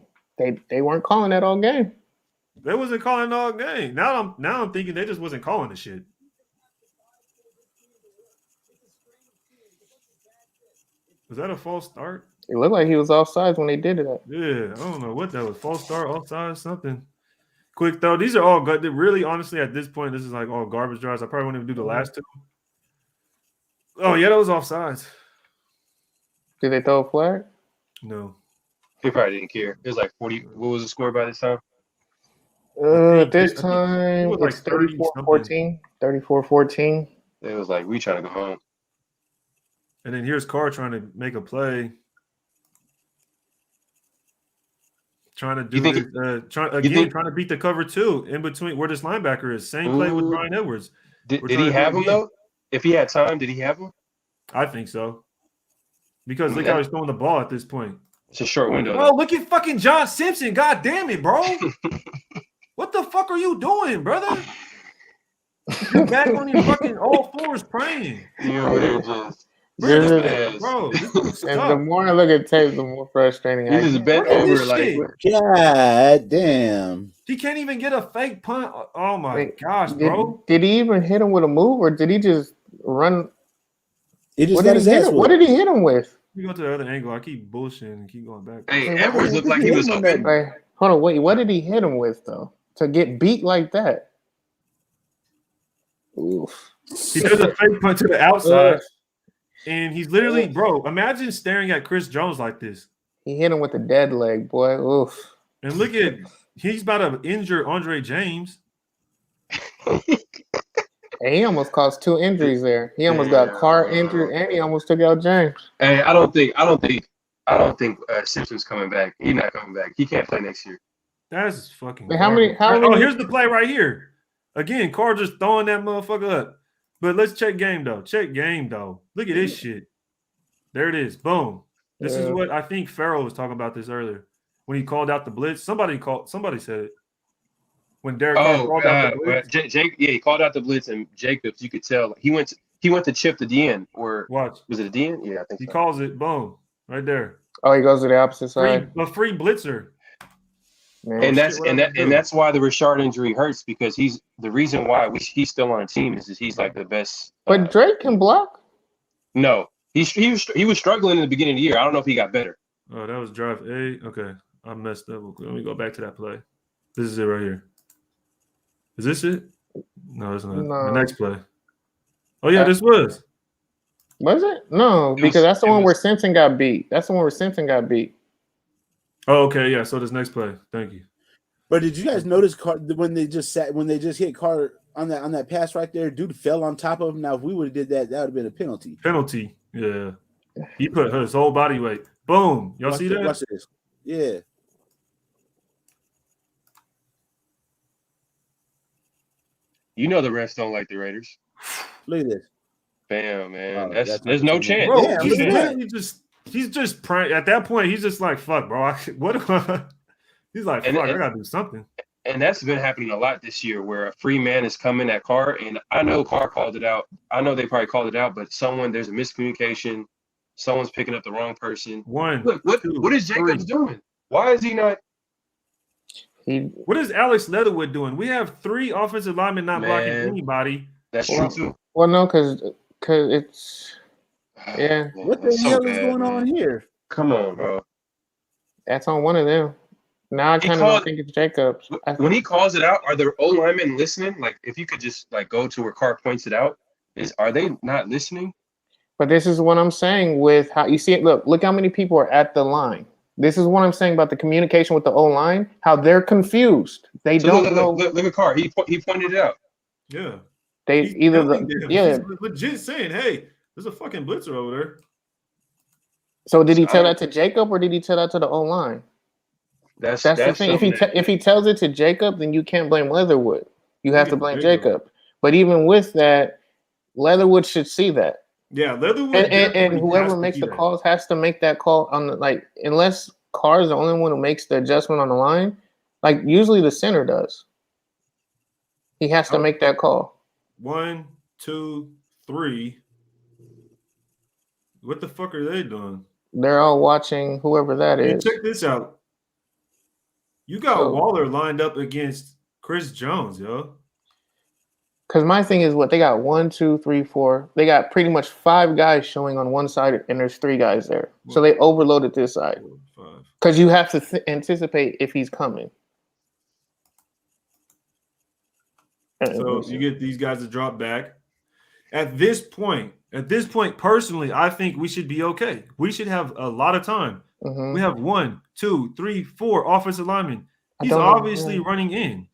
they weren't calling that all game. They wasn't calling all game. Now I'm thinking they just wasn't calling the shit. Was that a false start? It looked like he was offsides when they did it. Yeah, I don't know what that was. False start, offside, something. Quick though, these are all good. Really, honestly, at this point, this is like all garbage drives. I probably won't even do the last two. Oh yeah, that was offsides. Did they throw a flag? No. He probably didn't care. It was like 40. What was the score by this time? This time it was like 34-14. 34-14. It was like we trying to go home. And then here's Carr trying to make a play. Trying to do this, trying to beat the cover 2 in between where this linebacker is. Same play with Brian Edwards. Did he have him though? If he had time, did he have him? I think so. Because look how he's throwing the ball at this point. It's a short window. Oh, look at fucking John Simpson. God damn it, bro. What the fuck are you doing, brother? You're back on your fucking all fours praying. Bro, and the more I look at tape, the more frustrating. He just bent over like, God damn. He can't even get a fake punt. Oh my gosh, bro! Did he even hit him with a move, or did he just run? What did he hit him with? You go to the other angle. I keep bullshitting and keep going back. Hey, Edwards looked like he was open. Hold on, wait. What did he hit him with though? To get beat like that? Oof. He does a fake punt to the outside. And he's literally, bro, imagine staring at Chris Jones like this. He hit him with a dead leg, boy. Oof. And look at, he's about to injure Andre James. He almost caused 2 injuries there. He almost got Carr injured, and he almost took out James. Hey, I don't think Simpson's coming back. He's not coming back. He can't play next year. That's fucking. How many? Oh, here's the play right here. Again, Carr just throwing that motherfucker up. But let's check game though. Look at this shit. There it is. Boom. This is what I think Farrell was talking about this earlier when he called out the blitz. Somebody said it. When Derek Carr called out the blitz. He called out the blitz, and Jacobs, you could tell he went to chip the DN, or watch. Was it a DN? Yeah, I think he calls it. Boom, right there. Oh, he goes to the opposite side. A free blitzer. Man, and that's why the Richard injury hurts, because he's the reason why he's still on the team is he's like the best. But Drake can block. No, he was struggling in the beginning of the year. I don't know if he got better. Oh, that was drive 8. Okay, I messed up. Let me go back to that play. This is it right here. Is this it? No, it's not. No. The next play. Oh yeah, this was. Was it? No, because that's the one where Simpson got beat. That's the one where Simpson got beat. Oh, okay, yeah. So this next play, thank you. But did you guys notice when they just hit Carter on that pass right there? Dude fell on top of him. Now, if we would have did that, that would have been a penalty. Penalty, yeah. He put his whole body weight. Boom. Y'all see that? Watch this. Yeah. You know the refs don't like the Raiders. Look at this. Bam, man. That's there's no chance. Bro, Yeah, he's just praying. At that point, he's just like, fuck, bro. He's like, fuck, I gotta do something. And that's been happening a lot this year where a free man is coming at Carr. And I know Carr called it out. I know they probably called it out, but there's a miscommunication. Someone's picking up the wrong person. Look, what is Jacobs doing? Why is he not? What is Alex Leatherwood doing? We have 3 offensive linemen not blocking anybody. That's true too. Well, no, because it's yeah. What the hell is going on here? Come on, bro. That's on one of them. Now I kind of don't think it's Jacobs. When he calls it out, are the O linemen listening? Like, if you could just like go to where Carr points it out, are they not listening? But this is what I'm saying with how you see it. Look how many people are at the line. This is what I'm saying about the communication with the O line. How they're confused. They don't know. Look at Carr. He pointed it out. Yeah. He's legit saying, "Hey, there's a fucking blitzer over there." So did he tell that to Jacob or did he tell that to the O line? That's the thing. If he tells it to Jacob, then you can't blame Leatherwood. You have to blame Jacob. But even with that, Leatherwood should see that. Yeah, Leatherwood and whoever makes the calls has to make that call on the unless Carr is the only one who makes the adjustment on the line. Like usually the center does. He has to make that call. 1, 2, 3. What the fuck are they doing? They're all watching whoever that is. Check this out. You got Waller lined up against Chris Jones, yo. Because my thing is they got 1, 2, 3, 4. They got pretty much 5 guys showing on one side, and there's 3 guys there. So they overloaded this side. Because you have to anticipate if he's coming. So you get these guys to drop back. At this point, personally, I think we should be okay. We should have a lot of time. Mm-hmm. We have 1, 2, 3, 4 offensive linemen. He's obviously running in.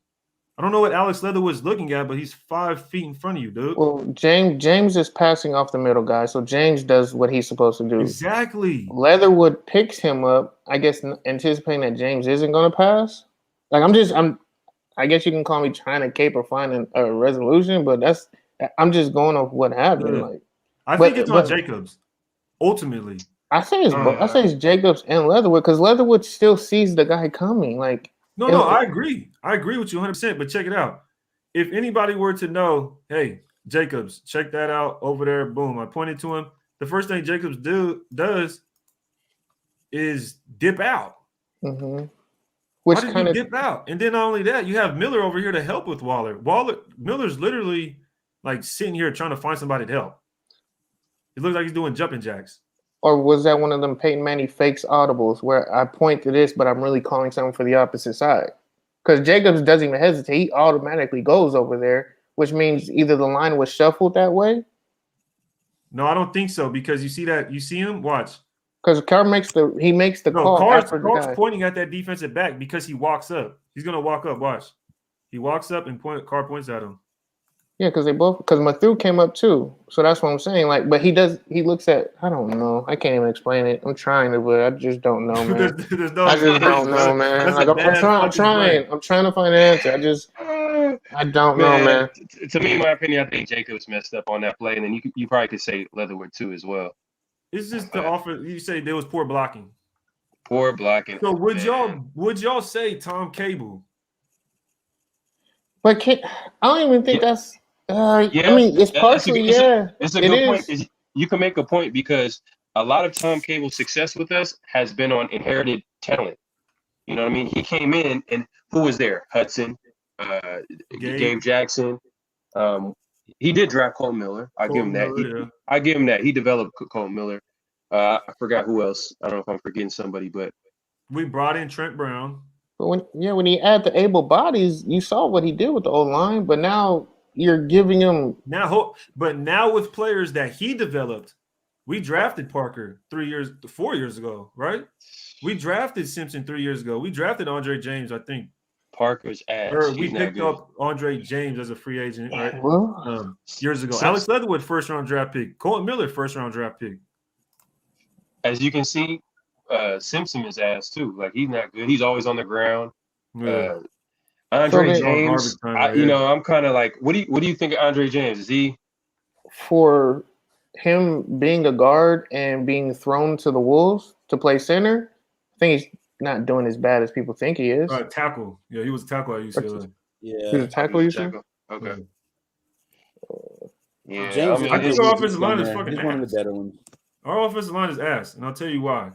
I don't know what Alex Leatherwood's looking at, but he's 5 feet in front of you, dude. Well, James is passing off the middle guy, so James does what he's supposed to do. Exactly. Leatherwood picks him up, I guess, anticipating that James isn't going to pass. I guess you can call me trying to cape or find a resolution, but I'm just going off what happened. Yeah. I think it's on Jacobs. Ultimately, I say it's Jacobs and Leatherwood because Leatherwood still sees the guy coming. No, I agree. I agree with you 100%. But check it out. If anybody were to know, hey, Jacobs, check that out over there. Boom. I pointed to him. The first thing Jacobs does is dip out. Mm-hmm. Which kind of dip out. And then not only that, you have Miller over here to help with Waller. Miller's literally like sitting here trying to find somebody to help. It looks like he's doing jumping jacks. Or was that one of them Peyton Manning fakes audibles where I point to this, but I'm really calling something for the opposite side? Because Jacobs doesn't even hesitate. He automatically goes over there, which means either the line was shuffled that way. No, I don't think so because you see him? Watch. Because Carr makes the call. Carr's pointing at that defensive back because he walks up. He's going to walk up. Watch. He walks up and Carr points at him. Yeah, because Matthew came up too. So that's what I'm saying. But he looks at, I don't know. I can't even explain it. I'm trying to, but I just don't know, man. I just don't know, man. I'm trying to find an answer. I don't know, man. To me, in my opinion, I think Jacobs messed up on that play. And then you probably could say Leatherwood too as well. It's just the offer. You say there was poor blocking. Poor blocking. So would y'all say Tom Cable? But I don't even think that's. I mean, it's partially, It's a good point. You can make a point because a lot of Tom Cable's success with us has been on inherited talent. You know what I mean? He came in, and who was there? Hudson, Gabe Jackson. He did draft Cole Miller. I give him that. I give him that. He developed Cole Miller. I forgot who else. I don't know if I'm forgetting somebody, but we brought in Trent Brown. But when he added the able bodies, you saw what he did with the O-line, but now you're giving him now with players that he developed, We drafted Parker 4 years ago, right? We drafted Simpson 3 years ago. We drafted Andre James, I think. Parker's ass. Or we He's not picked good. up Andre James as a free agent, right? Well, Years ago. Simpson- Alex Leatherwood, first-round draft pick. Colton Miller, first-round draft pick. As you can see, Simpson is ass too. Like he's not good. He's always on the ground. Yeah. Andre So James, I'm kind of like, what do you think of Andre James? Is he for him being a guard and being thrown to the Wolves to play center, I think he's not doing as bad as people think he is. Tackle. Yeah, he was a tackle at UCLA. He's a tackle, you said? Okay. Yeah, James, I think our offensive line is fucking He's one of ass. the better ones. Our offensive line is ass, and I'll tell you why.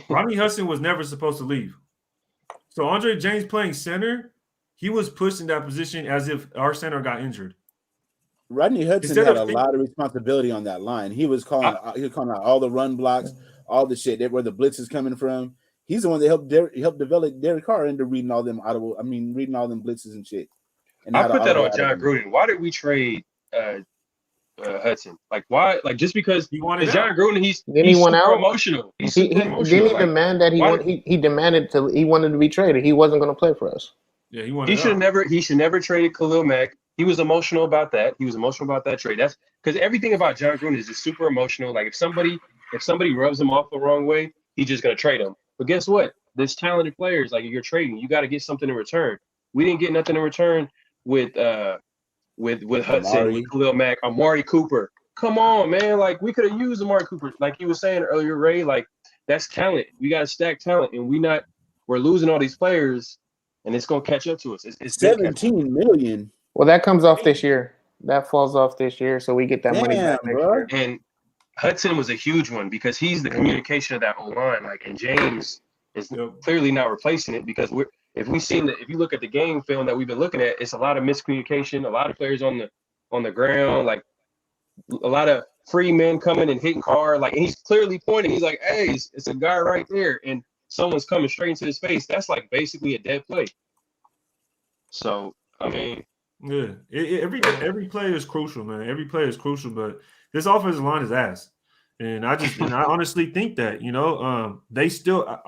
Rodney Hudson was never supposed to leave. So Andre James playing center, he was pushed in that position as if our center got injured. Rodney Hudson had a lot of responsibility on that line. He was calling out all the run blocks, all the shit where the blitz is coming from. He's the one that helped develop Derek Carr into reading all them reading all them blitzes and shit. And I put that on John Gruden. Why did we trade Hudson? Like why? Like just because he wanted John Gruden, he's super out? Emotional. He didn't demand that he demanded he wanted to be traded. He wasn't going to play for us. Yeah, he should never traded Khalil Mack. He was emotional about that. He was emotional about that trade. That's because everything about John Gruden is just super emotional. Like if somebody rubs him off the wrong way, he's just gonna trade him. But guess what? There's talented players. Like if you're trading, you got to get something in return. We didn't get nothing in return with Hudson, with Khalil Mack, Amari Cooper. Come on, man. Like we could have used Amari Cooper. Like you were saying earlier, Ray. Like that's talent. We got to stack talent, and we're losing all these players, and it's gonna catch up to us. It's 17 million. Well, that comes off this year. That falls off this year, so we get that money back next year. And Hudson was a huge one because he's the communication of that whole line. Like, and James is clearly not replacing it because if you look at the game film that we've been looking at, it's a lot of miscommunication, a lot of players on the ground, like a lot of free men coming and hitting Carr. Like, and he's clearly pointing. He's like, "Hey, it's a guy right there," and someone's coming straight into his face. That's like basically a dead play. So, I mean. Yeah, every play is crucial, man. Every play is crucial, but this offensive line is ass, and I honestly think that they still.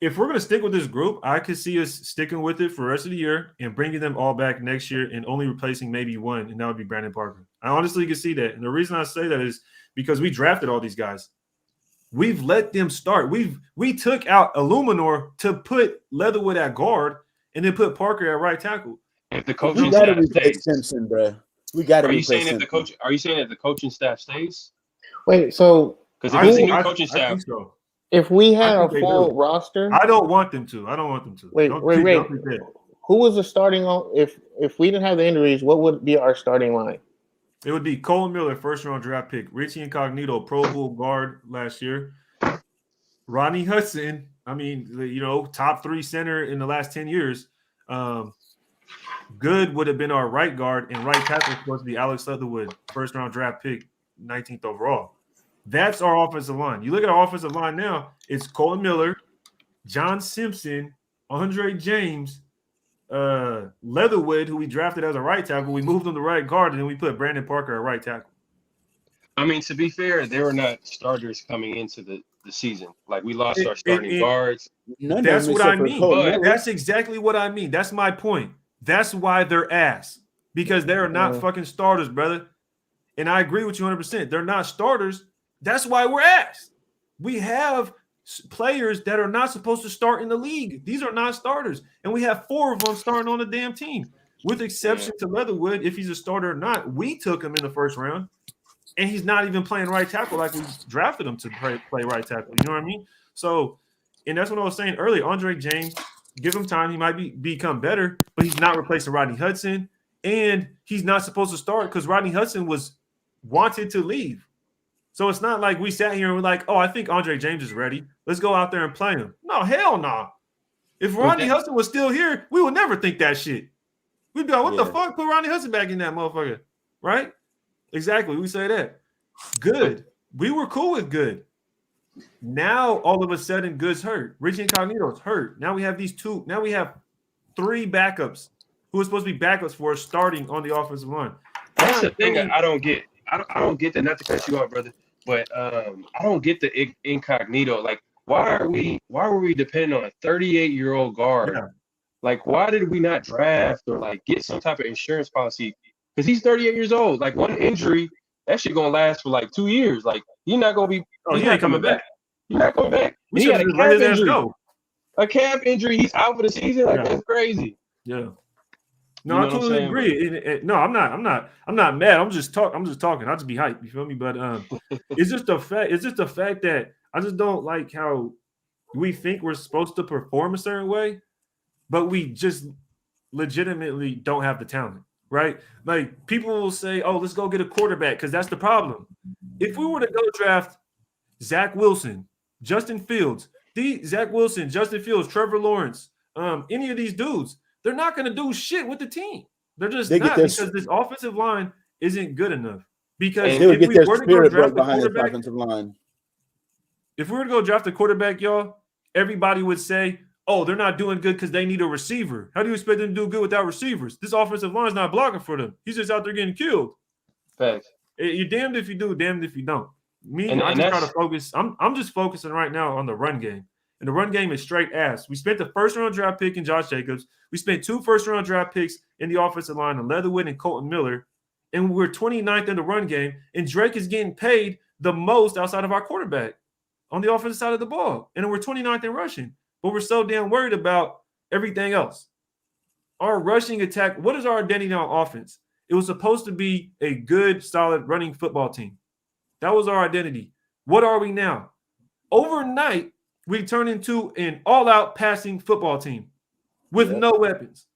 If we're gonna stick with this group, I could see us sticking with it for the rest of the year and bringing them all back next year and only replacing maybe one, and that would be Brandon Parker. I honestly could see that, and the reason I say that is because we drafted all these guys. We've let them start. We took out Illuminor to put Leatherwood at guard and then put Parker at right tackle. If the coaching staff stays, Simpson, bro. We got to. Are you saying if the coaching staff stays? Wait, so because if it's a new coaching staff, so. If we had a full roster, I don't want them to. Wait. Who was the starting on? If we didn't have the injuries, what would be our starting line? It would be Colton Miller, first-round draft pick. Richie Incognito, Pro Bowl guard last year. Rodney Hudson, top 3 center in the last 10 years. Good would have been our right guard, and right tackle was supposed to be Alex Leatherwood, first-round draft pick, 19th overall. That's our offensive line. You look at our offensive line now, it's Colton Miller, John Simpson, Andre James, Leatherwood, who we drafted as a right tackle. We moved him to right guard, and then we put Brandon Parker at right tackle. I mean, to be fair, they were not starters coming into the season. Like, we lost our starting guards. That's what I mean. That's exactly what I mean. That's my point. That's why they're ass. Because they're not fucking starters, brother. And I agree with you 100%. They're not starters. That's why we're ass. We have players that are not supposed to start in the league. These are not starters. And we have 4 of them starting on the damn team. With exception to Leatherwood, if he's a starter or not, we took him in the first round. And he's not even playing right tackle like we drafted him to play right tackle. You know what I mean? So, and that's what I was saying earlier. Andre James, give him time. He might become better, but he's not replacing Rodney Hudson. And he's not supposed to start because Rodney Hudson was wanted to leave. So it's not like we sat here and we're like, oh, I think Andre James is ready. Let's go out there and play him. No, hell no. If Rodney Hudson was still here, we would never think that shit. We'd be like, what the fuck? Put Rodney Hudson back in that motherfucker. Right? Exactly. We say that. Good. We were cool with Good. Now, all of a sudden, Good's hurt. Richie Incognito's hurt. Now we have these 2. Now we have 3 backups who are supposed to be backups for us starting on the offensive line. That's the thing that I don't get. I don't get that. Not to cut you off, brother. But I don't get the incognito. Like, why were we depending on a 38-year-old guard? Yeah. Like, why did we not draft or like get some type of insurance policy? Because he's 38 years old. Like, one injury, that shit gonna last for like 2 years. Like, he's not gonna be. Oh, He's he not ain't coming back. He's not coming back. We He should had a just let calf his ass injury. go. A calf injury. He's out for the season. Like, Yeah. that's crazy. Yeah. You No, know I what I'm totally saying? agree. No, I'm not mad. I'm just talking. I'll just be hyped. You feel me? But it's just the fact. It's just the fact that I just don't like how we think we're supposed to perform a certain way, but we just legitimately don't have the talent, right? Like people will say, "Oh, let's go get a quarterback," because that's the problem. If we were to go draft Zach Wilson, Justin Fields, Zach Wilson, Justin Fields, Trevor Lawrence, any of these dudes, they're not going to do shit with the team. They're just They get not this- because this offensive line isn't good enough. Because And They would if get we their were to go spirit draft broke a behind this quarterback, offensive line. if we were to go draft a quarterback, y'all, everybody would say, "Oh, they're not doing good because they need a receiver." How do you expect them to do good without receivers? This offensive line is not blocking for them. He's just out there getting killed. Facts. You're damned if you do, damned if you don't. Me, And I just try to that's- focus. I'm just focusing right now on the run game. And the run game is straight ass. We spent the first-round draft pick in Josh Jacobs. We spent 2 first-round draft picks in the offensive line on Leatherwood and Colton Miller. And we're 29th in the run game. And Drake is getting paid the most outside of our quarterback on the offensive side of the ball. And we're 29th in rushing. But we're so damn worried about everything else. Our rushing attack, what is our identity on offense? It was supposed to be a good, solid running football team. That was our identity. What are we now? Overnight, we turn into an all-out passing football team with no weapons.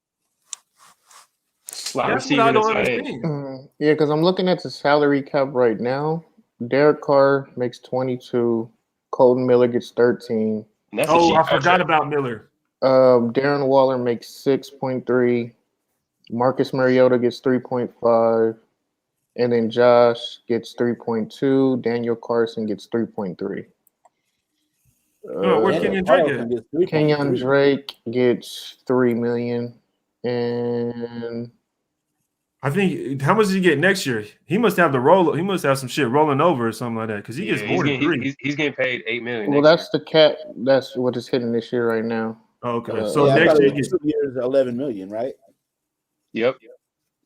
Slot That's what receiver I don't and tight end. understand. Yeah, because I'm looking at the salary cap right now. Derek Carr makes 22. Colton Miller gets 13. And that's a Oh, cheap I forgot contract. about Miller. Darren Waller makes 6.3. Marcus Mariota gets 3.5. And then Josh gets 3.2. Daniel Carson gets 3.3. Where's Kenyon Drake at? Kenyon Drake gets 3 million. And I think how much does he get next year? He must have the roll. He must have some shit rolling over or something like that because he gets more than 3. He's getting paid $8 million. well, that's the cap. That's what is hitting this year right now. Oh, okay, Yeah, so I next thought year it he was gets 2 years, 11 million, right? Yep.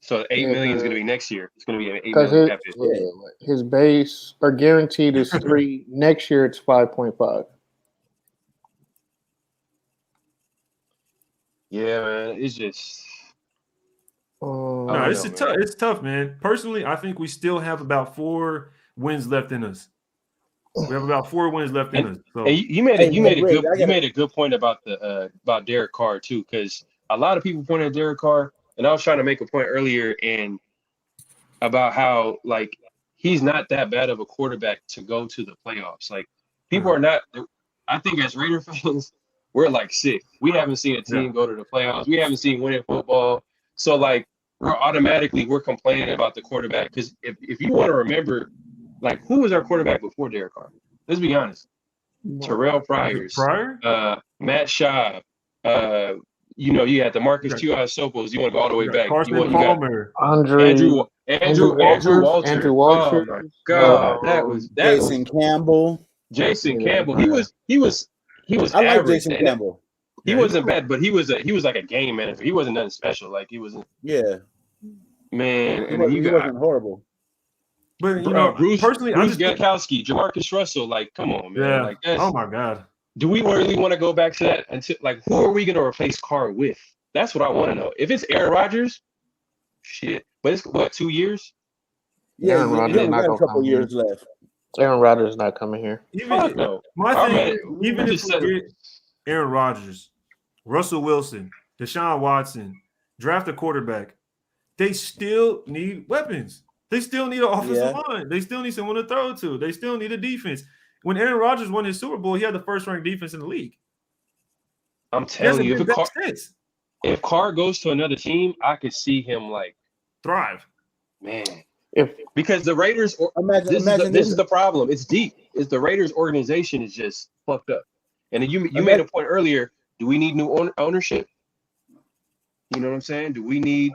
So $8 Yeah, million is going to be next year. It's going to be an $8 Because million cap hit. his base or guaranteed is 3. Next year it's 5.5. Yeah, man. It's just no. I don't It's know, tough. man. It's tough, man. Personally, I think we still have about 4 wins left in us. We have about 4 wins left in us. So And you made Hey, a you made a Ray, good I you made a good point about Derek Carr too, because a lot of people pointed at Derek Carr, and I was trying to make a point earlier and about how like he's not that bad of a quarterback to go to the playoffs. Like people are not. I think as Raider fans, we're like sick. We haven't seen a team go to the playoffs. We haven't seen winning football. So like we're complaining about the quarterback because if you want to remember, like who was our quarterback before Derek Carr? Let's be honest. Terrell Pryor, Matt Schaub, you had the Marcus Sopos. You want to go all the way back. Carson Palmer, Andrew Walter. Walter. Oh my God, that was Jason Campbell. Jason Campbell. He was I like average. Jason Campbell. He wasn't bad, but he was like a game manager. He wasn't nothing special. Like he wasn't. Yeah, Man, he and you got wasn't horrible. but Bruce personally, I just Gankowski, Jamarcus Russell. Like, come on, man. yeah. Like that's, Oh my God. do we really want to go back to that? Until like, who are we going to replace Carr with? That's what I want to know. If it's Aaron Rodgers, shit. But it's what 2 years? Yeah, Aaron you Rodgers only not got a gonna couple come years left. Aaron Rodgers is not coming here. Fuck no. My thing, Man, even we if just we said- get Aaron Rodgers, Russell Wilson, Deshaun Watson, draft a quarterback, they still need weapons. They still need an offensive line. They still need someone to throw to. They still need a defense. When Aaron Rodgers won his Super Bowl, he had the first-ranked defense in the league. I'm He hasn't telling you, been back since. if Carr goes to another team, I could see him like, Thrive. man. If Because the Raiders, this is the problem. It's deep. It's the Raiders organization is just fucked up. And then you made a point earlier. Do we need new ownership? You know what I'm saying? Do we need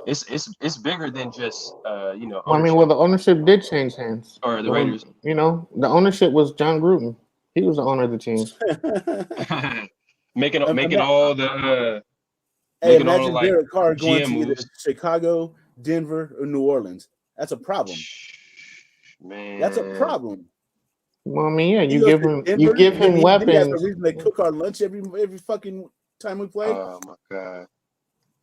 it's bigger than just I mean, ownership well, the ownership did change hands. or the Raiders. The ownership was John Gruden. He was the owner of the team. making Ima- all the Hey, making all imagine like Derek Carr going GM to either moves. Chicago, Denver, or New Orleans. That's a problem. Man, That's a problem. Well, I mean, yeah, He you goes give to him Denver, him then he has weapons. a reason to cook our lunch every fucking time we play. oh my god,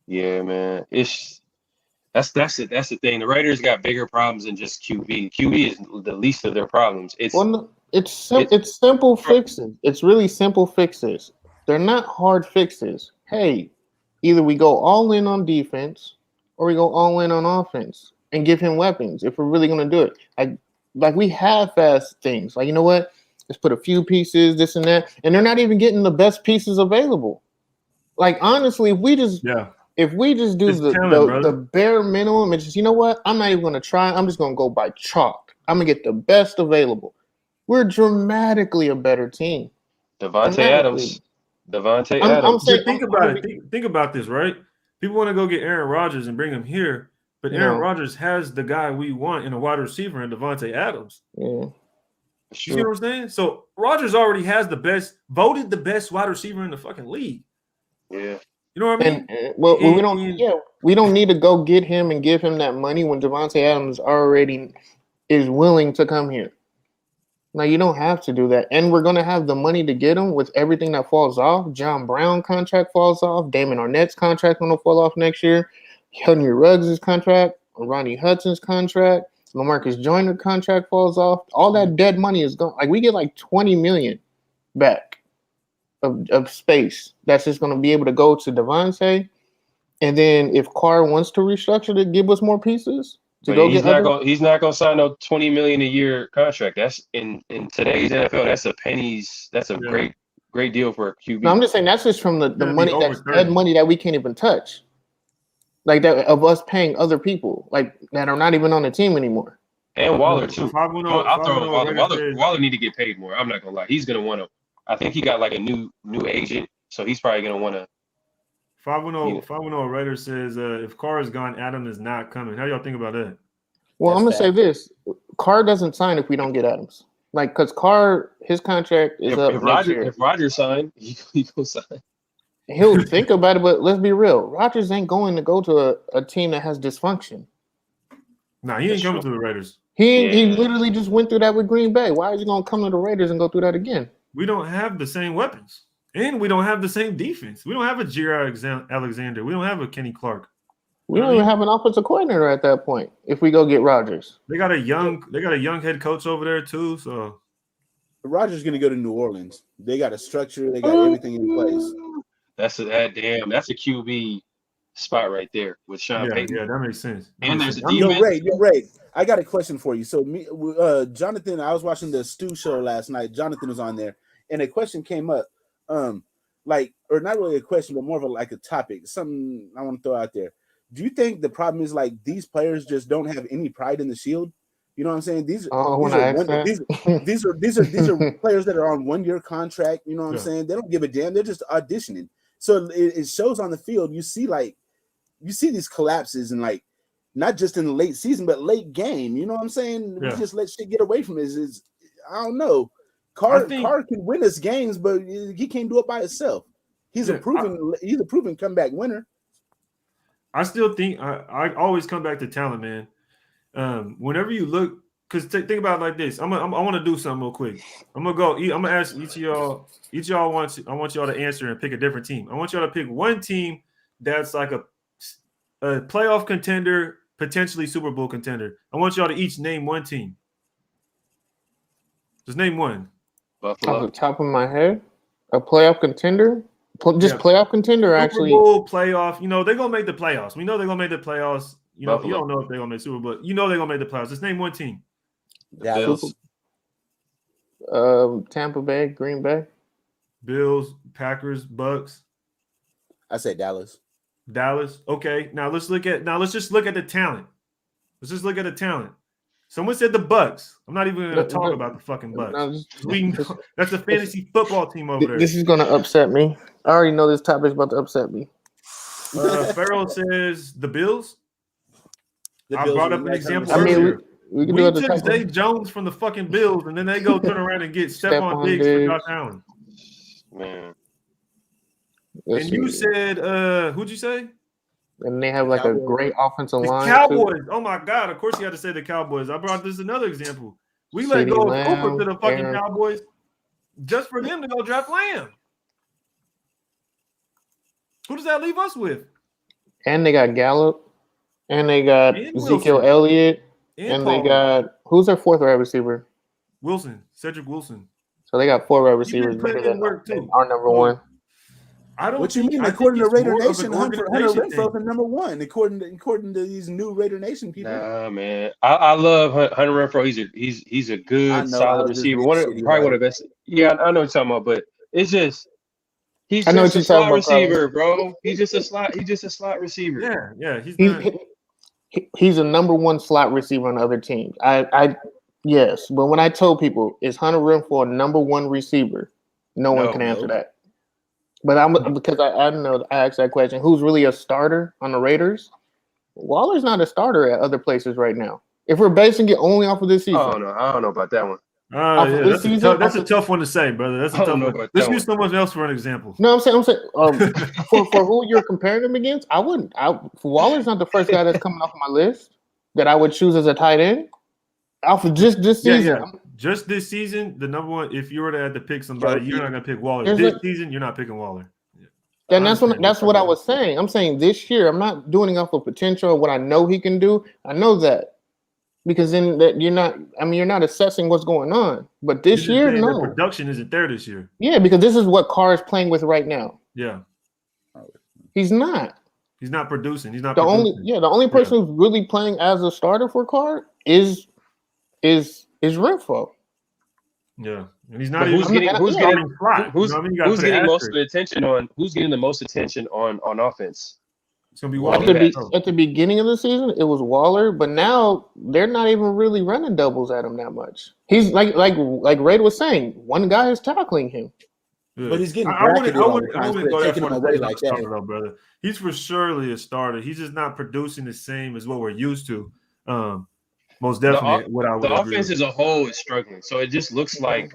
yeah, man, that's the thing. The Raiders got bigger problems than just QB. QB is the least of their problems. Well, no, it's it's simple fixes. It's really simple fixes. They're not hard fixes. Hey, either we go all in on defense or we go all in on offense and give him weapons if we're really gonna do it. Like we have fast things. Like, you know what? Let's put a few pieces, this and that, and they're not even getting the best pieces available. Like, honestly, if we just do It's the talent, bare minimum, it's just, you know what? I'm not even gonna try. I'm just gonna go by chalk. I'm gonna get the best available. We're dramatically a better team. Devontae Dramatically. Adams. I'm saying, Think about it. Think about this, right? People want to go get Aaron Rodgers and bring him here, but Aaron Rodgers has the guy we want in a wide receiver in Devontae Adams. Yeah. You see what I'm saying? So Rodgers already has voted the best wide receiver in the fucking league. Yeah. You know what I mean? We don't need to go get him and give him that money when Devontae Adams already is willing to come here. Now, you don't have to do that. And we're going to have the money to get him with everything that falls off. John Brown contract falls off. Damon Arnett's contract going to fall off next year. Henry Ruggs' contract. Ronnie Hudson's contract. LaMarcus Joyner contract falls off. All that dead money is gone. Like, we get like $20 million back of space. That's just going to be able to go to Devontae. And then if Carr wants to restructure to give us more pieces, he's not gonna sign no $20 million a year contract. That's in today's NFL. That's a pennies. That's a great deal for a QB. No, I'm just saying that's just from the money that's dead money that we can't even touch. Like that of us paying other people like that are not even on the team anymore. And Waller too. I'll throw Waller. Waller need to get paid more. I'm not gonna lie. He's gonna want to. I think he got like a new agent, so he's probably gonna want to. 510 Raider says if Carr is gone, Adam is not coming. How y'all think about that? Well, I'm gonna say this: Carr doesn't sign if we don't get Adams. Like, because Carr, his contract is up next year. If Rodgers signed, he go sign. He'll think about it, but let's be real: Rodgers ain't going to go to a team that has dysfunction. Nah, he ain't coming to the Raiders. He literally just went through that with Green Bay. Why is he gonna come to the Raiders and go through that again? We don't have the same weapons. And we don't have the same defense. We don't have a Jair Alexander. We don't have a Kenny Clark. We don't even have an offensive coordinator at that point. If we go get Rodgers, they got a young head coach over there too. So Rodgers is going to go to New Orleans. They got a structure. They got everything in place. That's a QB spot right there with Sean Payton. Yeah, that makes sense. And there's a defense. You're right. I got a question for you. So Jonathan, I was watching the Stu show last night. Jonathan was on there, and a question came up. Or not really a question, but more of a topic, something I want to throw out there. Do you think the problem is like these players just don't have any pride in the shield? You know what I'm saying? These are players that are on 1-year contract. You know what I'm saying? They don't give a damn. They're just auditioning. So it shows on the field. You see these collapses and like not just in the late season, but late game. You know what I'm saying? We just let shit get away from it. I don't know. Carr can win us games, but he can't do it by himself. He's a proven comeback winner. I still think I always come back to talent, man. Whenever you look, because think about it like this. I want to do something real quick. I'm gonna ask each of y'all. I want y'all to answer and pick a different team. I want y'all to pick one team that's like a playoff contender, potentially Super Bowl contender. I want y'all to each name one team. Just name one. Buffalo. Off the top of my head, a playoff contender? Playoff contender, actually. Super Bowl playoff. You know, they're going to make the playoffs. We know they're going to make the playoffs. You know, you don't know if they're going to make Super Bowl, but you know they're going to make the playoffs. Just name one team. Bills. Tampa Bay, Green Bay. Bills, Packers, Bucks. I said Dallas. Okay. Now let's just look at the talent. Let's just look at the talent. Someone said the Bucks. I'm not even going to talk about the fucking Bucks. That's a fantasy football team over there. This is going to upset me. I already know this topic is about to upset me. Farrell says the Bills. The I Bills brought would up an like example Herman earlier. we can We do it the took type Zay of Jones from the fucking Bills, and then they go turn around and get Stephon Diggs for Josh Allen. Man, Let's And you see. said, who'd you say? And they have like Cowboys. a great offensive The line. Cowboys. Too. Oh my God! Of course, you had to say the Cowboys. I brought this another example. We let CeeDee go of Lamb, Cooper to the fucking Aaron. Cowboys just for them to go draft Lamb. Who does that leave us with? And they got Gallup. And they got And Ezekiel Wilson. Elliott. And they Paul got who's their fourth wide receiver? Wilson, Cedric Wilson. So they got 4 wide You've receivers been putting better in than work too. our number So, one. I don't What you think. mean? I According think to it's Raider more of an Nation, Hunter organization Renfro's thing. the number one. According to these new Raider Nation people. nah, man. I love Hunter Renfro. He's a I good, know. I solid was just receiver. being shitty Probably about one it. of the best. Yeah, I know what you're talking about, but it's just he's I know just what a you're talking slot about, Carlos. receiver, bro. He's just a slot receiver. Yeah. He's not. He's a number one slot receiver on other teams. Yes, but when I told people is Hunter Renfrow a number one receiver, no one can answer that. But because I know I asked that question. Who's really a starter on the Raiders? Waller's not a starter at other places right now. If we're basing it only off of this season, Oh no, I don't know about that one. Yeah, that's a tough one to say, brother. That's a I don't tough know one. about Let's that use someone else for an example. No, I'm saying for who you're comparing him against, I wouldn't. Waller's not the first guy that's coming off my list that I would choose as a tight end. Off of just this season. Yeah. Just this season, the number one. If you were to have to pick somebody, you're not gonna pick Waller. Season, you're not picking Waller. And that's what I was saying. I'm saying this year, I'm not doing it off of potential or what I know he can do. I know that because then that you're not assessing what's going on. But this year, no, the production isn't there this year. Yeah, because this is what Carr is playing with right now. Yeah, he's not. He's not producing. He's not the only person who's really playing as a starter for Carr is Renfrow. Yeah, and he's not. Who's getting the most attention on offense? It's gonna be Waller. At the beginning of the season, it was Waller, but now they're not even really running doubles at him that much. He's like Ray was saying, one guy is tackling him. Yeah. But he's getting bracketed all the time. Taking him away like that, though, brother. He's for surely a starter. He's just not producing the same as what we're used to. Most definitely, the offense as a whole is struggling. So it just looks like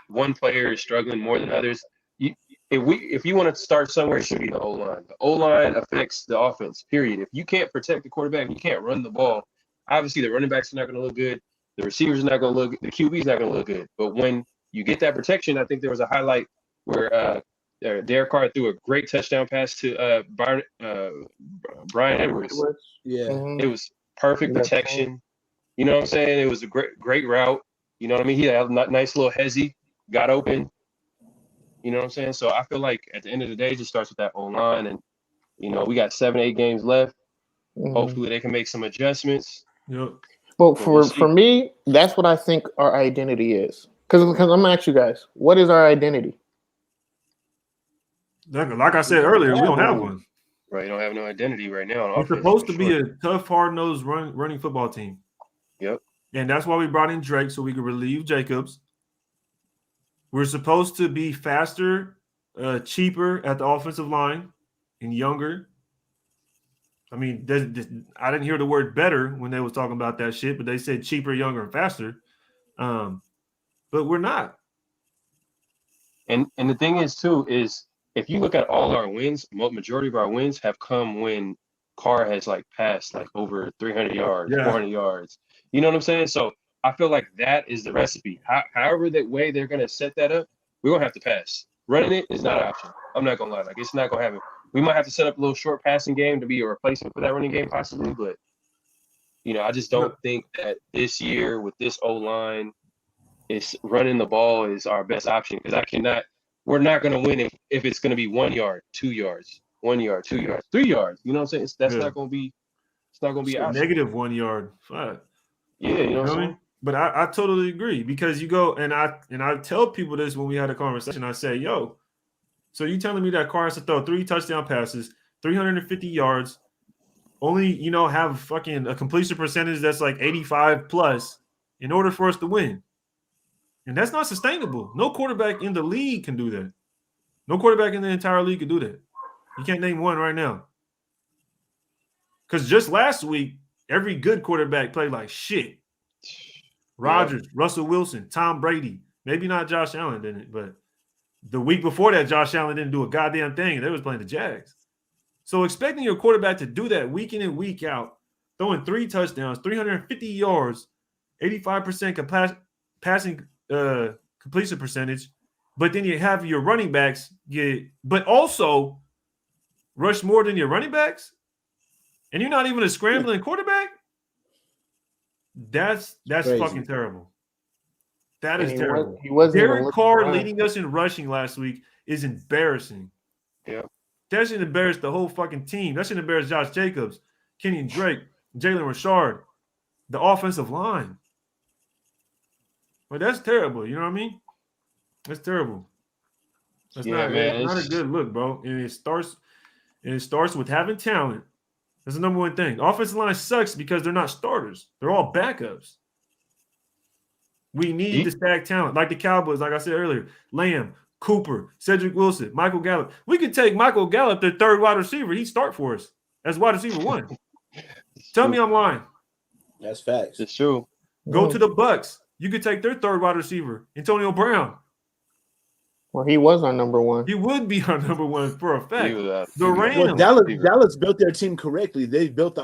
one player is struggling more than others. If you want to start somewhere, it should be the O-line. The O-line affects the offense, period. If you can't protect the quarterback, you can't run the ball. Obviously, the running backs are not going to look good. The receivers are not going to look good. The QB is not going to look good. But when you get that protection, I think there was a highlight where Derek Carr threw a great touchdown pass to Brian Edwards. Yeah. It was perfect protection. You know what I'm saying? It was a great route. You know what I mean? He had a nice little hezzy, got open. You know what I'm saying? So I feel like at the end of the day, it just starts with that O-line. And, we got 7-8 games left. Mm-hmm. Hopefully they can make some adjustments. Yep. Well, for me, that's what I think our identity is. Because I'm going to ask you guys, what is our identity? Like I said earlier, we don't have one. Right, you don't have no identity right now. We're supposed to be a tough, hard-nosed running football team. Yep. And that's why we brought in Drake so we could relieve Jacobs. We're supposed to be faster, cheaper at the offensive line and younger. I mean, I didn't hear the word better when they was talking about that shit, but they said cheaper, younger, and faster. But we're not. And the thing is, too, is if you look at all our wins, majority of our wins have come when Carr has passed over 300 yards, 400 yards. You know what I'm saying? So I feel like that is the recipe. However that way they're going to set that up, we're going to have to pass. Running it is not an option. I'm not going to lie. It's not going to happen. We might have to set up a little short passing game to be a replacement for that running game possibly. But, I just don't think that this year with this O-line, running the ball is our best option because we're not going to win if it's going to be 1 yard, 2 yards, 1 yard, 2 yards, 3 yards. You know what I'm saying? That's not going to be. It's not going to be an negative 1 yard. Fuck. Yeah, you know what I mean? But I totally agree because you go and I tell people this when we had a conversation. I say, yo, so you telling me that Carr has to throw 3 touchdown passes, 350 yards, only have fucking a completion percentage that's 85 plus in order for us to win, and that's not sustainable. No quarterback in the league can do that. No quarterback in the entire league can do that. You can't name one right now. Because just last week, Every good quarterback played like shit. Rodgers, Russell Wilson, Tom Brady. Maybe not Josh Allen didn't, but the week before that, Josh Allen didn't do a goddamn thing, and they was playing the Jags. So expecting your quarterback to do that week in and week out, throwing 3 touchdowns, 350 yards, 85% passing completion percentage, but then you have your running backs but also rush more than your running backs, and you're not even a scrambling quarterback. That's Crazy. Fucking terrible. That is he terrible. He wasn't Derek Carr leading us in rushing last week is embarrassing. Yeah. That should embarrass the whole fucking team. That should embarrass Josh Jacobs, Kenyon Drake, Jalen Richard, the offensive line. But that's terrible. You know what I mean? That's terrible. That's not a good look, bro. And it starts with having talent. That's the number one thing. Offensive line sucks because they're not starters. They're all backups. We need to stack talent. Like the Cowboys, like I said earlier, Lamb, Cooper, Cedric Wilson, Michael Gallup. We could take Michael Gallup, their third wide receiver. He'd start for us as wide receiver 1. Tell me I'm lying. That's facts. It's true. Go to the Bucks. You could take their third wide receiver, Antonio Brown. Well, he was our number 1. He would be our number 1 for a fact. The Rams. Well, Dallas built their team correctly. They don't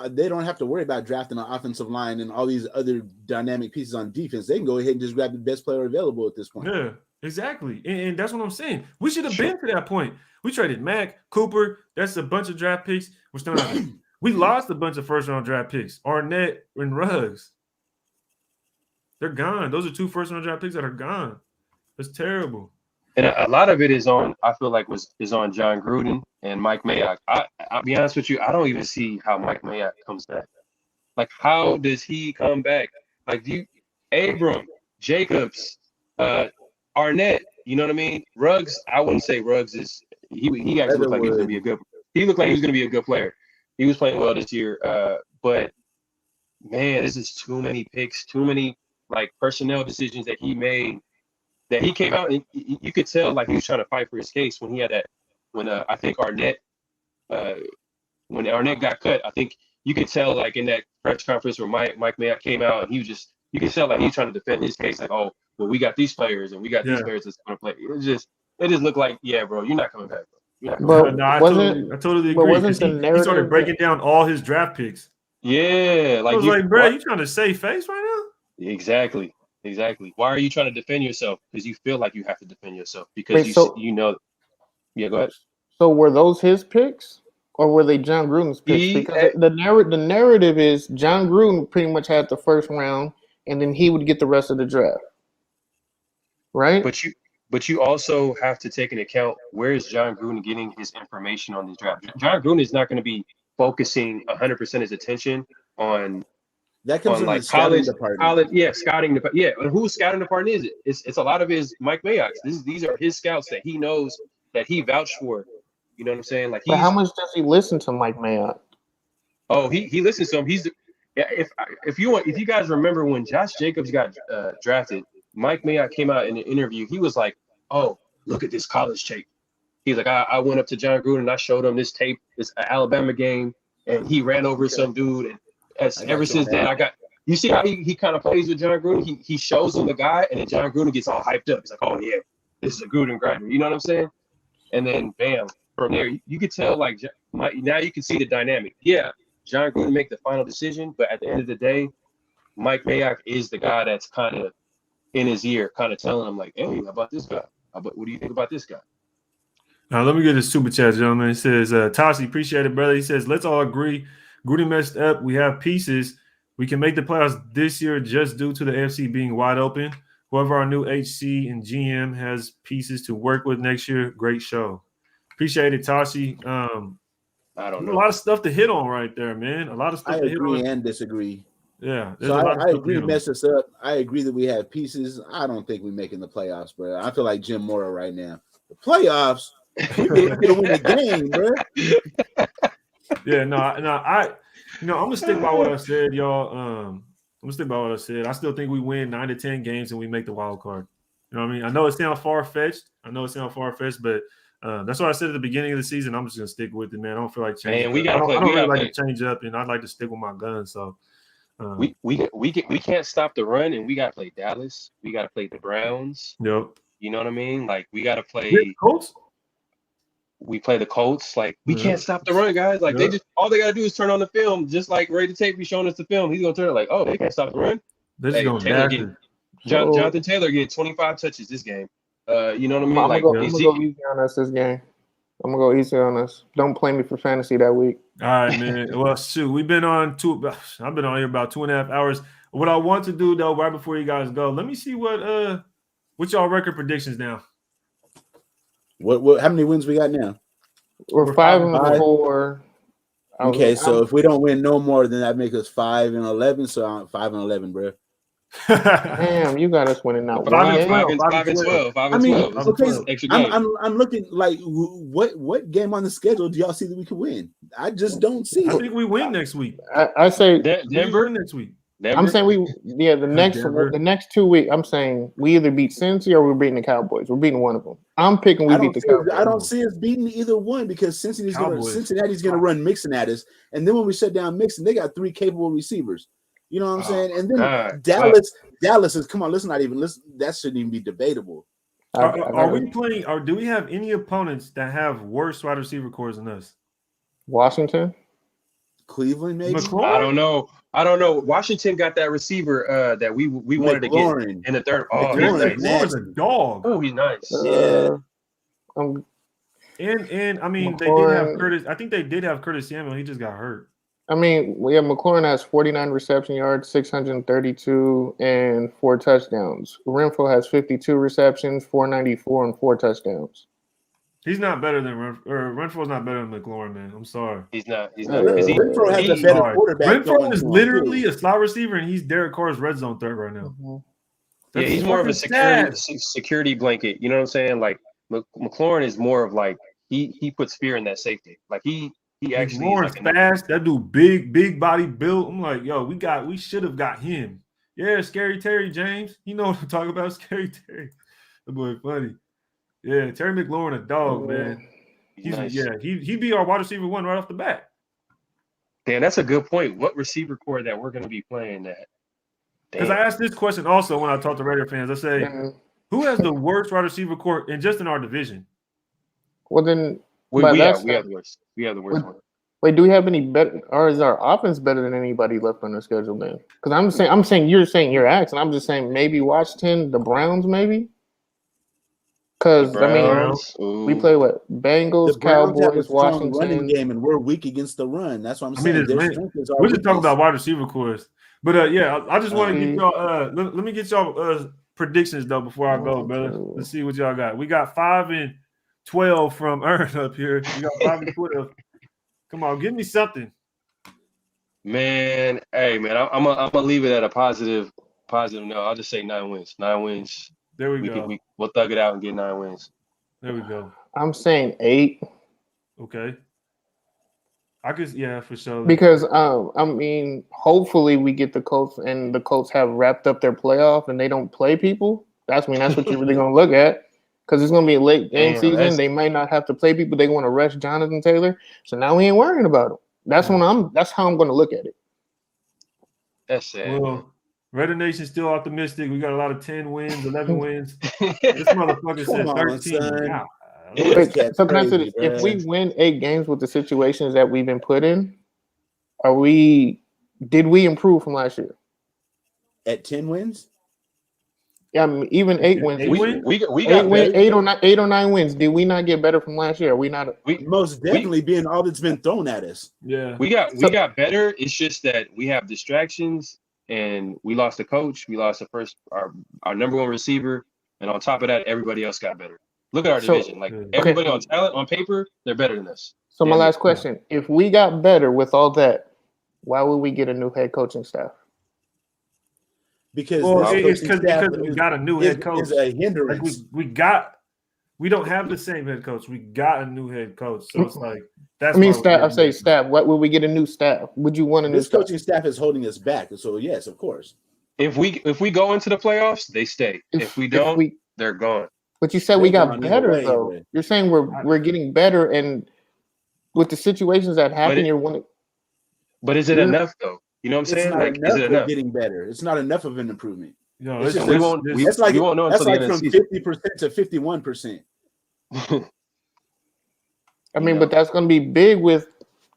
have to worry about drafting an offensive line and all these other dynamic pieces on defense. They can go ahead and just grab the best player available at this point. Yeah, exactly. And that's what I'm saying. We should have been to that point. We traded Mack, Cooper. That's a bunch of draft picks. We're still not. We lost a bunch of first-round draft picks. Arnett and Ruggs. They're gone. Those are 2 first-round draft picks that are gone. That's terrible. And a lot of it is on, I feel like, is on John Gruden and Mike Mayock. I'll be honest with you, I don't even see how Mike Mayock comes back. Like, how does he come back? Like, Abram, Jacobs, Arnett, you know what I mean? Ruggs, I wouldn't say Ruggs is he actually looked like he was gonna be a good. He looked like he was gonna be a good player. He was playing well this year, but man, this is too many picks, too many like personnel decisions that he made. That he came out and you could tell like he was trying to fight for his case when he had that. When I think Arnett, when Arnett got cut, I think you could tell like in that press conference where Mike Mayock came out and he was just, you could tell like he was trying to defend his case, like, oh, well, we got these players and we got these players that's going to play. It just looked like, yeah, bro, you're not coming back, bro. I totally agree. He started breaking down all his draft picks. Yeah, like I was like, bro, you trying to save face right now? Exactly. Why are you trying to defend yourself? Because you feel like you have to defend yourself because you know. Yeah, go ahead. So were those his picks, or were they John Gruden's picks? Because the narrative is John Gruden pretty much had the first round, and then he would get the rest of the draft, right? But you also have to take into account where is John Gruden getting his information on these drafts. John Gruden is not going to be focusing 100% his attention on. That comes from like the scouting department. Scouting department. Yeah, and whose scouting department is it? It's a lot of his Mike Mayock's. These are his scouts that he knows that he vouched for. You know what I'm saying? Like, but how much does he listen to Mike Mayock? Oh, he listens to him. If you guys remember when Josh Jacobs got drafted, Mike Mayock came out in an interview. He was like, "Oh, look at this college tape." He's like, I went up to John Gruden and I showed him this tape, this Alabama game, and he ran over some dude and. Ever since then, you see how he kind of plays with John Gruden. He shows him the guy, and then John Gruden gets all hyped up. He's like, "Oh yeah, this is a Gruden grinder." You know what I'm saying? And then bam, from there you could tell like now you can see the dynamic. Yeah, John Gruden make the final decision, but at the end of the day, Mike Mayock is the guy that's kind of in his ear, kind of telling him like, "Hey, how about this guy? What do you think about this guy?" Now let me get a super chat, gentlemen. It says, "Toshi, appreciate it, brother." He says, "Let's all agree." Gruden messed up. We have pieces. We can make the playoffs this year just due to the AFC being wide open. Whoever our new HC and GM has pieces to work with next year. Great show. Appreciate it, Tashi. I don't know. A lot of stuff to hit on right there, man. A lot of stuff I to hit on. agree and disagree. Yeah. So I agree mess us up. I agree that we have pieces. I don't think we're making the playoffs, bro. I feel like Jim Mora right now. The playoffs? We're gonna win the game, bro. Yeah, I'm gonna stick by what I said, y'all. I'm gonna stick by what I said. I still think we win 9 to 10 games and we make the wild card. You know what I mean? I know it sounds far fetched, but That's what I said at the beginning of the season. I'm just gonna stick with it, man. I don't feel like changing. Man, we gotta play. I don't We really gotta like to change up, and I'd like to stick with my gun. So we can't stop the run, and we gotta play Dallas. We gotta play the Browns. Yep. You know what I mean? Like we gotta play Colts. We play the Colts. Like we can't stop the run, guys. Like they just all they gotta do is turn on the film, just like Ray the Tape be showing us the film. He's gonna turn it like, oh, they can't stop the run. They're just going to Jonathan Taylor get 25 touches this game. You know what I mean? I'm gonna go easy on us this game. I'm gonna go easy on us. Don't play me for fantasy that week. All right, man. Well, shoot, I've been on here about 2.5 hours. What I want to do though, right before you guys go, let me see what y'all record predictions now. What? How many wins we got now? We're 5-4. Okay, so if we don't win no more, then that makes us 5-11. So I'm 5-11, bro. Damn, you got us winning now. 5-12. I mean, okay, I'm looking like what game on the schedule do y'all see that we can win? I just don't see. I think we win next week. I say Denver next week. Denver? I'm saying the next 2 weeks. I'm saying we either beat Cincy or we're beating the Cowboys. We're beating one of them. I'm picking we beat the Cowboys. I don't see us beating either one because Cincinnati's gonna run Mixon at us, and then when we shut down Mixon, they got 3 capable receivers. You know what I'm saying? And then Dallas is come on. Listen, that shouldn't even be debatable. Are we playing? Or do we have any opponents that have worse wide receiver cores than us? Washington, Cleveland, maybe. McLaurin? I don't know. Washington got that receiver that we wanted to get in the third. Oh, McLaurin's a dog. Oh, he's nice. And I mean, they did have Curtis. I think they did have Curtis Samuel. He just got hurt. I mean, McLaurin has 49 reception yards, 632, and 4 touchdowns. Renfro has 52 receptions, 494, and 4 touchdowns. He's not better than Renfro's not better than McLaurin, man. I'm sorry. He's not. Renfro has a better quarterback. Renfro is literally a slot receiver, and he's Derek Carr's red zone threat right now. Mm-hmm. Yeah, he's more of a security blanket. You know what I'm saying? Like McLaurin is more of like he puts fear in that safety. Like he actually is fast. That dude big body built. I'm like, yo, we should have got him. Yeah, Scary Terry James. You know what I'm talking about, Scary Terry. The boy funny. Yeah, Terry McLaurin, a dog, man. He's nice. He'd be our wide receiver 1 right off the bat. Damn, that's a good point. What receiver core that we're going to be playing that? Because I asked this question also when I talk to Raider fans. I say, who has the worst wide receiver core just in our division? Well, then we have the worst. We have the worst one. Wait, do we have any better, or is our offense better than anybody left on the schedule then? Because I'm saying you're asking. I'm just saying maybe Washington, the Browns, maybe. Because I mean, we play what? Bengals, Cowboys, Washington. Running game, and we're weak against the run. That's what I'm saying. We're just talking about wide receiver cores, but I just want to get y'all. Let me get y'all predictions though before I go, brother. Let's see what y'all got. We got 5-12 from Ern up here. We got 5-12. Come on, give me something. Man, hey man, I'm gonna leave it at a positive note. I'll just say 9 wins. 9 wins. There we go. We'll thug it out and get 9 wins. There we go. I'm saying 8. Okay. I guess for sure. Because I mean, hopefully we get the Colts and the Colts have wrapped up their playoff and they don't play people. That's what you're really gonna look at. Because it's gonna be a late game season. They might not have to play people. They want to rush Jonathan Taylor. So now we ain't worrying about him. That's how I'm gonna look at it. That's sad. Well, Raider Nation still optimistic. We got a lot of 10 wins, 11 wins. This motherfucker said 13. So can I say this? If we win 8 games with the situations that we've been put in, did we improve from last year? At 10 wins? Yeah, I mean, even 8 wins. We got 8 or 9 wins. Did we not get better from last year? Are we not? Most definitely being all that's been thrown at us. Yeah, we got better. It's just that we have distractions. And we lost the coach. We lost our number 1 receiver, and on top of that, everybody else got better. Look at our division. Like everybody on talent, on paper, they're better than us. So my last question: if we got better with all that, why would we get a new head coaching staff? Because we got a new head coach. Is a hindrance. Like we don't have the same head coach. We got a new head coach, so it's like that's. I mean, staff. What would we get a new staff? Would you want a new? This coaching staff is holding us back. So yes, of course. If we go into the playoffs, they stay. If we don't, they're gone. But you said we got They're gone either better way, though. anyway. You're saying we're getting better, and with the situations that happen, you're wanting. But is it enough though? You know what I'm It's saying? not Like, enough is it enough? of getting better. It's not enough of an improvement. Yo, It's just we won't know that's until like the end from of the season. 50% to 51%. I mean, but that's going to be big with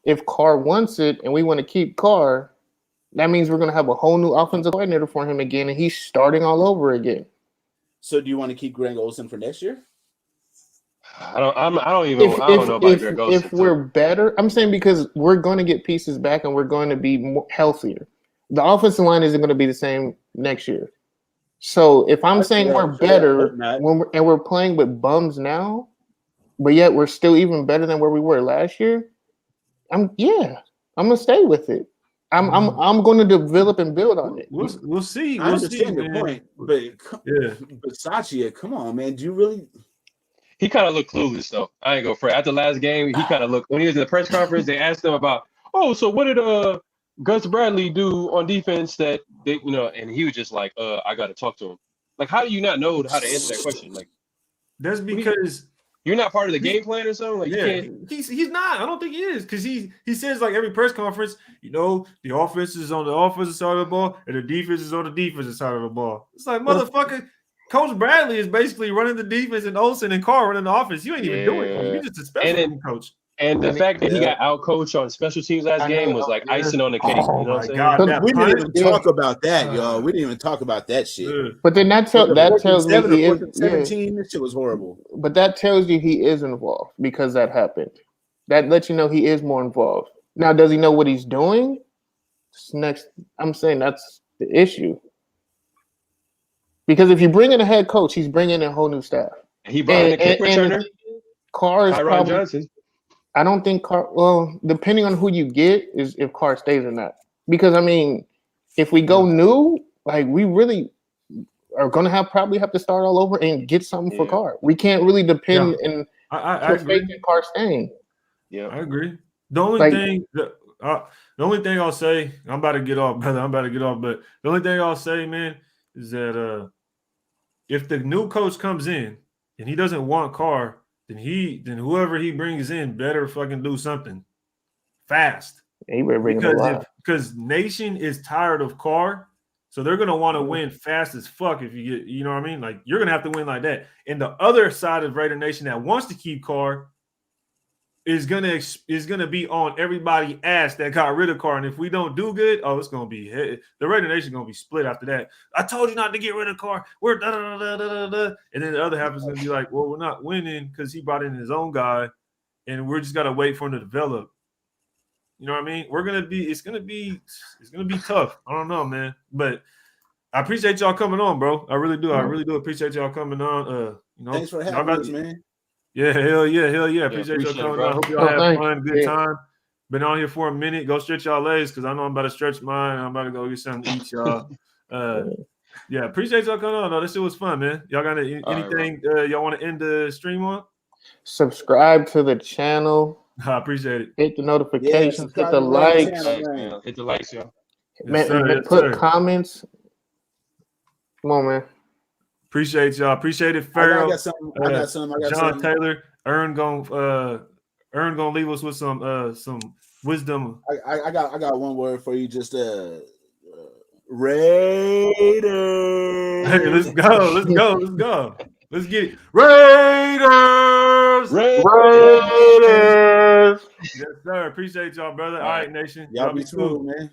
if Carr wants it, and we want to keep Carr. That means we're going to have a whole new offensive coordinator for him again, and he's starting all over again. So, do you want to keep Greg Olsen for next year? I don't know about Greg Olsen. If we're better, I'm saying because we're going to get pieces back and we're going to be more healthier. The offensive line isn't going to be the same next year. So if I'm saying we're better and we're playing with bums now, but yet we're still even better than where we were last year, I'm gonna stay with it. I'm going to develop and build on it. We'll see. I understand your point, but Sachi, come on, man. Do you really? He kind of looked clueless though. I ain't go for it. After the last game, he kind of looked. When he was in the press conference, they asked him about, so what did Gus Bradley do on defense that they, and he was just like, I got to talk to him. Like, how do you not know how to answer that question? Like, that's because you're not part of the game plan or something. Like, he's not. I don't think he is because he says like every press conference, the offense is on the offensive side of the ball and the defense is on the defensive side of the ball. It's like motherfucker. Coach Bradley is basically running the defense and Olsen and Carr running the offense. You ain't even doing it. You're just a special team coach. And the fact that he got out-coached on special teams last game was like icing on the cake. Oh, you know what I'm saying? God, we didn't even talk about that, y'all. We didn't even talk about that shit. But then that tells me he is. 17, this shit was horrible. But that tells you he is involved because that happened. That lets you know he is more involved. Now, does he know what he's doing? Next, I'm saying that's the issue. Because if you bring in a head coach, he's bringing in a whole new staff. He brought in a kick returner. Carr is Tyron Johnson. I don't think Carr. Well, depending on who you get, is if Carr stays or not. Because I mean, if we go new, like we really are gonna probably have to start all over and get something for Carr. We can't really depend and put faith in Carr staying. Yeah, I agree. The only thing I'll say, I'm about to get off, brother. But the only thing I'll say, man, is that if the new coach comes in and he doesn't want Carr, then whoever he brings in better fucking do something fast. He better bring because Nation is tired of Carr, so they're gonna want to win fast as fuck. If you get, you know what I mean? Like you're gonna have to win like that. And the other side of Raider Nation that wants to keep Carr is gonna be on everybody's ass that got rid of Carr. And if we don't do good, it's gonna be the Raider Nation gonna be split after that. I told you not to get rid of Carr. We're da da da da da da. And then the other half is gonna be like, well, we're not winning because he brought in his own guy, and we're just gotta wait for him to develop. You know what I mean? It's gonna be tough. I don't know, man. But I appreciate y'all coming on, bro. I really do. I really do appreciate y'all coming on. Thanks for having us, man. Yeah, hell yeah. Appreciate y'all coming on. I hope y'all have fun, good time. Been on here for a minute. Go stretch y'all legs because I know I'm about to stretch mine. I'm about to go get something to eat, y'all. Yeah, appreciate y'all coming on. This shit was fun, man. Y'all got anything y'all want to end the stream on? Subscribe to the channel. I appreciate it. Hit the notifications. Hit the likes. Hit the likes, y'all. Put comments. Come on, man. Appreciate y'all. Appreciate it, Farrell. I got something. John Taylor. Ern gonna leave us with some wisdom. I got one word for you. Just Raiders. Hey, let's go. Let's get it. Raiders. Yes, sir. Appreciate y'all, brother. All right, Nation. Y'all be cool, man.